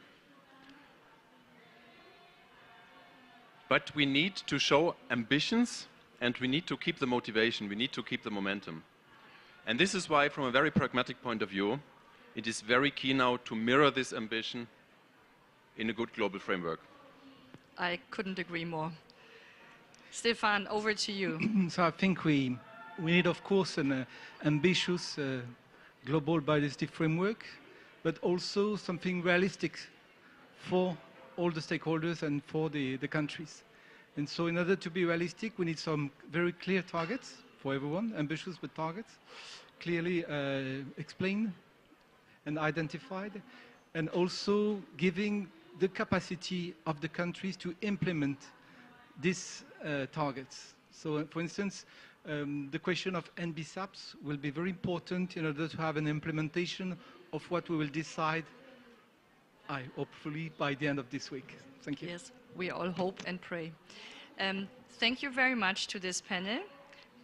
but we need to show ambitions, and we need to keep the motivation, we need to keep the momentum. And this is why, from a very pragmatic point of view, it is very key now to mirror this ambition in a good global framework. I couldn't agree more. Stefan, over to you. So I think we need, of course, an ambitious global biodiversity framework, but also something realistic for all the stakeholders and for the countries. And so in order to be realistic, we need some very clear targets for everyone, ambitious but targets, clearly explained and identified, and also giving the capacity of the countries to implement these targets. So for instance, the question of NBSAPs will be very important in order to have an implementation of what we will decide, hopefully, by the end of this week. Thank you. Yes, we all hope and pray. Thank you very much to this panel.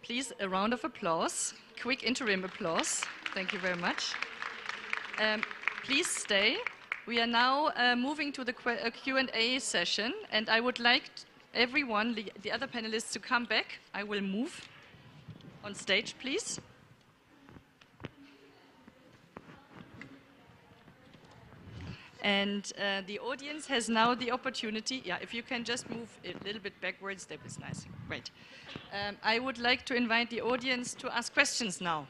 Please, a round of applause, quick interim applause. Thank you very much. Please stay. We are now moving to the Q&A session, and I would like everyone, the other panelists, to come back. I will move on stage, please. And the audience has now the opportunity, if you can just move a little bit backwards, that is nice. Great. I would like to invite the audience to ask questions now.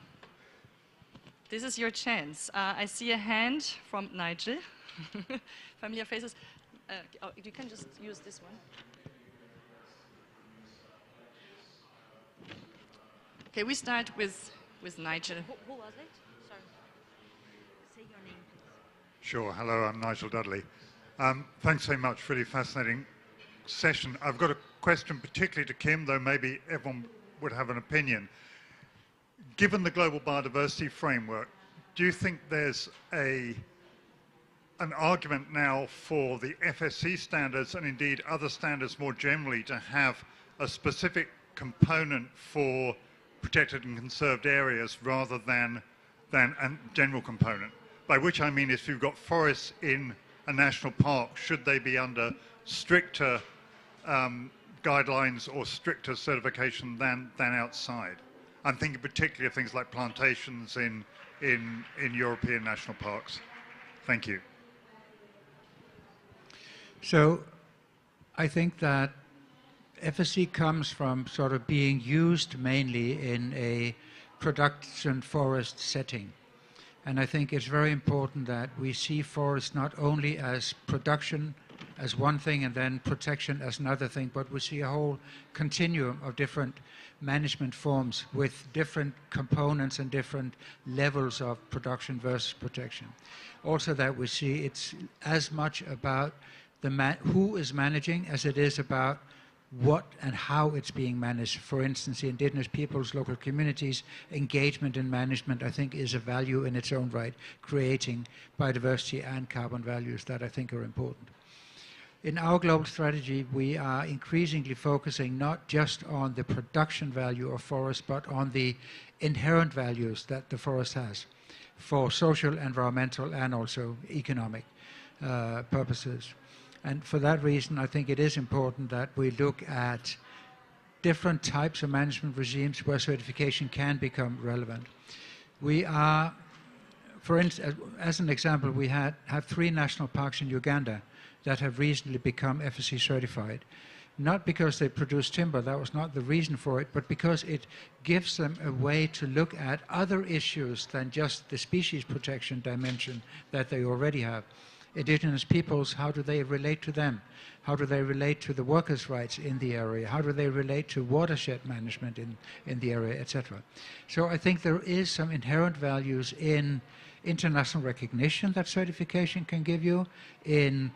This is your chance. I see a hand from Nigel. Familiar faces. You can just use this one. Okay, we start with Nigel. Who was it? Sorry. Say your name, please. Sure. Hello, I'm Nigel Dudley. Thanks so much. Really fascinating session. I've got a question particularly to Kim, though maybe everyone would have an opinion. Given the global biodiversity framework, do you think there's an argument now for the FSC standards and indeed other standards more generally to have a specific component for protected and conserved areas rather than a general component? By which I mean, if you've got forests in a national park, should they be under stricter guidelines or stricter certification than outside? I'm thinking particularly of things like plantations in European national parks. Thank you. So I think that FSC comes from sort of being used mainly in a production forest setting. And I think it's very important that we see forests not only as production as one thing and then protection as another thing, but we see a whole continuum of different management forms with different components and different levels of production versus protection. Also that we see it's as much about who is managing as it is about what and how it's being managed. For instance, the indigenous peoples, local communities, engagement in management, I think, is a value in its own right, creating biodiversity and carbon values that I think are important. In our global strategy, we are increasingly focusing not just on the production value of forest, but on the inherent values that the forest has for social, environmental, and also economic purposes. And for that reason, I think it is important that we look at different types of management regimes where certification can become relevant. We are, for instance, as an example, we have 3 national parks in Uganda that have recently become FSC certified. Not because they produce timber, that was not the reason for it, but because it gives them a way to look at other issues than just the species protection dimension that they already have. Indigenous peoples, how do they relate to them? How do they relate to the workers' rights in the area? How do they relate to watershed management in the area, etc.? So I think there is some inherent values in international recognition that certification can give you, in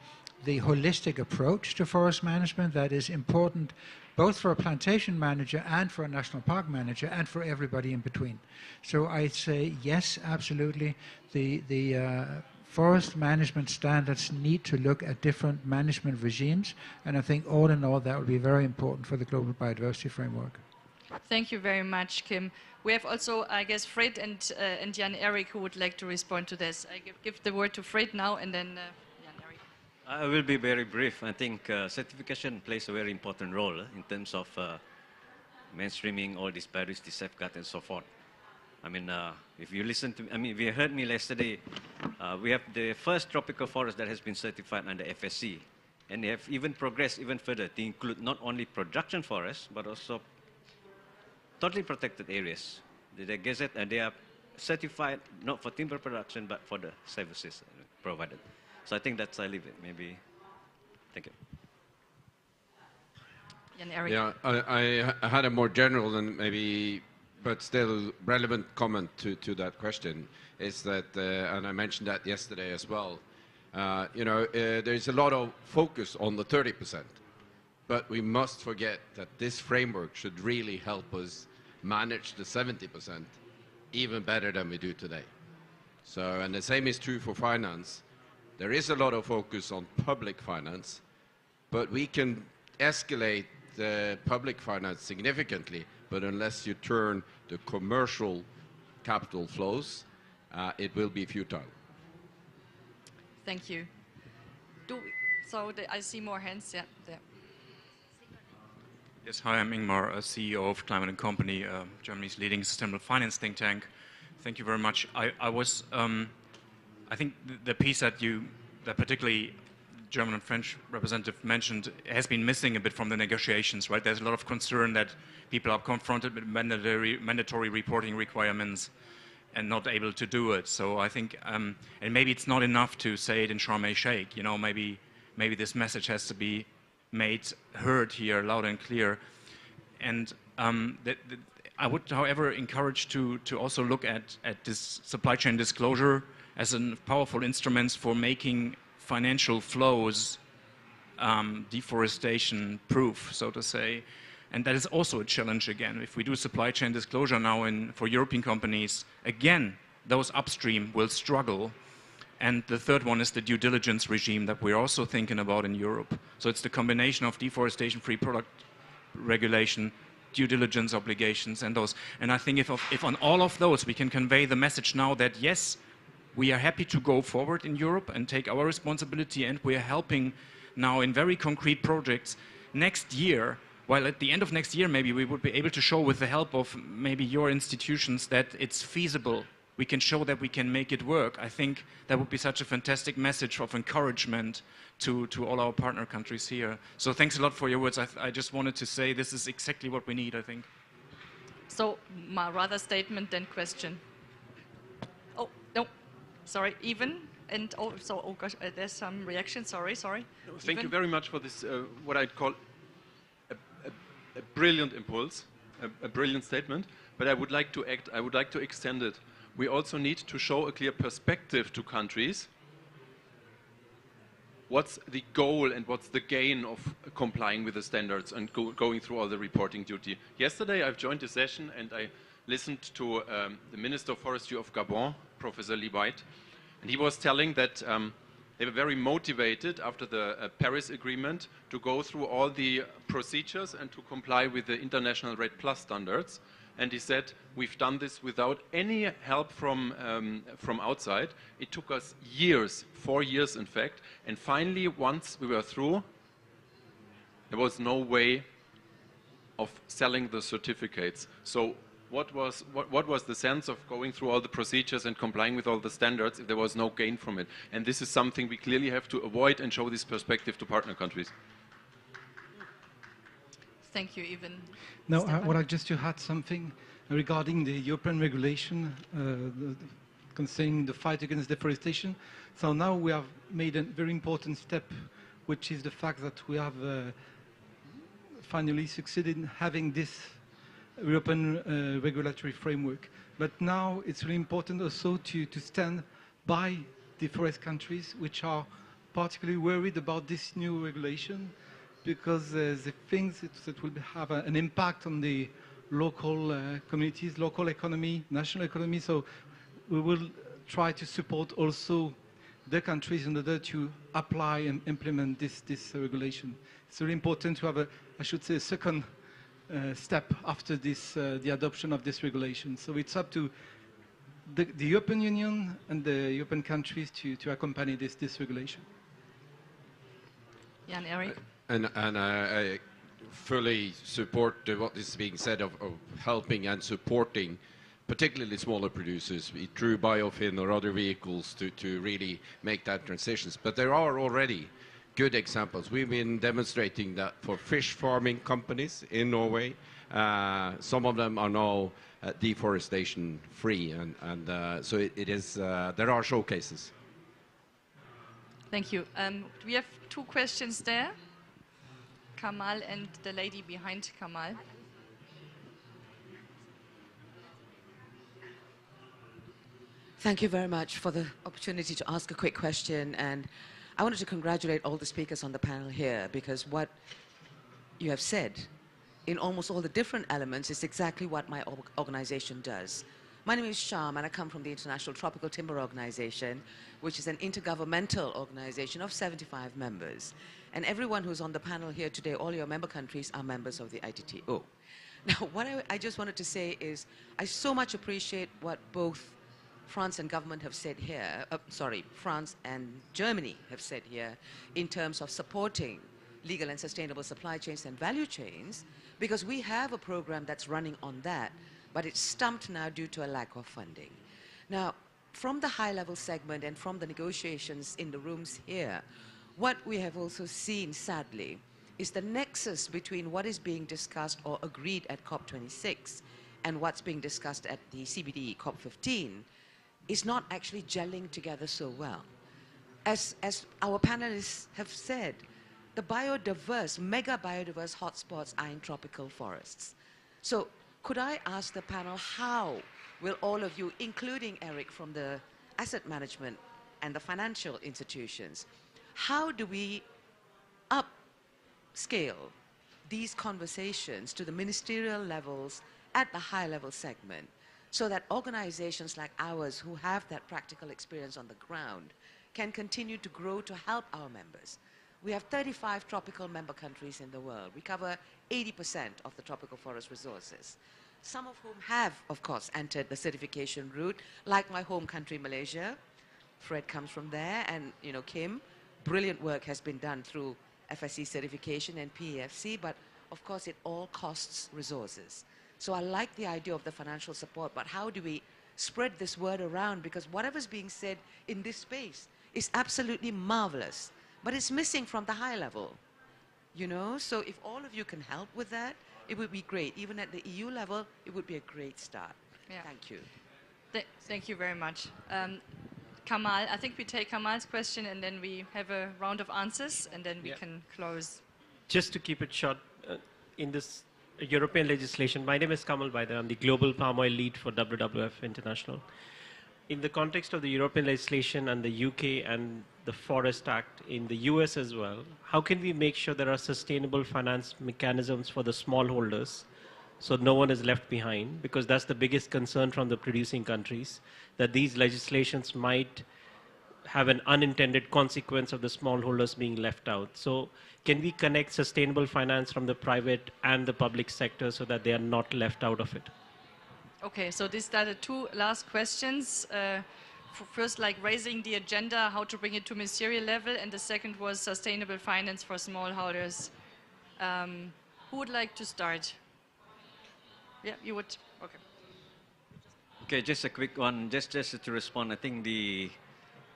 the holistic approach to forest management that is important both for a plantation manager and for a national park manager and for everybody in between. So I'd say yes, absolutely. The forest management standards need to look at different management regimes, and I think all in all that will be very important for the global biodiversity framework. Thank you very much, Kim. We have also, I guess, Fred and Jan Erik who would like to respond to this. I give the word to Fred now, and then Jan Erik. I will be very brief. I think certification plays a very important role in terms of mainstreaming all these biodiversity safeguards and so forth. I mean, if you listen to, if you heard me yesterday, we have the first tropical forest that has been certified under FSC. And they have even progressed even further to include not only production forests, but also totally protected areas. They are certified not for timber production, but for the services provided. So I think that's, I leave it, maybe. Thank you. Jan Erik. Yeah, I had a more general and maybe but still relevant comment to that question is that, and I mentioned that yesterday as well, there's a lot of focus on the 30%, but we must forget that this framework should really help us manage the 70% even better than we do today. So, and the same is true for finance. There is a lot of focus on public finance, but we can escalate the public finance significantly, but unless you turn the commercial capital flows, it will be futile. Thank you. I see more hands. Yeah, there. Yes, hi, I'm Ingmar, CEO of Climate and Company, Germany's leading sustainable finance think tank. Thank you very much. I think the piece that particularly German and French representative mentioned has been missing a bit from the negotiations, right? There's a lot of concern that people are confronted with mandatory reporting requirements and not able to do it. So I think, and maybe it's not enough to say it in Sharm el-Sheikh, maybe this message has to be heard here loud and clear. And I would, however, encourage to also look at this supply chain disclosure as a powerful instrument for making financial flows deforestation proof, so to say. And that is also a challenge again. If we do supply chain disclosure now for European companies, again, those upstream will struggle. And the third one is the due diligence regime that we're also thinking about in Europe. So it's the combination of deforestation-free product regulation, due diligence obligations, and those. And I think if on all of those we can convey the message now that yes, we are happy to go forward in Europe and take our responsibility, and we are helping now in very concrete projects next year. While at the end of next year, maybe we would be able to show with the help of maybe your institutions that it's feasible. We can show that we can make it work. I think that would be such a fantastic message of encouragement to all our partner countries here. So thanks a lot for your words. I just wanted to say this is exactly what we need, I think. So, rather statement than question. Oh, no, sorry, even. And also, oh gosh, there's some reaction, sorry. No, thank you very much for this, what I'd call a brilliant impulse, a brilliant statement, but I would like to extend it. We also need to show a clear perspective to countries. What's the goal and what's the gain of complying with the standards and going through all the reporting duty? Yesterday I've joined a session and I listened to the Minister of Forestry of Gabon, Professor Lee White, and he was telling that they were very motivated after the Paris Agreement to go through all the procedures and to comply with the International REDD+ standards. And he said, we've done this without any help from outside. It took us years, 4 years in fact, and finally once we were through, there was no way of selling the certificates. So what was the sense of going through all the procedures and complying with all the standards if there was no gain from it? And this is something we clearly have to avoid and show this perspective to partner countries. Thank you, Ivan. No, I would like just to add something regarding the European regulation concerning the fight against deforestation. So now we have made a very important step, which is the fact that we have finally succeeded in having this European regulatory framework. But now it's really important also to stand by the forest countries which are particularly worried about this new regulation, because the things that will have an impact on the local communities, local economy, national economy. So we will try to support also the countries in order to apply and implement this regulation. It's really important to have I should say, a second step after this, the adoption of this regulation. So it's up to the European Union and the European countries to accompany this regulation. Jan Erik. And I fully support what is being said of helping and supporting particularly smaller producers through biofin or other vehicles to really make that transitions. But there are already good examples. We've been demonstrating that for fish farming companies in Norway. Some of them are now deforestation free, and so it is, there are showcases. Thank you. We have 2 questions there. Kamal and the lady behind Kamal. Thank you very much for the opportunity to ask a quick question. And I wanted to congratulate all the speakers on the panel here, because what you have said in almost all the different elements is exactly what my organization does. My name is Sham, and I come from the International Tropical Timber Organization, which is an intergovernmental organization of 75 members. And everyone who's on the panel here today, all your member countries are members of the ITTO. Now, what I just wanted to say is I so much appreciate what both France and government have said here, France and Germany have said here in terms of supporting legal and sustainable supply chains and value chains, because we have a program that's running on that, but it's stumped now due to a lack of funding. Now, from the high-level segment and from the negotiations in the rooms here, what we have also seen, sadly, is the nexus between what is being discussed or agreed at COP26 and what's being discussed at the CBD COP15 is not actually gelling together so well. As our panelists have said, the mega biodiverse hotspots are in tropical forests. So could I ask the panel, how will all of you, including Eric from the asset management and the financial institutions, how do we upscale these conversations to the ministerial levels at the high level segment so that organizations like ours who have that practical experience on the ground can continue to grow to help our members. We have 35 tropical member countries in the world. We cover 80% of the tropical forest resources, some of whom have, of course, entered the certification route, like my home country, Malaysia. Fred comes from there, and Kim, brilliant work has been done through FSC certification and PEFC, but of course it all costs resources. So I like the idea of the financial support, but how do we spread this word around? Because whatever's being said in this space is absolutely marvelous, but it's missing from the high level, So if all of you can help with that, it would be great. Even at the EU level, it would be a great start. Yeah. Thank you. Thank you very much. Kamal, I think we take Kamal's question and then we have a round of answers and then we can close. Just to keep it short, in this European legislation, my name is Kamal Baidar. I'm the Global Palm Oil Lead for WWF International. In the context of the European legislation and the UK and the Forest Act in the US as well, how can we make sure there are sustainable finance mechanisms for the smallholders so no one is left behind? Because that's the biggest concern from the producing countries, that these legislations might have an unintended consequence of the smallholders being left out. So can we connect sustainable finance from the private and the public sector so that they are not left out of it? Okay, so these are the two last questions. First, like raising the agenda, how to bring it to ministerial level, and the second was sustainable finance for smallholders. Who would like to start? Yeah, you would. Okay. Okay, just a quick one. Just to respond, I think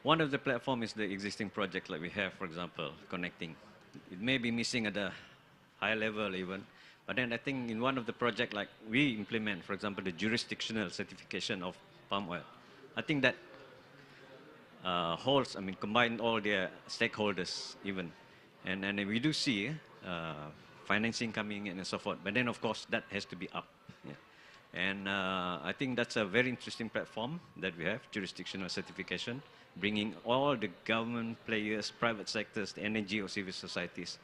one of the platform is the existing project like we have, for example, connecting. It may be missing at the high level even, but then I think in one of the project like we implement, for example, the jurisdictional certification of palm oil. I think that combine all the stakeholders even, and we do see financing coming in and so forth. But then of course that has to be up. Yeah. And I think that's a very interesting platform that we have, jurisdictional certification, bringing all the government players, private sectors, the energy or civil societies.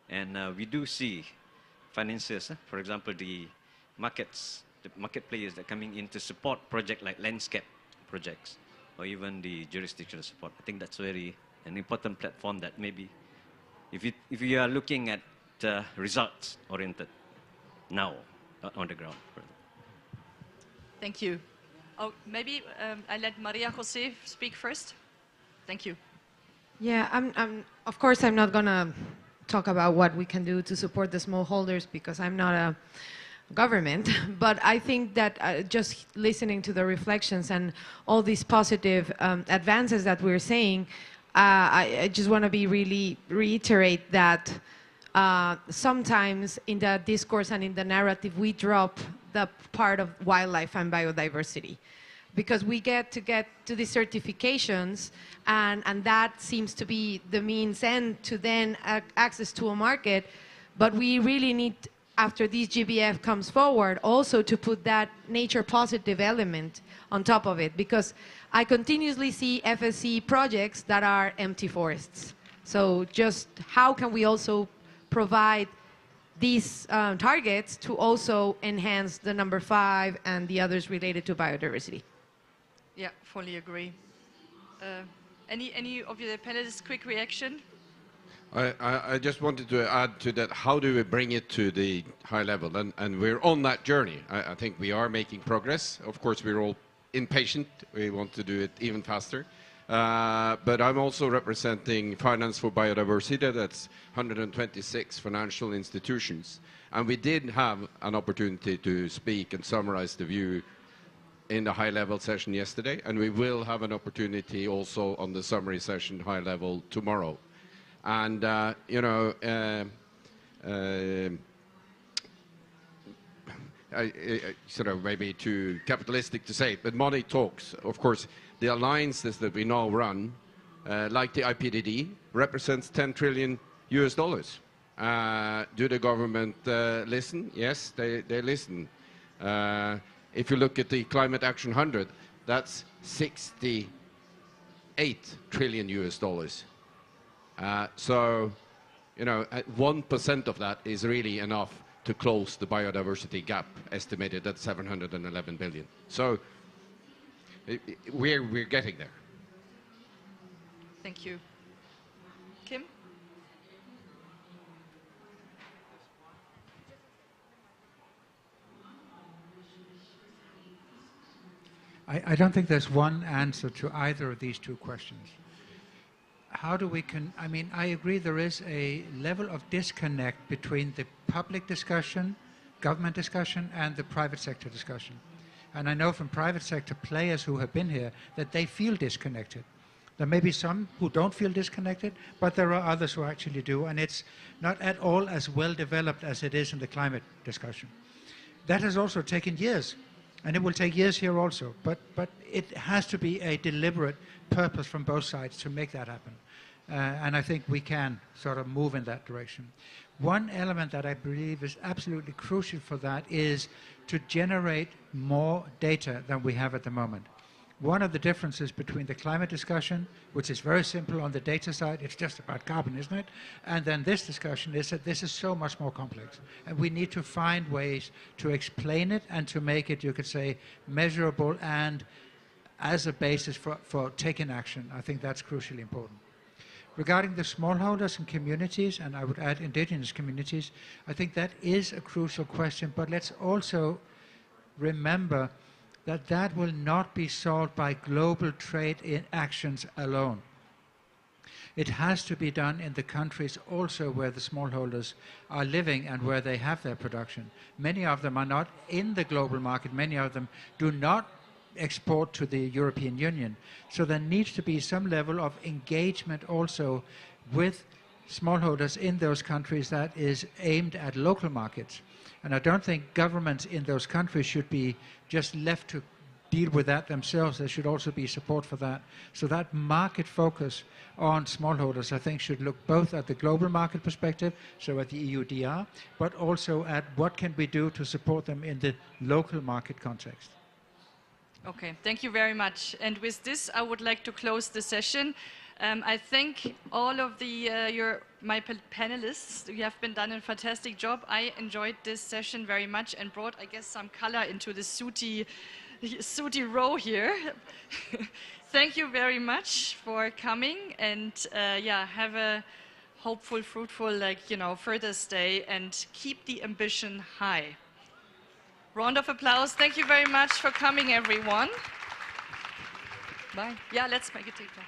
And we do see financiers, for example, the market players that are coming in to support projects like landscape projects or even the jurisdictional support. I think that's an important platform that maybe if you are looking at results oriented now on the ground. Thank you. Oh, maybe I let Maria Jose speak first. Thank you. Yeah, of course, I'm not going to talk about what we can do to support the smallholders because I'm not a government, but I think that just listening to the reflections and all these positive advances that we're saying, I just want to really reiterate that sometimes in the discourse and in the narrative, we drop the part of wildlife and biodiversity because we get to these certifications and that seems to be the means and to then access to a market, but we really need, after this GBF comes forward, also to put that nature positive element on top of it, because I continuously see FSC projects that are empty forests. So just how can we also provide these targets to also enhance the number 5 and the others related to biodiversity? Yeah, fully agree. Any of the panelists, quick reaction? I just wanted to add to that, how do we bring it to the high level? And we're on that journey. I think we are making progress. Of course, we're all impatient. We want to do it even faster. But I'm also representing Finance for Biodiversity. That's 126 financial institutions. And we did have an opportunity to speak and summarize the view in the high-level session yesterday. And we will have an opportunity also on the summary session high level tomorrow. And, sort of maybe too capitalistic to say, but money talks. Of course, the alliances that we now run, like the IPDD, represents $10 trillion. Do the government listen? Yes, they listen. If you look at the Climate Action 100, that's $68 trillion. So, 1% of that is really enough to close the biodiversity gap estimated at 711 billion. So we're getting there. Thank you. Kim? I don't think there's one answer to either of these two questions. How do we I mean, I agree there is a level of disconnect between the public discussion, government discussion, and the private sector discussion. And I know from private sector players who have been here that they feel disconnected. There may be some who don't feel disconnected, but there are others who actually do, and it's not at all as well developed as it is in the climate discussion. That has also taken years. And it will take years here also, but it has to be a deliberate purpose from both sides to make that happen. And I think we can sort of move in that direction. One element that I believe is absolutely crucial for that is to generate more data than we have at the moment. One of the differences between the climate discussion, which is very simple on the data side, it's just about carbon, isn't it? And then this discussion is that this is so much more complex. And we need to find ways to explain it and to make it, you could say, measurable and as a basis for taking action. I think that's crucially important. Regarding the smallholders and communities, and I would add indigenous communities, I think that is a crucial question, but let's also remember that that will not be solved by global trade actions alone. It has to be done in the countries also where the smallholders are living and where they have their production. Many of them are not in the global market. Many of them do not export to the European Union. So there needs to be some level of engagement also with smallholders in those countries that is aimed at local markets. And I don't think governments in those countries should be just left to deal with that themselves. There should also be support for that. So that market focus on smallholders, I think, should look both at the global market perspective, so at the EUDR, but also at what can we do to support them in the local market context. Okay, thank you very much. And with this, I would like to close the session. I thank all of my panelists. You have been done a fantastic job. I enjoyed this session very much and brought, I guess, some color into the sooty row here. Thank you very much for coming, and yeah, have a hopeful, fruitful, further stay, and keep the ambition high. Round of applause. Thank you very much for coming, everyone. Bye. Yeah, let's make it take time.